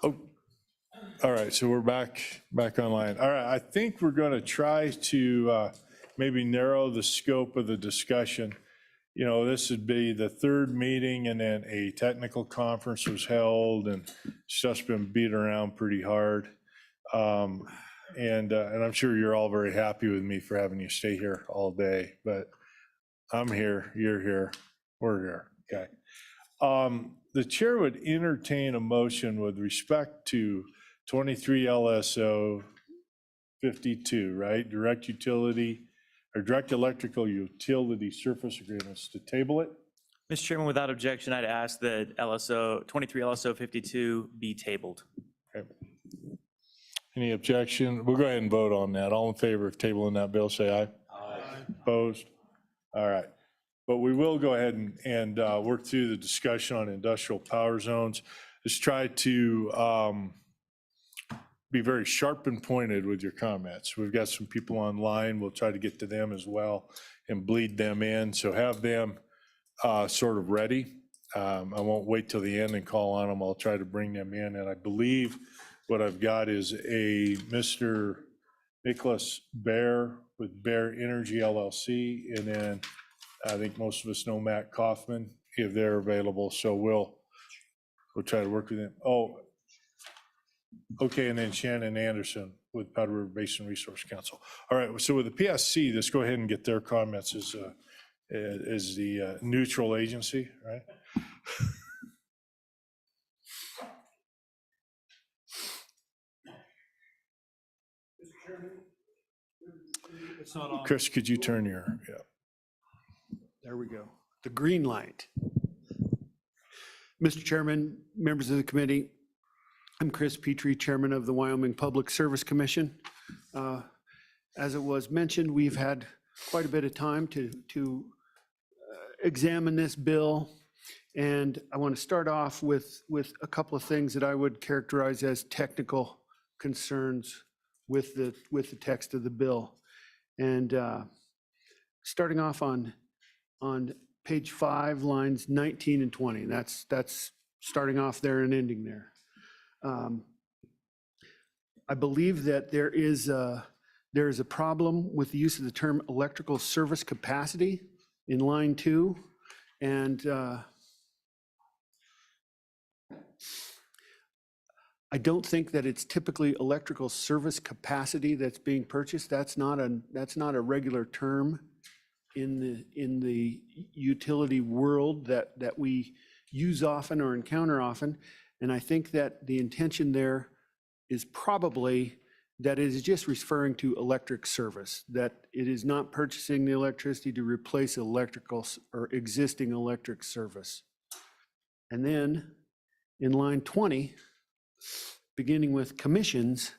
Oh, all right, so we're back online. All right, I think we're going to try to maybe narrow the scope of the discussion. You know, this would be the third meeting, and then a technical conference was held, and stuff's been beat around pretty hard. And I'm sure you're all very happy with me for having you stay here all day, but I'm here, you're here, we're here, okay? The chair would entertain a motion with respect to 23 LSO 52, right? Direct utility, or direct electrical utility surface agreements, to table it? Mr. Chairman, without objection, I'd ask that 23 LSO 52 be tabled. Okay. Any objection? We'll go ahead and vote on that. All in favor of tabling that bill, say aye. Aye. Opposed? All right. But we will go ahead and work through the discussion on industrial power zones. Just try to be very sharp and pointed with your comments. We've got some people online. We'll try to get to them as well and bleed them in. So have them sort of ready. I won't wait till the end and call on them. I'll try to bring them in. And I believe what I've got is a Mr. Nicholas Bear with Bear Energy LLC. And then I think most of us know Matt Kaufman, if they're available. So we'll try to work with them. Oh, okay, and then Shannon Anderson with Powder River Basin Resource Council. All right, so with the PSC, let's go ahead and get their comments as the neutral agency, right? It's not on. Chris, could you turn your, yeah. There we go. The green light. Mr. Chairman, members of the committee, I'm Chris Petrie, Chairman of the Wyoming Public Service Commission. As it was mentioned, we've had quite a bit of time to examine this bill. And I want to start off with a couple of things that I would characterize as technical concerns with the text of the bill. And starting off on page 5, lines 19 and 20. That's starting off there and ending there. I believe that there is a problem with the use of the term electrical service capacity in line 2. And I don't think that it's typically electrical service capacity that's being purchased. That's not a regular term in the utility world that we use often or encounter often. And I think that the intention there is probably that it is just referring to electric service, that it is not purchasing the electricity to replace electrical or existing electric service. And then in line 20, beginning with commissions,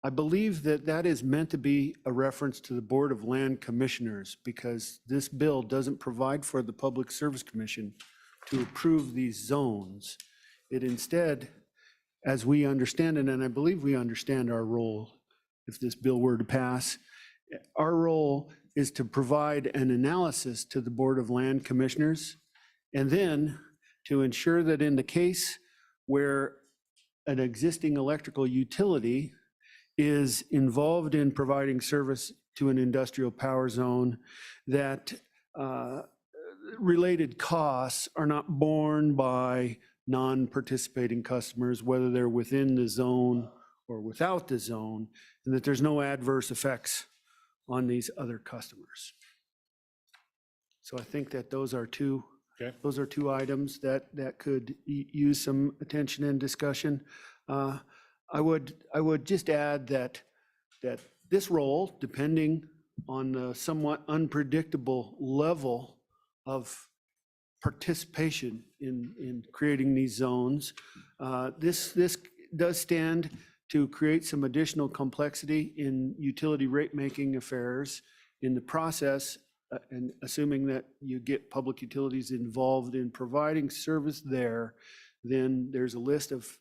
I believe that that is meant to be a reference to the Board of Land Commissioners, because this bill doesn't provide for the Public Service Commission to approve these zones. It instead, as we understand it, and I believe we understand our role if this bill were to pass, our role is to provide an analysis to the Board of Land Commissioners, and then to ensure that in the case where an existing electrical utility is involved in providing service to an industrial power zone, that related costs are not borne by non-participating customers, whether they're within the zone or without the zone, and that there's no adverse effects on these other customers. So I think that those are two items that could use some attention and discussion. I would just add that this role, depending on the somewhat unpredictable level of participation in creating these zones, this does stand to create some additional complexity in utility rate-making affairs in the process, and assuming that you get public utilities involved in providing service there, then there's a list of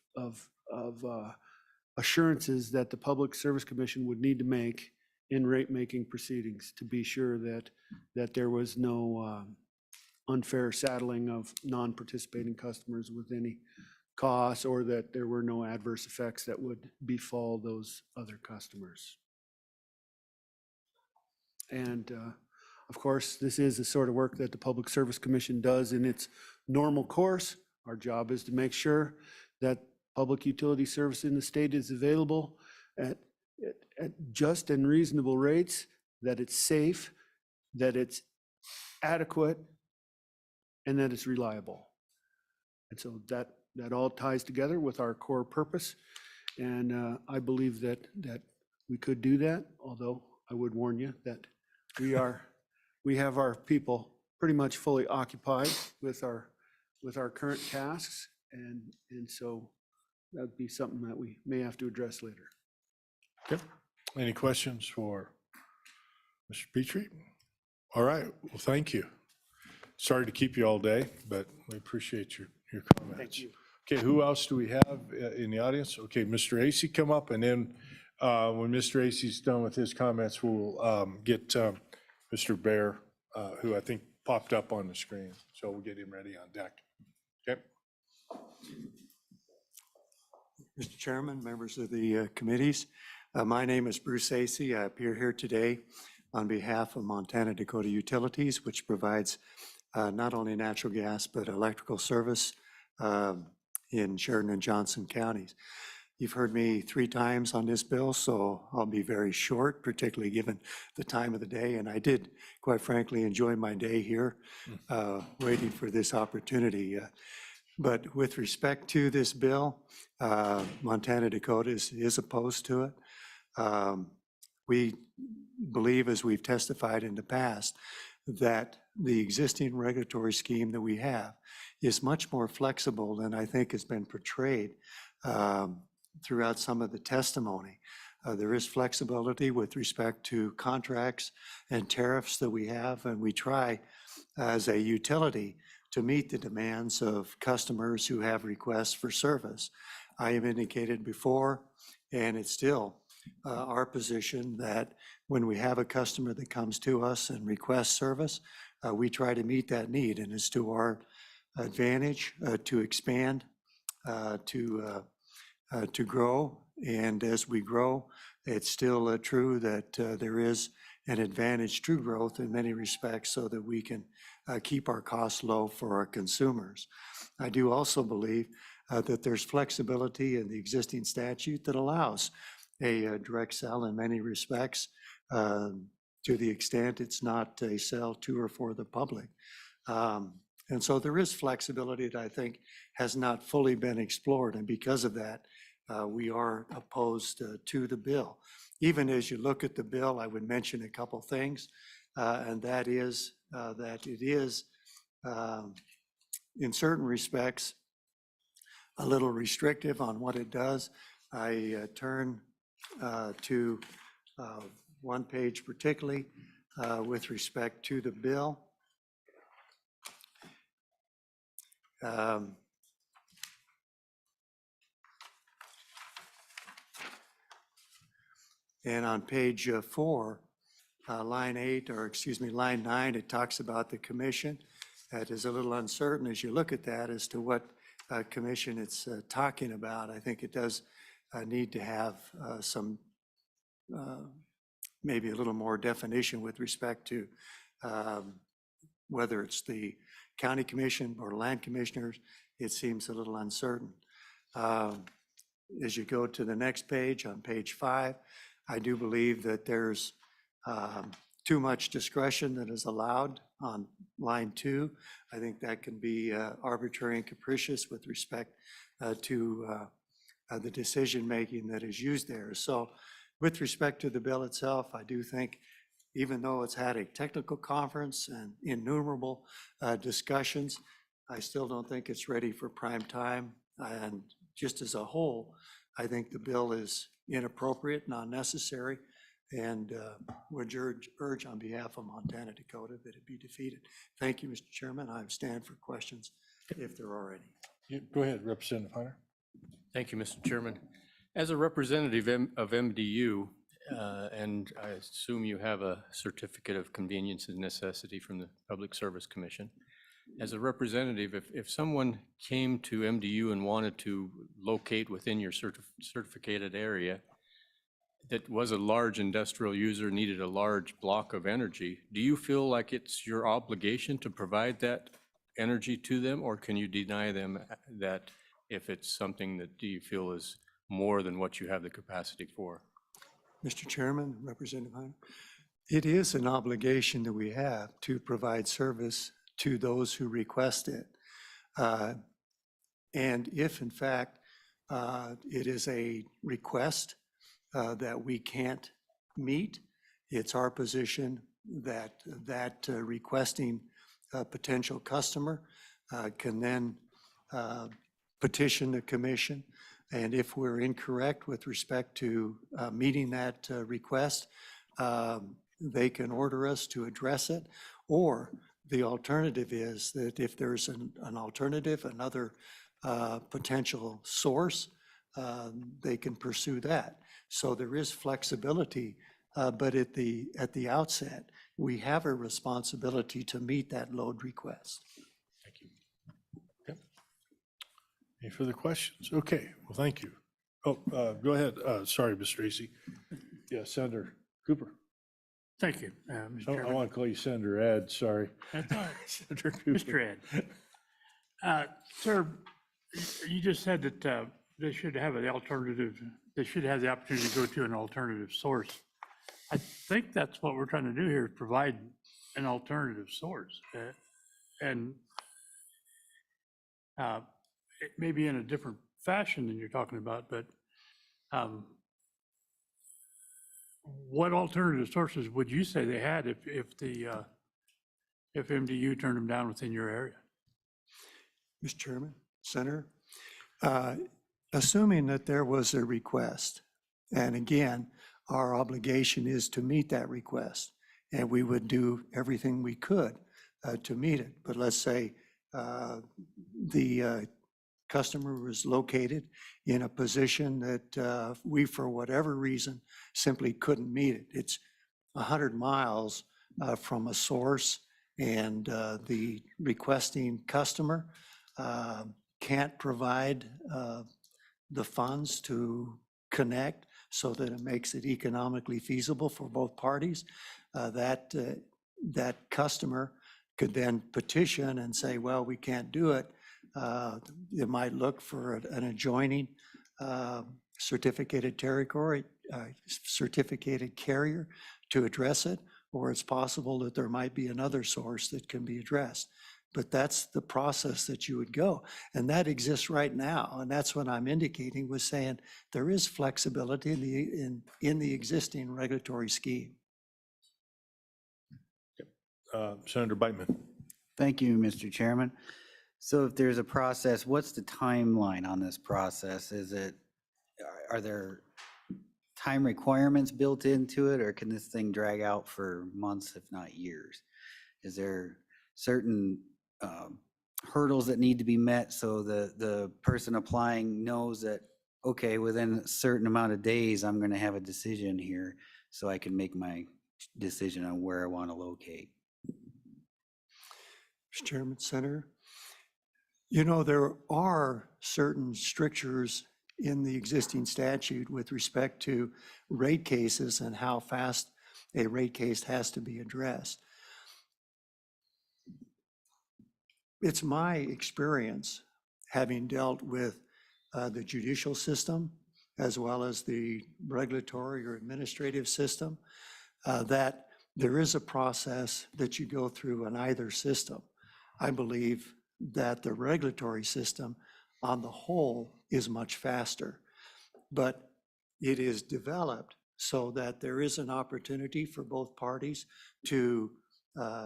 assurances that the Public Service Commission would need to make in rate-making proceedings to be sure that there was no unfair saddling of non-participating customers with any costs, or that there were no adverse effects that would befall those other customers. And of course, this is the sort of work that the Public Service Commission does in its normal course. Our job is to make sure that public utility service in the state is available at just and reasonable rates, that it's safe, that it's adequate, and that it's reliable. And so that all ties together with our core purpose. And I believe that we could do that, although I would warn you that we have our people pretty much fully occupied with our current tasks. And so that'd be something that we may have to address later. Okay. Any questions for Mr. Petrie? All right, well, thank you. Sorry to keep you all day, but we appreciate your comments. Thank you. Okay, who else do we have in the audience? Okay, Mr. Acey, come up, and then when Mr. Acey's done with his comments, we'll get Mr. Bear, who I think popped up on the screen. So we'll get him ready on deck. Okay. Mr. Chairman, members of the committees, my name is Bruce Acey. I appear here today on behalf of Montana Dakota Utilities, which provides not only natural gas, but electrical service in Sheridan and Johnson counties. You've heard me 3 times on this bill, so I'll be very short, particularly given the time of the day. And I did, quite frankly, enjoy my day here, waiting for this opportunity. But with respect to this bill, Montana Dakota is opposed to it. We believe, as we've testified in the past, that the existing regulatory scheme that we have is much more flexible than I think has been portrayed throughout some of the testimony. There is flexibility with respect to contracts and tariffs that we have, and we try as a utility to meet the demands of customers who have requests for service. I have indicated before, and it's still our position, that when we have a customer that comes to us and requests service, we try to meet that need, and it's to our advantage to expand, to grow. And as we grow, it's still true that there is an advantage to growth in many respects, so that we can keep our costs low for our consumers. I do also believe that there's flexibility in the existing statute that allows a direct sell in many respects, to the extent it's not a sell to or for the public. And so there is flexibility that I think has not fully been explored, and because of that, we are opposed to the bill. Even as you look at the bill, I would mention a couple things, and that is that it is, in certain respects, a little restrictive on what it does. I turn to one page particularly with respect to the bill. And on page 4, line 8, or excuse me, line 9, it talks about the commission. That is a little uncertain as you look at that as to what commission it's talking about. I think it does need to have some, maybe a little more definition with respect to whether it's the county commission or land commissioners. It seems a little uncertain. As you go to the next page, on page 5, I do believe that there's too much discretion that is allowed on line 2. I think that can be arbitrary and capricious with respect to the decision-making that is used there. So with respect to the bill itself, I do think, even though it's had a technical conference and innumerable discussions, I still don't think it's ready for prime time. And just as a whole, I think the bill is inappropriate, not necessary, and would urge on behalf of Montana Dakota that it be defeated. Thank you, Mr. Chairman. I stand for questions if there are any. Go ahead, Representative Hunter. Thank you, Mr. Chairman. As a representative of MDU, and I assume you have a certificate of convenience and necessity from the Public Service Commission. As a representative, if someone came to MDU and wanted to locate within your certificated area that was a large industrial user, needed a large block of energy, do you feel like it's your obligation to provide that energy to them, or can you deny them that if it's something that do you feel is more than what you have the capacity for? Mr. Chairman, Representative Heiner, it is an obligation that we have to provide service to those who request it. And if in fact it is a request that we can't meet, it's our position that requesting potential customer can then petition the commission. And if we're incorrect with respect to meeting that request, they can order us to address it. Or the alternative is that if there's an alternative, another potential source, they can pursue that. So there is flexibility, but at the outset, we have a responsibility to meet that load request. Thank you. Okay. Any further questions? Okay, well, thank you. Oh, go ahead. Sorry, Ms. Tracy. Yeah, Senator Cooper. Thank you, Mr. I Chairman. want to call you Senator Ed, sorry. That's all right. Senator Cooper. Mr. Ed. Sir, you just said that they should have an alternative, they should have the opportunity to go to an alternative source. I think that's what we're trying to do here, is provide an alternative source. And it may be in a different fashion than you're talking about, but what alternative sources would you say they had if MDU turned them down within your area? Mr. Chairman, Senator, assuming that there was a request, and again, our obligation is to meet that request, and we would do everything we could to meet it. But let's say the customer was located in a position that we, for whatever reason, simply couldn't meet it. It's 100 miles from a source, and the requesting customer can't provide the funds to connect so that it makes it economically feasible for both parties. That customer could then petition and say, well, we can't do it. It might look for an adjoining certificated territory, certificated carrier to address it, or it's possible that there might be another source that can be addressed. But that's the process that you would go. And that exists right now. And that's what I'm indicating with saying there is flexibility in the existing regulatory scheme. Senator Beitman. Thank you, Mr. Chairman. So if there's a process, what's the timeline on this process? Are there time requirements built into it, or can this thing drag out for months, if not years? Is there certain hurdles that need to be met so the person applying knows that, okay, within a certain amount of days, I'm going to have a decision here so I can make my decision on where I want to locate? Mr. Chairman, Senator, you know, there are certain strictures in the existing statute with respect to rate cases and how fast a rate case has to be addressed. It's my experience, having dealt with the judicial system as well as the regulatory or administrative system, that there is a process that you go through in either system. I believe that the regulatory system on the whole is much faster, but it is developed so that there is an opportunity for both parties to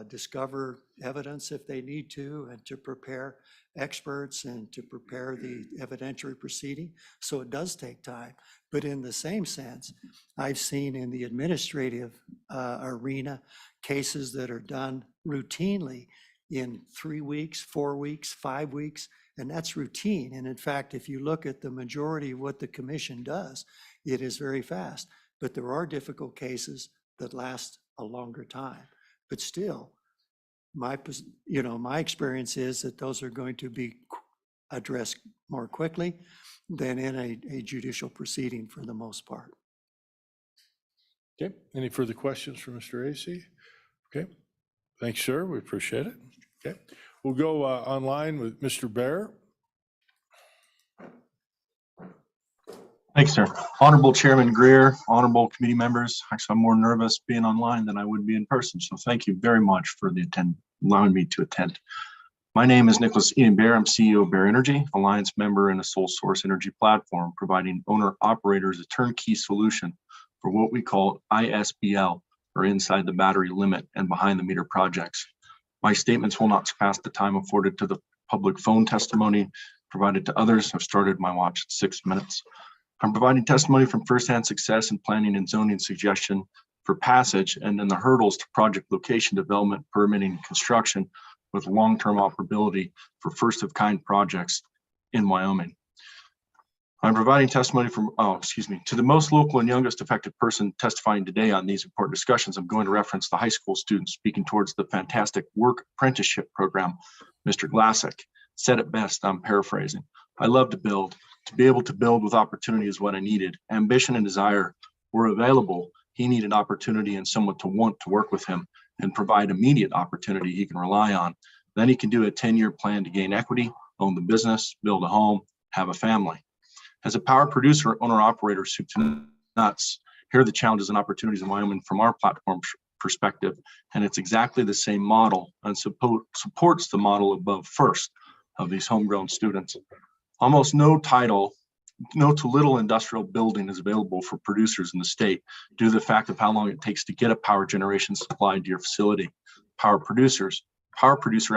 discover evidence if they need to, and to prepare experts and to prepare the evidentiary proceeding. So it does take time. But in the same sense, I've seen in the administrative arena cases that are done routinely in 3 weeks, 4 weeks, 5 weeks, and that's routine. And in fact, if you look at the majority of what the commission does, it is very fast. but there are difficult cases that last a longer time. But still, my experience is that those are going to be addressed more quickly than in a judicial proceeding for the most part. Okay, any further questions for Mr. Acey? Okay, thanks, sir, we appreciate it. Okay, we'll go online with Mr. Bear. Thanks, sir. Honorable Chairman Greer, honorable committee members. Actually, I'm more nervous being online than I would be in person. So thank you very much for allowing me to attend. My name is Nicholas Ian Bear. I'm CEO of Bear Energy, Alliance member and a sole source energy platform, providing owner operators a turnkey solution for what we call ISBL, or inside the battery limit and behind the meter projects. My statements will not surpass the time afforded to the public phone testimony provided to others. I've started my watch at 6 minutes. I'm providing testimony from firsthand success in planning and zoning suggestion for passage, and then the hurdles to project location development, permitting, and construction with long-term operability for first-of-kind projects in Wyoming. I'm providing testimony from, to the most local and youngest affected person testifying today on these important discussions. I'm going to reference the high school students speaking towards the fantastic work apprenticeship program. Mr. Glassick said it best, I'm paraphrasing. I love to build. To be able to build with opportunity is what I needed. Ambition and desire were available. He needed opportunity and someone to want to work with him and provide immediate opportunity he can rely on. Then he can do a 10-year plan to gain equity, own the business, build a home, have a family. As a power producer, owner operator, soup to nuts, here are the challenges and opportunities in Wyoming from our platform perspective. And it's exactly the same model and supports the model above first of these homegrown students. Almost no to little industrial building is available for producers in the state due to the fact of how long it takes to get a power generation supplied to your facility. Power producer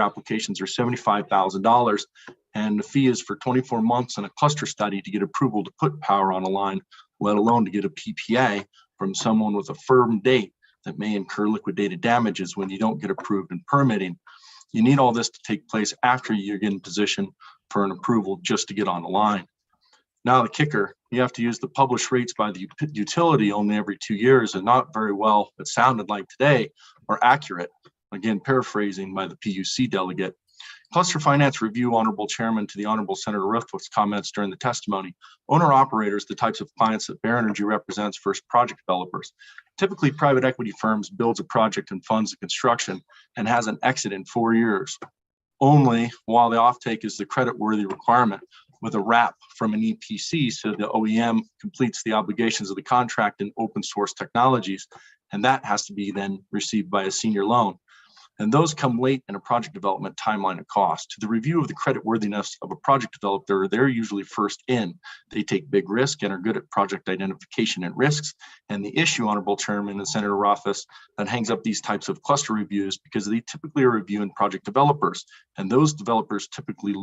applications are $75,000, and the fee is for 24 months and a cluster study to get approval to put power on a line, let alone to get a PPA from someone with a firm date that may incur liquidated damages when you don't get approved in permitting. You need all this to take place after you get in position for an approval just to get on the line. Now the kicker, you have to use the published rates by the utility only every 2 years, and not very well, it sounded like today, are accurate. Again, paraphrasing by the PUC delegate. Cluster Finance Review, Honorable Chairman, to the Honorable Senator Riftwick's comments during the testimony. Owner operators, the types of clients that Bear Energy represents versus project developers. Typically, private equity firms builds a project and funds the construction and has an exit in 4 years. Only while the offtake is the creditworthy requirement with a wrap from an EPC, so the OEM completes the obligations of the contract in open source technologies, and that has to be then received by a senior loan. And those come late in a project development timeline and cost. To the review of the creditworthiness of a project developer, they're usually first in. They take big risk and are good at project identification and risks. And the issue, Honorable Chairman and Senator Rothfuss, that hangs up these types of cluster reviews because they typically are reviewing project developers. And those developers typically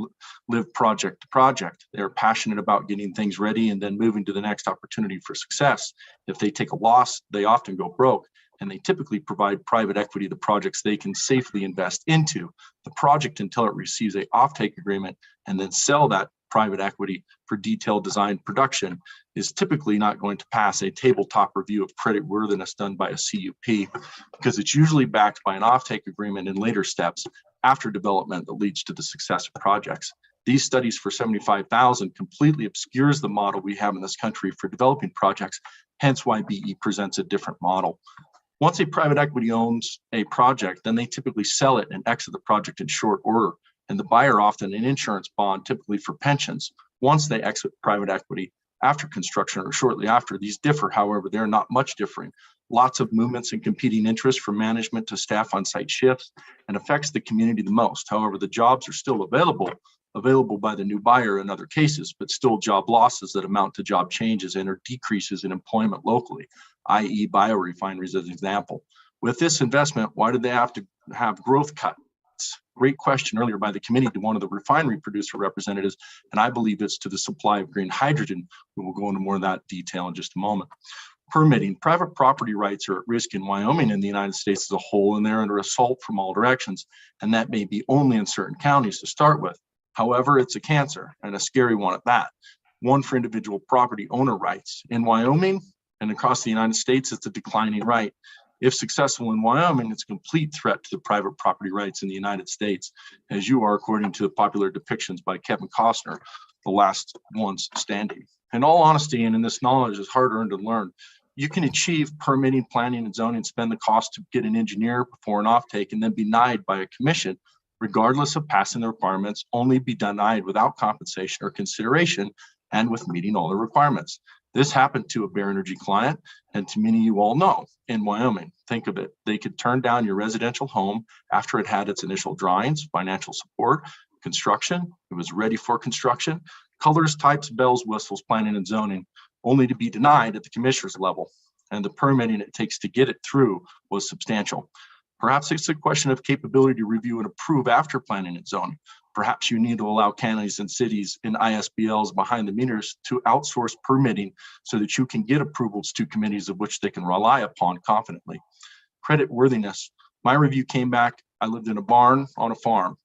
live project to project. They're passionate about getting things ready and then moving to the next opportunity for success. If they take a loss, they often go broke. And they typically provide private equity the projects they can safely invest into the project until it receives an offtake agreement, and then sell that private equity for detailed design production is typically not going to pass a tabletop review of creditworthiness done by a CUP, because it's usually backed by an offtake agreement in later steps after development that leads to the success of projects. These studies for $75,000 completely obscures the model we have in this country for developing projects, hence why BE presents a different model. Once a private equity owns a project, then they typically sell it and exit the project in short order. And the buyer often an insurance bond, typically for pensions. Once they exit private equity after construction or shortly after, these differ, however, they're not much differing. Lots of movements and competing interests from management to staff on site shifts and affects the community the most. However, the jobs are still available by the new buyer in other cases, but still job losses that amount to job changes and or decreases in employment locally, i.e. biorefineries as an example. With this investment, why did they have to have growth cuts? Great question earlier by the committee to one of the refinery producer representatives, and I believe it's to the supply of green hydrogen. We will go into more of that detail in just a moment. Permitting. Private property rights are at risk in Wyoming and the United States as a whole, and they're under assault from all directions, and that may be only in certain counties to start with. However, it's a cancer, and a scary one at that. One for individual property owner rights. In Wyoming, And across the United States, it's a declining right. If successful in Wyoming, it's a complete threat to the private property rights in the United States, as you are, according to the popular depictions by Kevin Costner, the last ones standing. In all honesty, and in this knowledge is hard earned and learned, you can achieve permitting, planning, and zoning, spend the cost to get an engineer before an offtake, and then be denied by a commission, regardless of passing the requirements, only be denied without compensation or consideration and with meeting all the requirements. This happened to a Bear Energy client, and to many you all know in Wyoming. Think of it. They could turn down your residential home after it had its initial drawings, financial support, construction. It was ready for construction, colors, types, bells, whistles, planning, and zoning, only to be denied at the commissioner's level. And the permitting it takes to get it through was substantial. Perhaps it's a question of capability to review and approve after planning and zoning. Perhaps you need to allow counties and cities and ISBLs behind the meters to outsource permitting so that you can get approvals to committees of which they can rely upon confidently. Credit worthiness. My review came back. I lived in a barn on a farm,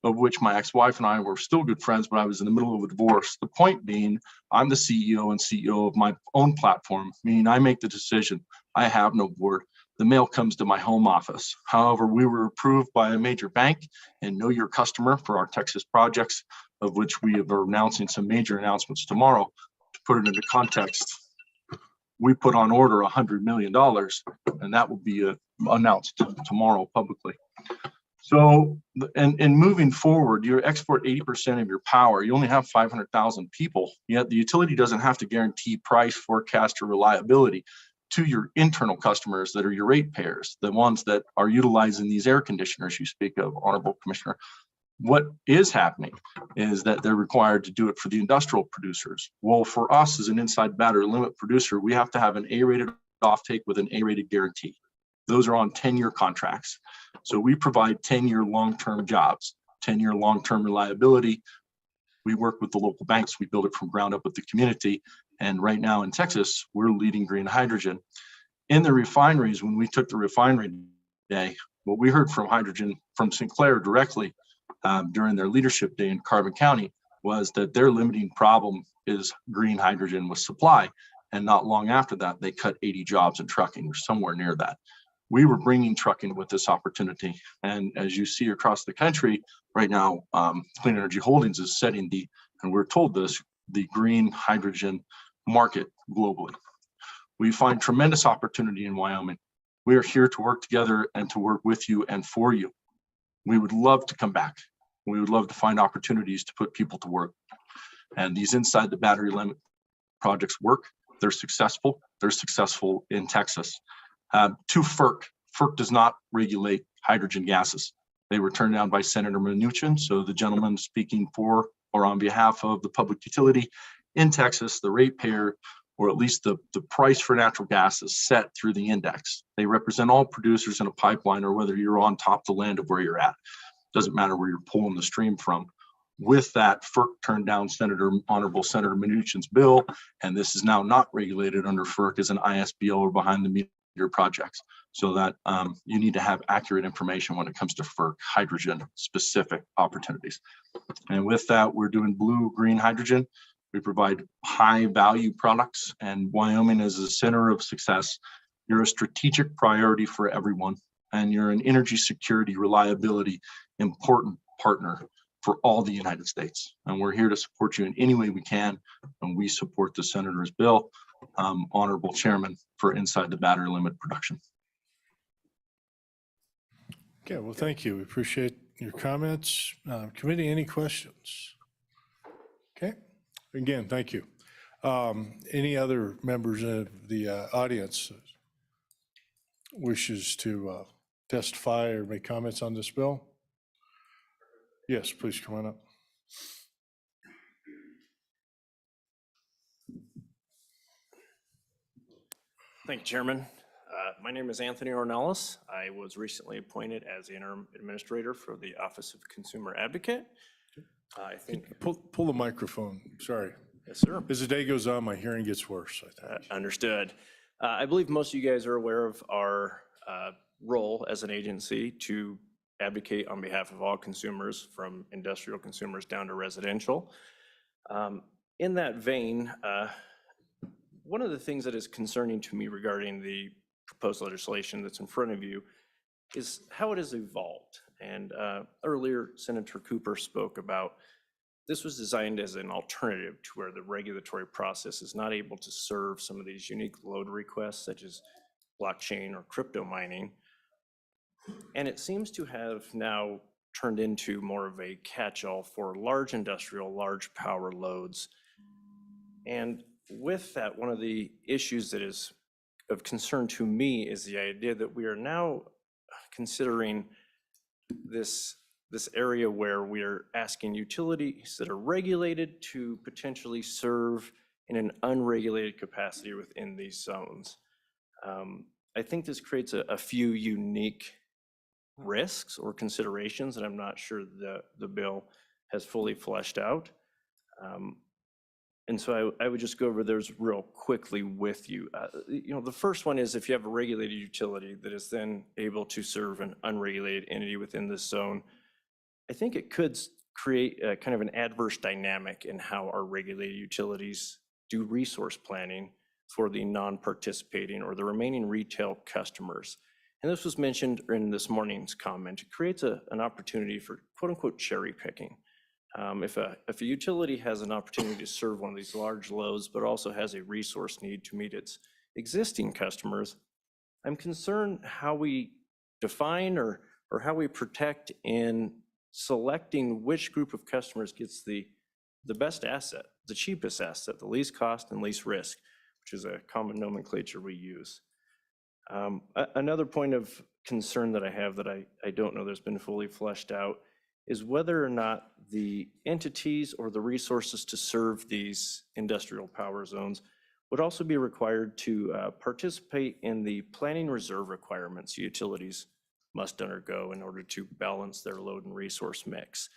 of which my ex-wife and I were still good friends, but I was in the middle of a divorce. The point being, I'm the CEO and CEO of my own platform, meaning I make the decision. I have no board. The mail comes to my home office. However, we were approved by a major bank and Know Your Customer for our Texas projects, of which we are announcing some major announcements tomorrow. To put it into context, we put on order $100 million, and that will be announced tomorrow publicly. So, and moving forward, you export 80% of your power. You only have 500,000 people, yet the utility doesn't have to guarantee price, forecast, or reliability to your internal customers that are your ratepayers, the ones that are utilizing these air conditioners you speak of, Honorable Commissioner. What is happening is that they're required to do it for the industrial producers. Well, for us as an inside battery limit producer, we have to have an A-rated offtake with an A-rated guarantee. Those are on 10-year contracts. So we provide 10-year long-term jobs, 10-year long-term reliability. We work with the local banks. We build it from ground up with the community. And right now in Texas, we're leading green hydrogen. In the refineries, when we took the refinery day, what we heard from hydrogen from Sinclair directly during their leadership day in Carbon County was that their limiting problem is green hydrogen with supply. And not long after that, they cut 80 jobs in trucking or somewhere near that. We were bringing trucking with this opportunity. And as you see across the country right now, Clean Energy Holdings is setting and we're told this, the green hydrogen market globally. We find tremendous opportunity in Wyoming. We are here to work together and to work with you and for you. We would love to come back. We would love to find opportunities to put people to work. And these inside the battery limit projects work. They're successful. They're successful in Texas. To FERC, FERC does not regulate hydrogen gases. They were turned down by Senator Mnuchin. So the gentleman speaking for or on behalf of the public utility in Texas, the ratepayer, or at least the price for natural gas is set through the index. They represent all producers in a pipeline, or whether you're on top of the land of where you're at. Doesn't matter where you're pulling the stream from. With that, FERC turned down Honorable Senator Mnuchin's bill, and this is now not regulated under FERC as an ISBL or behind the meter projects. So that you need to have accurate information when it comes to FERC hydrogen specific opportunities. And with that, we're doing blue, green hydrogen. We provide high value products, and Wyoming is a center of success. You're a strategic priority for everyone, and you're an energy security, reliability, important partner for all the United States. And we're here to support you in any way we can, and we support the Senator's bill. Honorable Chairman, for inside the battery limit production. Okay, well, thank you. We appreciate your comments. Committee, any questions? Okay, again, thank you. Any other members of the audience wishes to testify or make comments on this bill? Yes, please come on up. Thank you, Chairman. My name is Anthony Ornelas. I was recently appointed as the interim administrator for the Office of Consumer Advocate. I think. Pull the microphone, sorry. Yes, sir. As the day goes on, my hearing gets worse, I think. Understood. I believe most of you guys are aware of our role as an agency to advocate on behalf of all consumers, from industrial consumers down to residential. In that vein, one of the things that is concerning to me regarding the proposed legislation that's in front of you is how it has evolved. And earlier, Senator Cooper spoke about this was designed as an alternative to where the regulatory process is not able to serve some of these unique load requests, such as blockchain or crypto mining. And it seems to have now turned into more of a catch-all for large industrial, large power loads. And with that, one of the issues that is of concern to me is the idea that we are now considering this area where we are asking utilities that are regulated to potentially serve in an unregulated capacity within these zones. I think this creates a few unique risks or considerations that I'm not sure the bill has fully fleshed out. And so I would just go over those real quickly with you. The first one is if you have a regulated utility that is then able to serve an unregulated entity within this zone, I think it could create a kind of an adverse dynamic in how our regulated utilities do resource planning for the non-participating or the remaining retail customers. And this was mentioned in this morning's comment. It creates an opportunity for quote unquote cherry picking. If a utility has an opportunity to serve one of these large loads, but also has a resource need to meet its existing customers, I'm concerned how we define or how we protect in selecting which group of customers gets the best asset, the cheapest asset, the least cost and least risk, which is a common nomenclature we use. Another point of concern that I have that I don't know that's been fully fleshed out is whether or not the entities or the resources to serve these industrial power zones would also be required to participate in the planning reserve requirements utilities must undergo in order to balance their load and resource mix.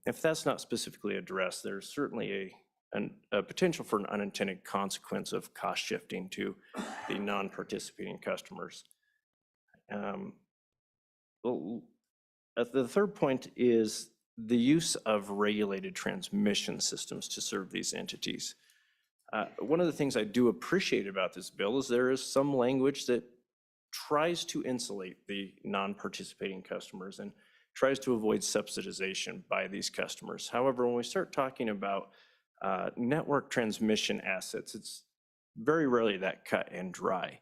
If that's not specifically addressed, there's certainly a potential for an unintended consequence of cost shifting to the non-participating customers. The third point is the use of regulated transmission systems to serve these entities. One of the things I do appreciate about this bill is there is some language that tries to insulate the non-participating customers and tries to avoid subsidization by these customers. However, when we start talking about network transmission assets, it's very rarely that cut and dry.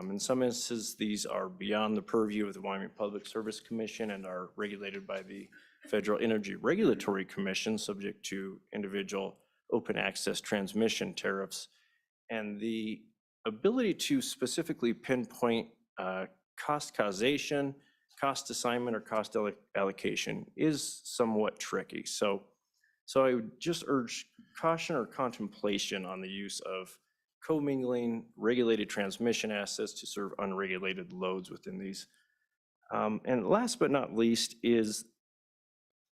In some instances, these are beyond the purview of the Wyoming Public Service Commission and are regulated by the Federal Energy Regulatory Commission, subject to individual open access transmission tariffs. And the ability to specifically pinpoint cost causation, cost assignment, or cost allocation is somewhat tricky. So I would just urge caution or contemplation on the use of commingling regulated transmission assets to serve unregulated loads within these. And last but not least is,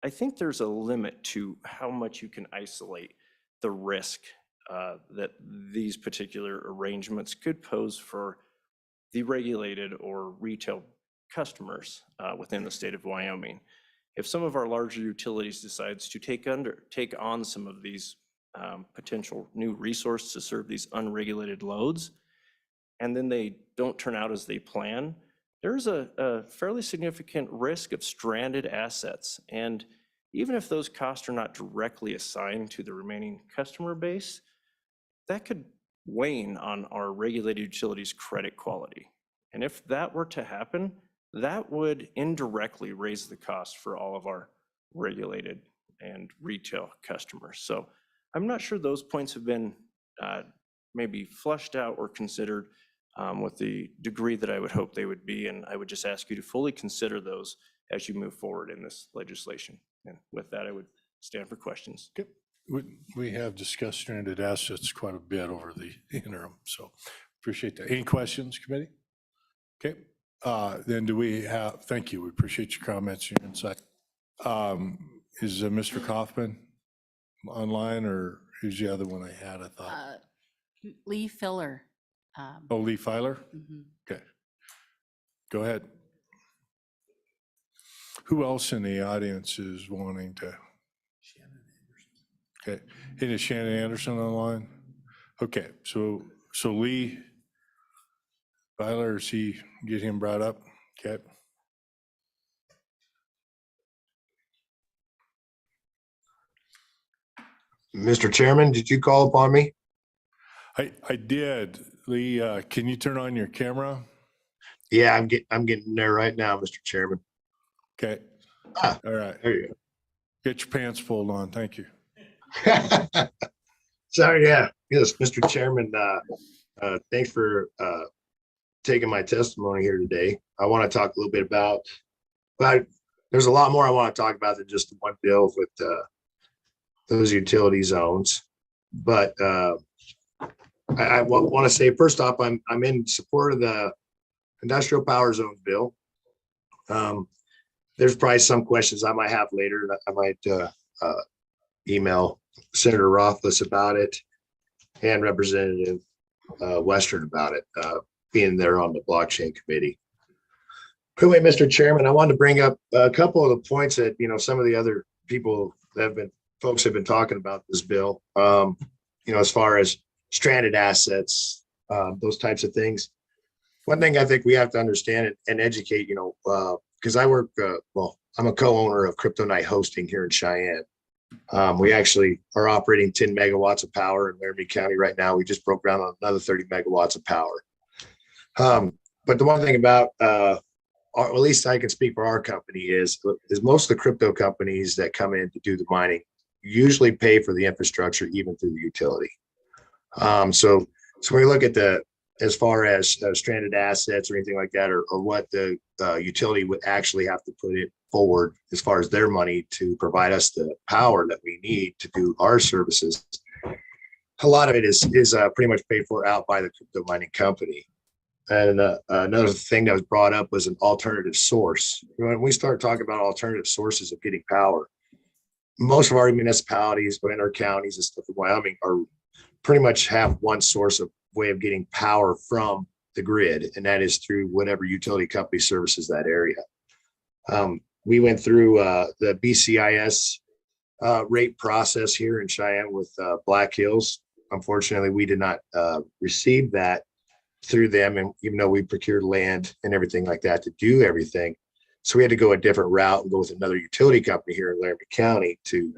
I think there's a limit to how much you can isolate the risk that these particular arrangements could pose for the regulated or retail customers within the state of Wyoming. If some of our larger utilities decides to take on some of these potential new resources to serve these unregulated loads, and then they don't turn out as they plan, there's a fairly significant risk of stranded assets. And even if those costs are not directly assigned to the remaining customer base, that could wane on our regulated utilities' credit quality. And if that were to happen, that would indirectly raise the cost for all of our regulated and retail customers. So I'm not sure those points have been maybe flushed out or considered with the degree that I would hope they would be. And I would just ask you to fully consider those as you move forward in this legislation. And with that, I would stand for questions. Okay. We have discussed stranded assets quite a bit over the interim, so appreciate that. Any questions, committee? Okay, then do we have, thank you, we appreciate your comments, your insight. Is Mr. Kaufman online, or who's the other one I had, I thought? Lee Filler. Oh, Lee Filer? Okay, go ahead. Who else in the audience is wanting to? Okay, and is Shannon Anderson online? Okay, so Lee, Byler, get him brought up? Okay. Mr. Chairman, did you call upon me? I did. Lee, can you turn on your camera? Yeah, I'm getting there right now, Mr. Chairman. Okay. All right. There you Get your pants pulled on. Thank you. go. Sorry, yeah. Yes, Mr. Chairman, thanks for taking my testimony here today. I want to talk a little bit about, but there's a lot more I want to talk about than just the one bill with those utility zones. But I want to say, first off, I'm in support of the industrial power zones bill. There's probably some questions I might have later that I might email Senator Rothfuss about it and Representative Western about it, being there on the blockchain committee. Anyway, Mr. Chairman, I wanted to bring up a couple of the points that, some of the other people folks have been talking about this bill, as far as stranded assets, those types of things. One thing I think we have to understand and educate, because I work, I'm a co-owner of Crypto Night Hosting here in Cheyenne. We actually are operating 10 megawatts of power in Laramie County right now. We just broke ground on another 30 megawatts of power. But the one thing about, or at least I can speak for our company, is most of the crypto companies that come in to do the mining usually pay for the infrastructure even through the utility. So when we look at as far as stranded assets or anything like that, or what the utility would actually have to put it forward as far as their money to provide us the power that we need to do our services, a lot of it is pretty much paid for out by the crypto mining company. And another thing that was brought up was an alternative source. When we start talking about alternative sources of getting power, most of our municipalities and our counties and stuff in Wyoming are pretty much have one source of way of getting power from the grid, and that is through whatever utility company services that area. We went through the BCIS rate process here in Cheyenne with Black Hills. Unfortunately, we did not receive that through them, and even though we procured land and everything like that to do everything, so we had to go a different route and go with another utility company here in Laramie County to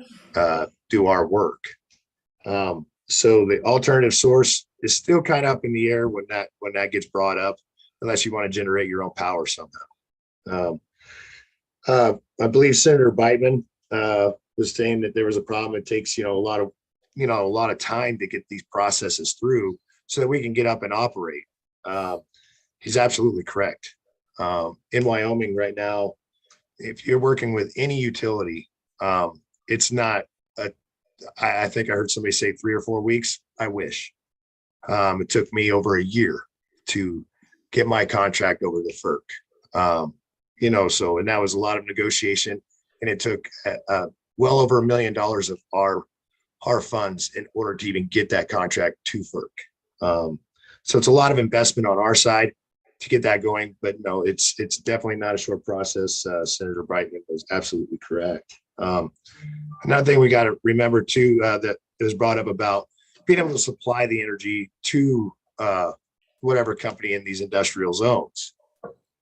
do our work. So the alternative source is still kind of up in the air when that gets brought up, unless you want to generate your own power somehow. I believe Senator Biteman was saying that there was a problem. It takes a lot of time to get these processes through so that we can get up and operate. He's absolutely correct. In Wyoming right now, if you're working with any utility, it's not I think I heard somebody say 3 or 4 weeks. I wish. It took me over a year to get my contract over the FERC. And that was a lot of negotiation, and it took well over $1 million of our funds in order to even get that contract to FERC. So it's a lot of investment on our side to get that going, but no, it's definitely not a short process. Senator Brightman was absolutely correct. Another thing we got to remember too, that was brought up about being able to supply the energy to whatever company in these industrial zones.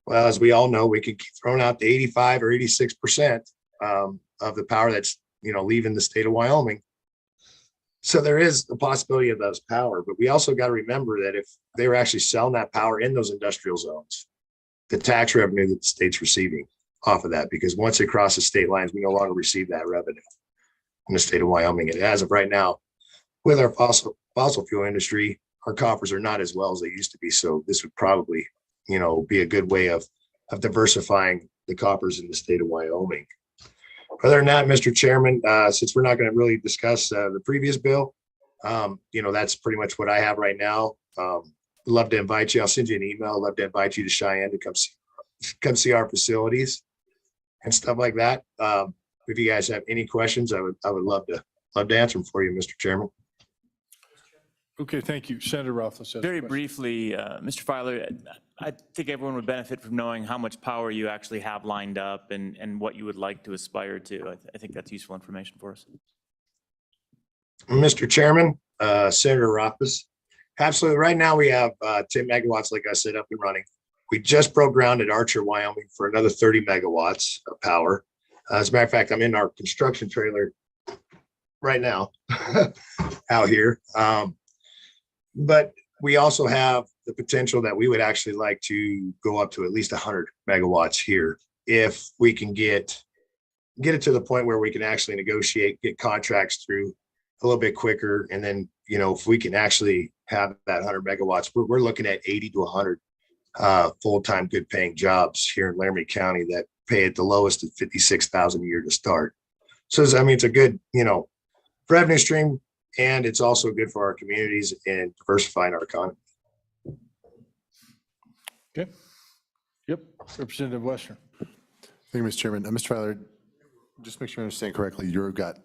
Well, as we all know, we can keep throwing out the 85 or 86% of the power that's leaving the state of Wyoming. So there is the possibility of those power, but we also got to remember that if they were actually selling that power in those industrial zones, the tax revenue that the state's receiving off of that, because once it crosses state lines, we no longer receive that revenue in the state of Wyoming. And as of right now, with our fossil fuel industry, our coffers are not as well as they used to be. So this would probably, be a good way of diversifying the coffers in the state of Wyoming. Other than that, Mr. Chairman, since we're not going to really discuss the previous bill, that's pretty much what I have right now. Love to invite you. I'll send you an email. Love to invite you to Cheyenne to come see our facilities and stuff like that. If you guys have any questions, I would love to answer them for you, Mr. Chairman. Okay, thank you. Senator Rothfuss. Very briefly, Mr. Filer, I think everyone would benefit from knowing how much power you actually have lined up and what you would like to aspire to. I think that's useful information for us. Mr. Chairman, Senator Rothfuss. Absolutely. Right now we have 10 megawatts, like I said, up and running. We just broke ground at Archer, Wyoming for another 30 megawatts of power. As a matter of fact, I'm in our construction trailer right now out here. But we also have the potential that we would actually like to go up to at least 100 megawatts here if we can get it to the point where we can actually negotiate, get contracts through a little bit quicker. And then, you know, if we can actually have that 100 megawatts, we're looking at 80 to 100 full-time good paying jobs here in Laramie County that pay at the lowest at $56,000 a year to start. So, I mean, it's a good, you know, revenue stream, and it's also good for our communities and diversifying our economy. Okay. Yep. Representative Western. Thank you, Mr. Chairman. Mr. Feiler, just make sure I understand correctly. You've got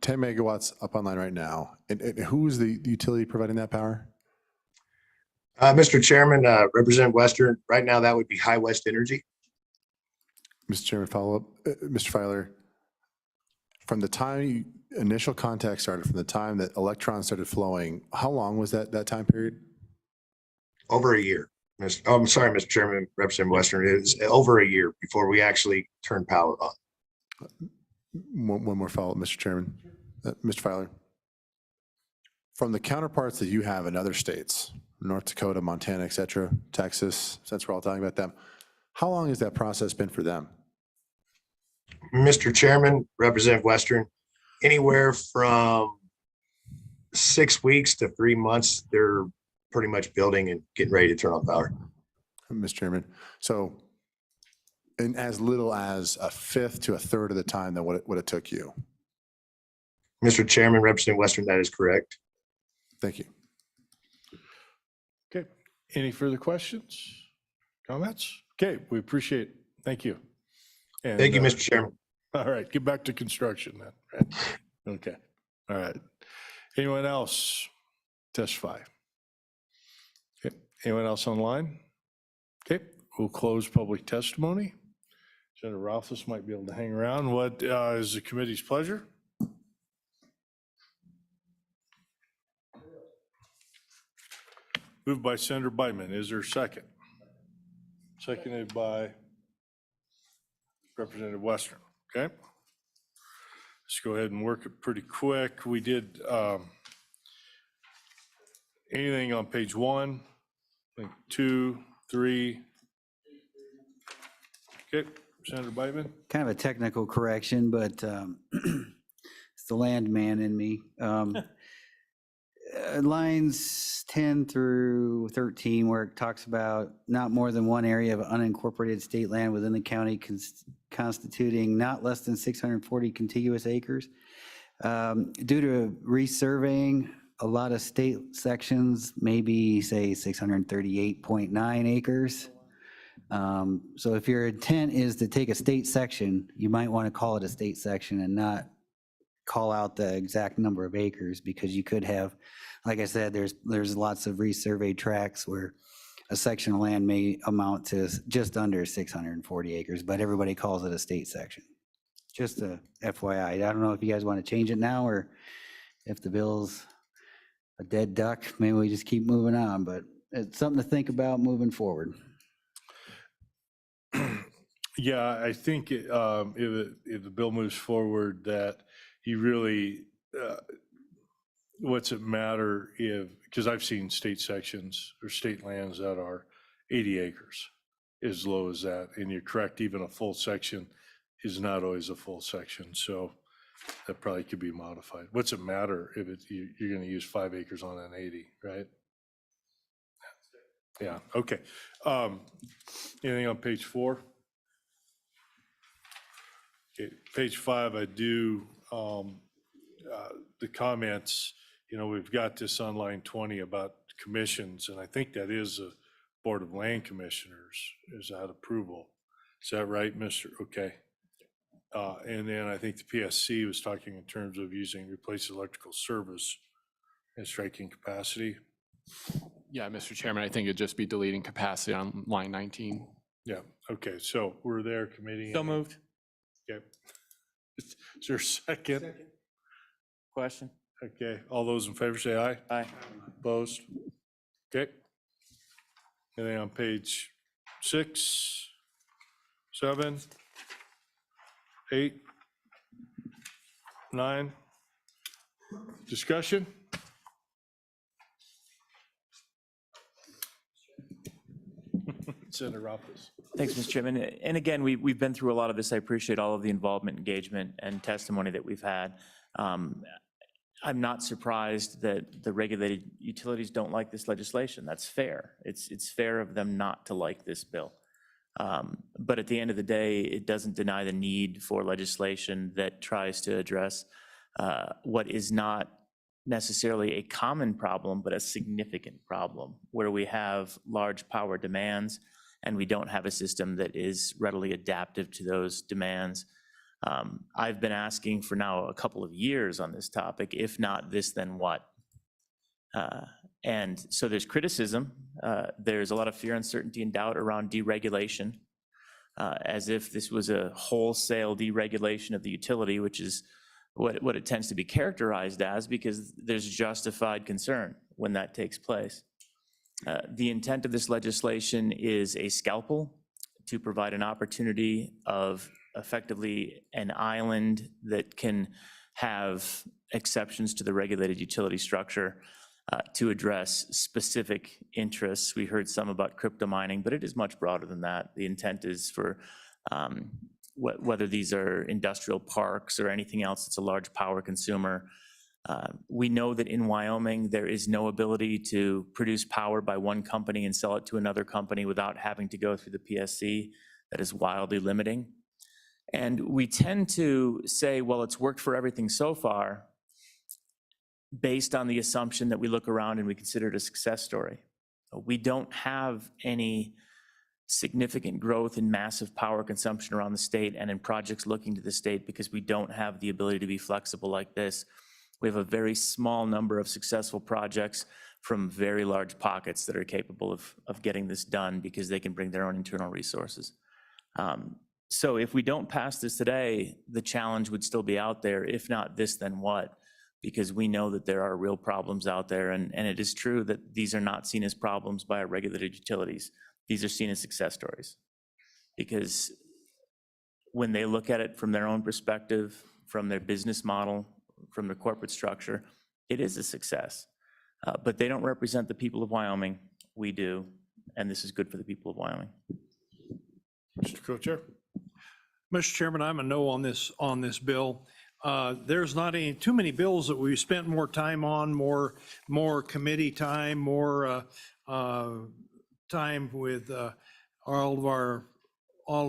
10 megawatts up online right now. And who is the utility providing that power? Mr. Chairman, Representative Western, right now that would be High West Energy. Mr. Chairman, follow up. Mr. Feiler, from the time initial contact started, from the time that electrons started flowing, how long was that time period? Over a year. I'm sorry, Mr. Chairman, Representative Western, it was over a year before we actually turned power on. One more follow-up, Mr. Chairman. Mr. Feiler, from the counterparts that you have in other states, North Dakota, Montana, et cetera, Texas, since we're all talking about them, how long has that process been for them? Mr. Chairman, Representative Western, anywhere from 6 weeks to 3 months, they're pretty much building and getting ready to turn on power. Mr. Chairman, so in as little as a fifth to a third of the time than what it took you? Mr. Chairman, Representative Western, that is correct. Thank you. Okay. Any further questions, comments? Okay, we appreciate it. Thank you. And, Thank you, Mr. Chairman. All right, get back to construction then. Right? Okay. All right. Anyone else testify? Okay. Anyone else online? Okay, we'll close public testimony. Senator Rothfuss might be able to hang around. What is the committee's pleasure? Moved by Senator Biteman. Is there a second? Seconded by Representative Western. Okay. Let's go ahead and work it pretty quick. We did anything on page 1, I think 2, 3. Okay, Senator Biteman. Kind of a technical correction, but it's the landman in me. Lines 10 through 13, where it talks about not more than one area of unincorporated state land within the county constituting not less than 640 contiguous acres. Due to resurveying, a lot of state sections, maybe say 638.9 acres. So if your intent is to take a state section, you might want to call it a state section and not call out the exact number of acres, because you could have, like I said, there's lots of resurveyed tracts where a section of land may amount to just under 640 acres, but everybody calls it a state section. Just a FYI. I don't know if you guys want to change it now, or if the bill's a dead duck, maybe we just keep moving on, but it's something to think about moving forward. Yeah, I think if the bill moves forward, that you really, what's it matter if, because I've seen state sections or state lands that are 80 acres, as low as that. And you're correct, even a full section is not always a full section. So that probably could be modified. What's it matter if you're going to use 5 acres on an 80, right? Yeah, okay. Anything on page 4? Okay, page 5, I do, the comments, you know, we've got this on line 20 about commissions, and I think that is a Board of Land Commissioners, is that approval? Is that right, Mr.? Okay. And then I think the PSC was talking in terms of replace electrical service and striking capacity. Yeah, Mr. Chairman, I think it'd just be deleting capacity on line 19. Yeah, okay, so we're there, committee. So moved. Okay. Is there a second? Question? Okay, all those in favor say aye. Aye. Opposed? Okay. And then on page 6, 7, 8, 9, discussion? Senator Rothfuss. Thanks, Mr. Chairman. And again, we've been through a lot of this. I appreciate all of the involvement, engagement, and testimony that we've had. I'm not surprised that the regulated utilities don't like this legislation. That's fair. It's fair of them not to like this bill. But at the end of the day, it doesn't deny the need for legislation that tries to address what is not necessarily a common problem, but a significant problem, where we have large power demands and we don't have a system that is readily adaptive to those demands. I've been asking for now a couple of years on this topic, if not this, then what? And so there's criticism. There's a lot of fear, uncertainty, and doubt around deregulation, as if this was a wholesale deregulation of the utility, which is what it tends to be characterized as, because there's justified concern when that takes place. The intent of this legislation is a scalpel to provide an opportunity of effectively an island that can have exceptions to the regulated utility structure to address specific interests. We heard some about crypto mining, but it is much broader than that. The intent is for whether these are industrial parks or anything else that's a large power consumer. We know that in Wyoming, there is no ability to produce power by one company and sell it to another company without having to go through the PSC. That is wildly limiting. And we tend to say, well, it's worked for everything so far, based on the assumption that we look around and we consider it a success story. We don't have any significant growth in massive power consumption around the state and in projects looking to the state because we don't have the ability to be flexible like this. We have a very small number of successful projects from very large pockets that are capable of getting this done because they can bring their own internal resources. So if we don't pass this today, the challenge would still be out there. If not this, then what? Because we know that there are real problems out there. And it is true that these are not seen as problems by our regulated utilities. These are seen as success stories. Because when they look at it from their own perspective, from their business model, from their corporate structure, it is a success. But they don't represent the people of Wyoming. We do. And this is good for the people of Wyoming. Mr. Co-Chair. Mr. Chairman, I'm a no on this bill. There's not too many bills that we spent more time on, more committee time, more time with all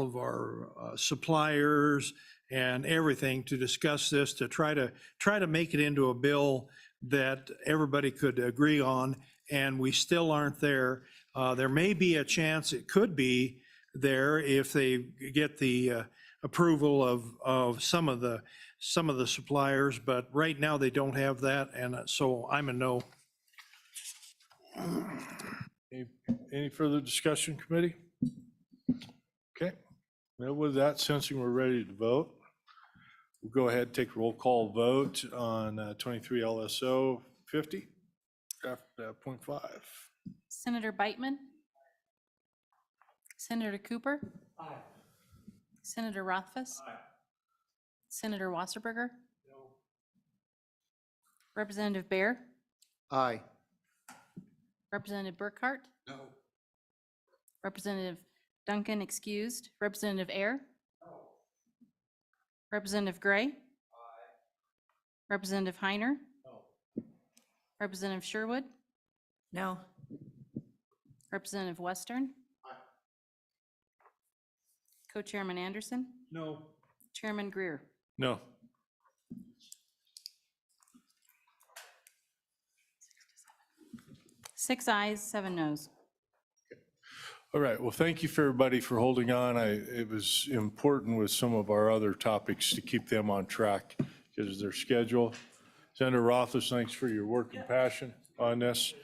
of our suppliers and everything to discuss this, to try to make it into a bill that everybody could agree on, and we still aren't there. There may be a chance it could be there if they get the approval of some of the suppliers, but right now they don't have that, and so I'm a no. Any further discussion, committee? Okay. Well, with that, sensing we're ready to vote, we'll go ahead and take a roll call vote on 23 LSO 50, draft point 5. Senator Beitman? Senator Cooper? Aye. Senator Rothfuss? Aye. Senator Wasserberger? No. Representative Baer? Aye. Representative Burkhart? No. Representative Duncan excused. Representative Ayer? No. Representative Gray? Aye. Representative Heiner? No. Representative Sherwood? No. Representative Western? Aye. Co-Chairman Anderson? No. Chairman Greer? No. Six ayes, 7 noes. All right. Well, thank you for everybody for holding on. It was important with some of our other topics to keep them on track because of their schedule. Senator Rothfuss, thanks for your work and passion on this.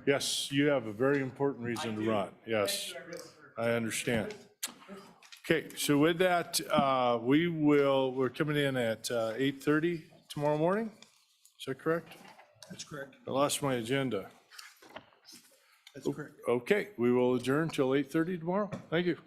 Yes, you have a very important reason to run. Yes, I understand. Okay, so with that, we're coming in at 8:30 tomorrow morning? Is that correct? That's correct. I lost my agenda. That's correct. Okay, we will adjourn till 8:30 tomorrow. Thank you.